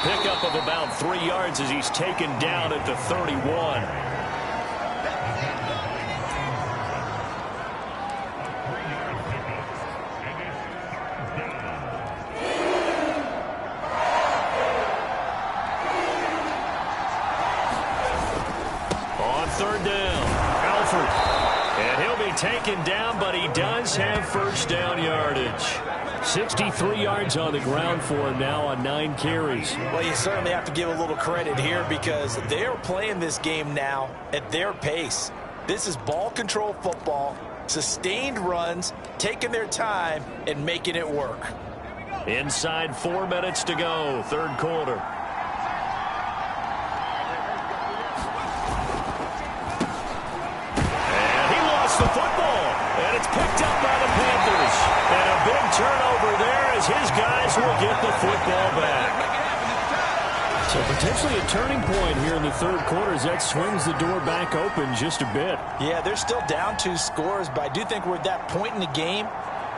pickup of about 3 yards as he's taken down at the 31. On third down, Alford. And he'll be taken down, but he does have first down yardage. 63 yards on the ground for him now on 9 carries.
Well, you certainly have to give a little credit here because they're playing this game now at their pace. This is ball control football. Sustained runs, taking their time, and making it work.
Inside 4 minutes to go, third quarter. And he lost the football, and it's picked up by the Panthers. And a big turnover there as his guys will get the football back.
So potentially a turning point here in the third quarter as that swings the door back open just a bit.
Yeah, they're still down 2 scores, but I do think we're at that point in the game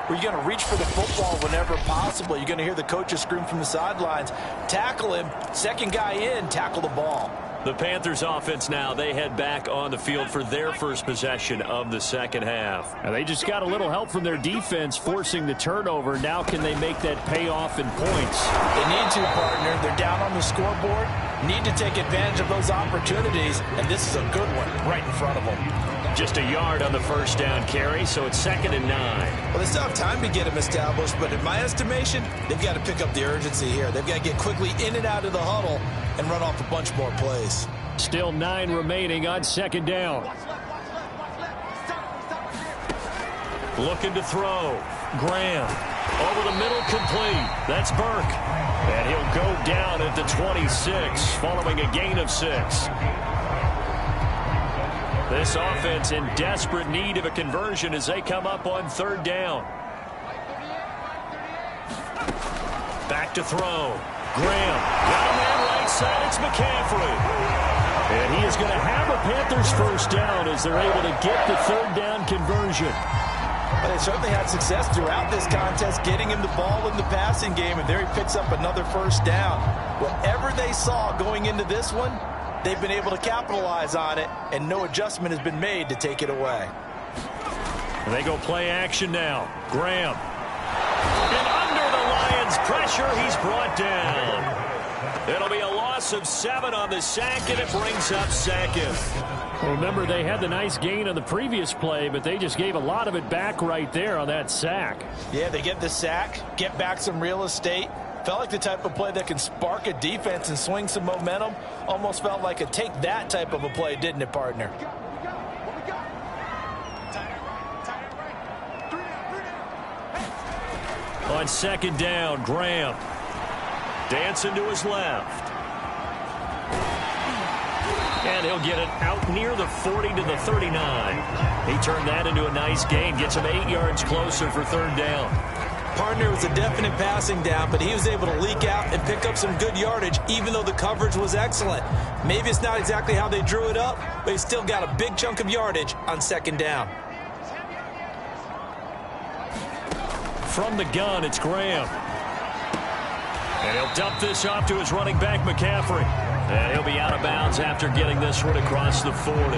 where you're going to reach for the football whenever possible. You're going to hear the coaches scream from the sidelines, tackle him, second guy in, tackle the ball.
The Panthers offense now, they head back on the field for their first possession of the second half.
Now they just got a little help from their defense forcing the turnover. Now can they make that pay off in points?
They need to, partner. They're down on the scoreboard. Need to take advantage of those opportunities, and this is a good one right in front of them.
Just a yard on the first down carry, so it's 2nd and 9.
Well, they still have time to get him established, but in my estimation, they've got to pick up the urgency here. They've got to get quickly in and out of the huddle and run off a bunch more plays.
Still 9 remaining on 2nd down.
Looking to throw. Graham. Over the middle, complete. That's Burke. And he'll go down at the 26, following a gain of 6. This offense in desperate need of a conversion as they come up on 3rd down. Back to throw. Graham. Got a man right side. It's McCaffrey. And he is going to have a Panthers first down as they're able to get the 3rd down conversion.
Well, they certainly had success throughout this contest, getting him the ball in the passing game, and there he picks up another first down. Whatever they saw going into this one, they've been able to capitalize on it, and no adjustment has been made to take it away.
And they go play action now. Graham. And under the Lions' pressure, he's brought down. It'll be a loss of 7 on the sack, and it brings up 2nd.
Well, remember, they had the nice gain on the previous play, but they just gave a lot of it back right there on that sack.
Yeah, they get the sack, get back some real estate. Felt like the type of play that can spark a defense and swing some momentum. Almost felt like a take that type of a play, didn't it, partner?
On 2nd down, Graham. Dancing to his left. And he'll get it out near the 40 to the 39. He turned that into a nice gain. Gets him 8 yards closer for 3rd down.
Partner was a definite passing down, but he was able to leak out and pick up some good yardage, even though the coverage was excellent. Maybe it's not exactly how they drew it up, but he still got a big chunk of yardage on 2nd down.
From the gun, it's Graham. And he'll dump this off to his running back, McCaffrey. And he'll be out of bounds after getting this one across the 40.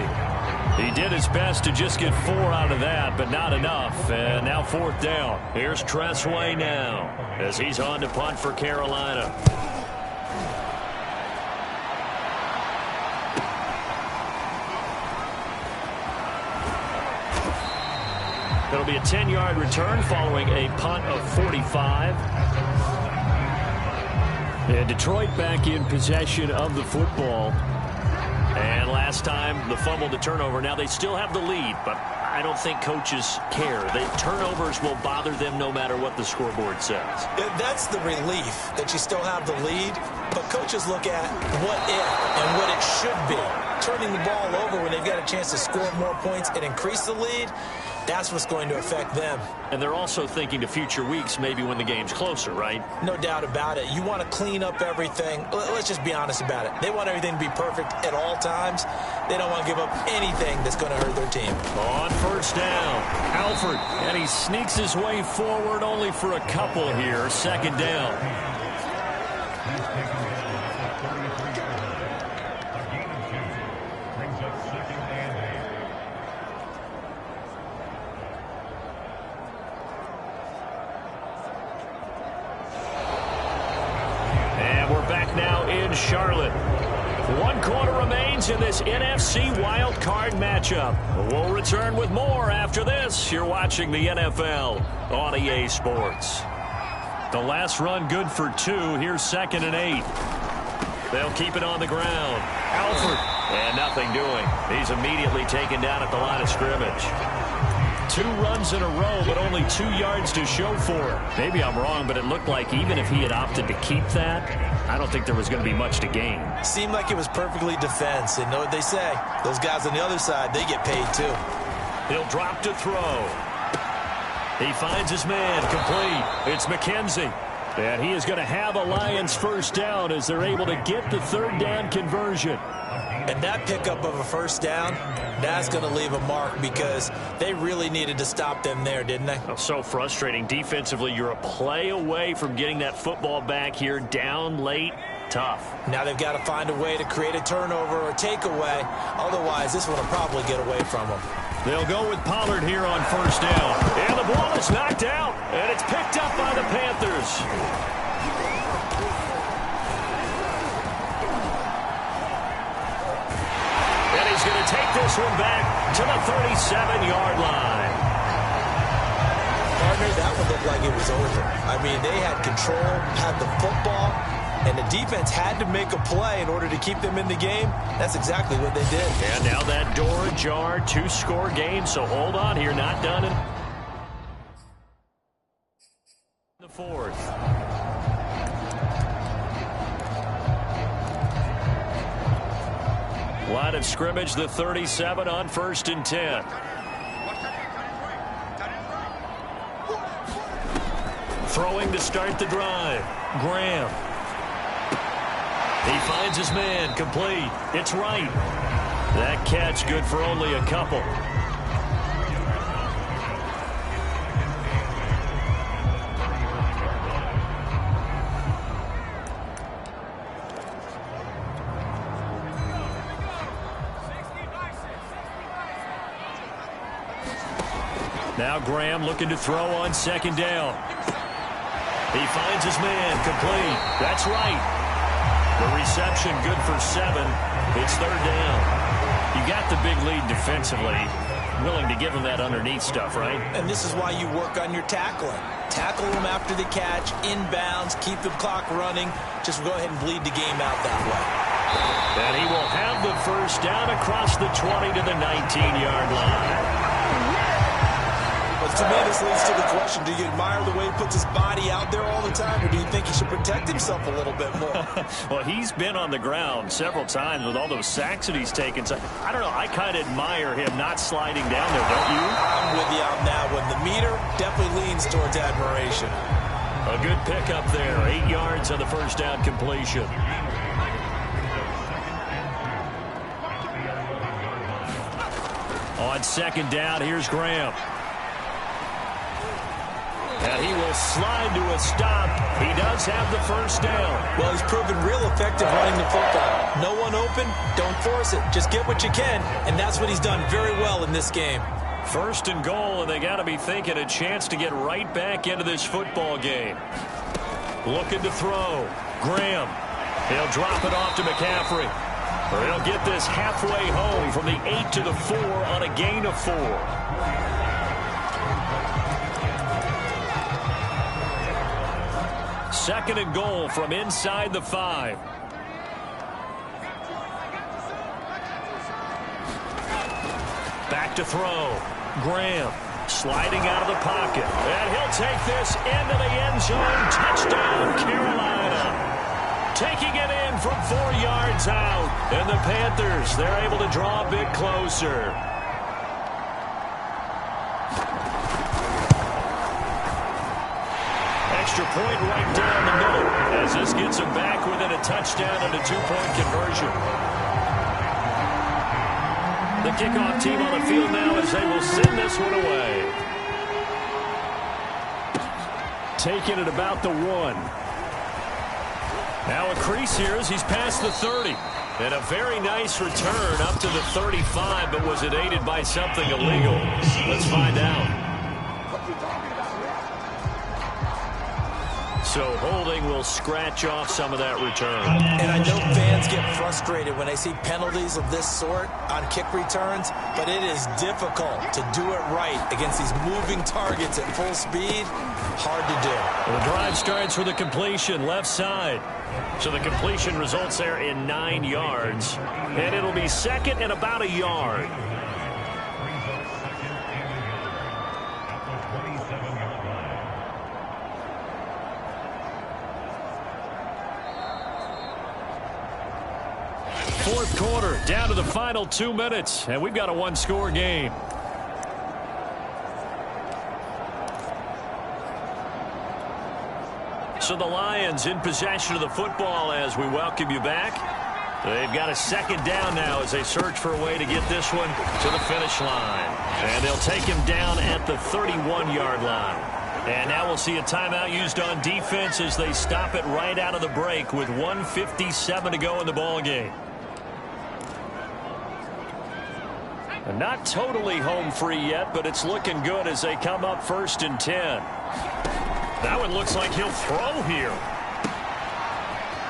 He did his best to just get 4 out of that, but not enough. And now 4th down. Here's Tressway now as he's on to punt for Carolina. It'll be a 10-yard return following a punt of 45.
And Detroit back in possession of the football.
And last time, the fumble to turnover. Now they still have the lead, but I don't think coaches care. The turnovers will bother them no matter what the scoreboard says.
That's the relief that you still have the lead, but coaches look at what if and what it should be. Turning the ball over when they've got a chance to score more points and increase the lead, that's what's going to affect them.
And they're also thinking to future weeks, maybe when the game's closer, right?
No doubt about it. You want to clean up everything. Let's just be honest about it. They want everything to be perfect at all times. They don't want to give up anything that's going to hurt their team.
On 1st down, Alford. And he sneaks his way forward only for a couple here. 2nd down. Now in Charlotte. 1 quarter remains in this NFC Wild Card matchup. We'll return with more after this. You're watching the NFL on EA Sports. The last run good for 2. Here's 2nd and 8. They'll keep it on the ground. Alford. And nothing doing. He's immediately taken down at the line of scrimmage. 2 runs in a row, but only 2 yards to show for it. Maybe I'm wrong, but it looked like even if he had opted to keep that, I don't think there was going to be much to gain.
Seemed like it was perfectly defense. And know what they say? Those guys on the other side, they get paid too.
He'll drop to throw. He finds his man, complete. It's McKenzie. And he is going to have a Lions first down as they're able to get the 3rd down conversion.
And that pickup of a first down, that's going to leave a mark because they really needed to stop them there, didn't they?
Oh, so frustrating. Defensively, you're a play away from getting that football back here, down late. Tough.
Now they've got to find a way to create a turnover or takeaway. Otherwise, this one will probably get away from them.
They'll go with Pollard here on first down. And the ball is knocked out, and it's picked up by the Panthers. And he's going to take this one back to the 37-yard line.
Partner, that one looked like it was over. I mean, they had control, had the football, and the defense had to make a play in order to keep them in the game. That's exactly what they did.
And now that door ajar, 2-score game, so hold on here, not done in the 4th. Line of scrimmage, the 37 on 1st and 10. Throwing to start the drive. Graham. He finds his man, complete. It's right. That catch good for only a couple. Now Graham looking to throw on 2nd down. He finds his man, complete. That's right. The reception good for 7. It's 3rd down. You got the big lead defensively. Willing to give them that underneath stuff, right?
And this is why you work on your tackling. Tackle them after the catch, inbounds, keep the clock running. Just go ahead and bleed the game out that way.
And he will have the first down across the 20 to the 19-yard line.
But to me, this leads to the question, do you admire the way he puts his body out there all the time, or do you think he should protect himself a little bit more?
Well, he's been on the ground several times with all those sacks that he's taken. So, I don't know, I kind of admire him not sliding down there, don't you?
I'm with you on that one. The meter definitely leans towards admiration.
A good pickup there, 8 yards on the first down completion. On 2nd down, here's Graham. And he will slide to a stop. He does have the first down.
Well, he's proven real effective running the football. No one open, don't force it. Just get what you can, and that's what he's done very well in this game.
1st and goal, and they got to be thinking a chance to get right back into this football game. Looking to throw. Graham. He'll drop it off to McCaffrey. Or he'll get this halfway home from the 8 to the 4 on a gain of 4. Second and goal from inside the 5. Back to throw. Graham sliding out of the pocket. And he'll take this into the end zone. Touchdown, Carolina. Taking it in from 4 yards out. And the Panthers, they're able to draw a bit closer. Extra point right down the middle as this gets them back within a touchdown and a 2-point conversion. The kickoff team on the field now as they will send this one away. Taking it about the 1. Now a crease here as he's past the 30. And a very nice return up to the 35, but was it aided by something illegal? Let's find out. So holding will scratch off some of that return.
And I know fans get frustrated when they see penalties of this sort on kick returns, but it is difficult to do it right against these moving targets at full speed. Hard to do.
Well, the drive starts with a completion left side. So the completion results there in 9 yards. And it'll be 2nd and about a yard.
fourth quarter, down to the final 2 minutes, and we've got a one-score game. So the Lions in possession of the football as we welcome you back. They've got a second down now as they search for a way to get this one to the finish line. And they'll take him down at the 31-yard line. And now we'll see a timeout used on defense as they stop it right out of the break with 1:57 to go in the ball game. And not totally home free yet, but it's looking good as they come up 1st and 10. That one looks like he'll throw here.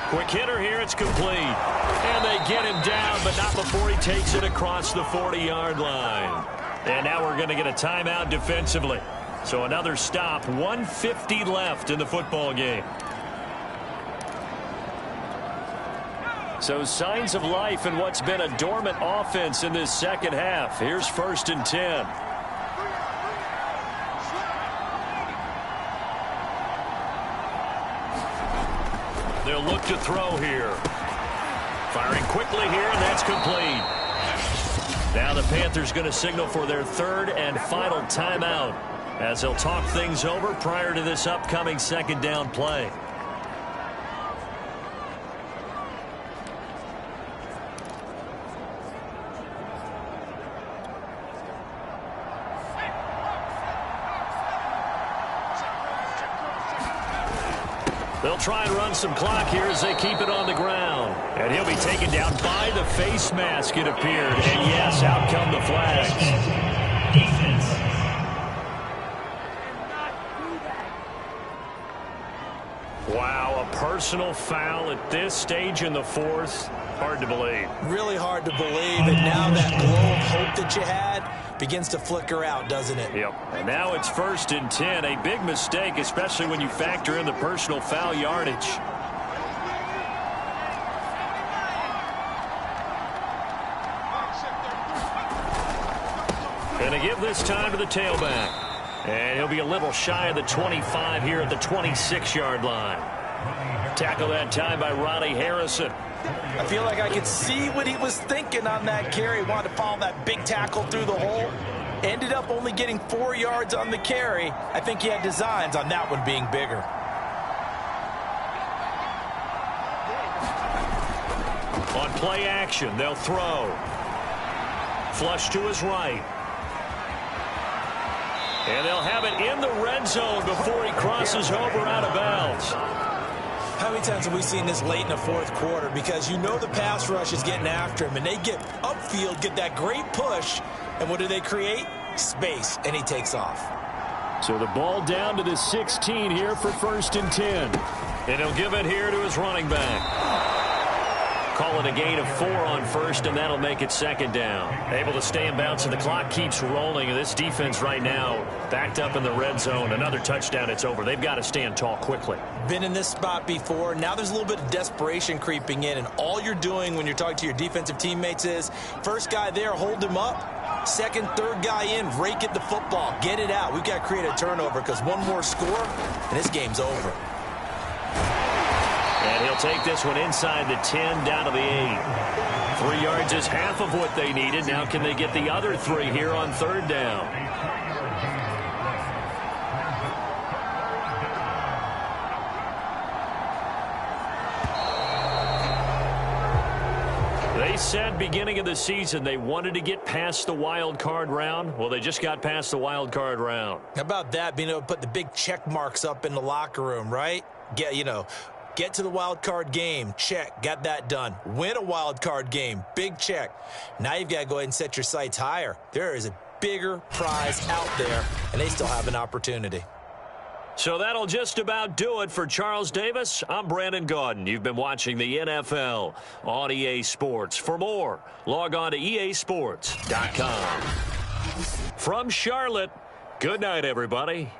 Quick hitter here, it's complete. And they get him down, but not before he takes it across the 40-yard line. And now we're going to get a timeout defensively. So another stop, 1:50 left in the football game. So signs of life in what's been a dormant offense in this second half. Here's 1st and 10. They'll look to throw here. Firing quickly here, and that's complete. Now the Panthers going to signal for their third and final timeout as they'll talk things over prior to this upcoming second down play. They'll try and run some clock here as they keep it on the ground. And he'll be taken down by the face mask, it appeared. And yes, out come the flags.
Defense.
Wow, a personal foul at this stage in the fourth. Hard to believe.
Really hard to believe. And now that glow of hope that you had begins to flicker out, doesn't it?
Yep. And now it's 1st and 10. A big mistake, especially when you factor in the personal foul yardage. Going to give this time to the tailback. And he'll be a little shy of the 25 here at the 26-yard line. Tackle that time by Ronnie Harrison.
I feel like I could see what he was thinking on that carry. Wanted to follow that big tackle through the hole. Ended up only getting 4 yards on the carry. I think he had designs on that one being bigger.
On play action, they'll throw. Flush to his right. And they'll have it in the red zone before he crosses over out of bounds.
How many times have we seen this late in the fourth quarter? Because you know the pass rush is getting after him, and they get upfield, get that great push, and what do they create? Space, and he takes off.
So the ball down to the 16 here for 1st and 10. And he'll give it here to his running back. Call it a gain of 4 on 1st, and that'll make it 2nd down. Able to stay in bounds, and the clock keeps rolling. And this defense right now backed up in the red zone. Another touchdown, it's over. They've got to stand tall quickly.
Been in this spot before. Now there's a little bit of desperation creeping in, and all you're doing when you're talking to your defensive teammates is first guy there, hold him up. Second, third guy in, rake at the football. Get it out. We've got to create a turnover because one more score, and this game's over.
And he'll take this one inside the 10 down to the 8. 3 yards is half of what they needed. Now can they get the other 3 here on 3rd down? They said beginning of the season they wanted to get past the wild card round. Well, they just got past the wild card round.
How about that, being able to put the big check marks up in the locker room, right? Get to the wild card game, check, got that done. Win a wild card game, big check. Now you've got to go ahead and set your sights higher. There is a bigger prize out there, and they still have an opportunity.
So that'll just about do it for Charles Davis. I'm Brandon Gaudin. You've been watching the NFL on EA Sports. For more, log on to easports.com. From Charlotte, good night, everybody.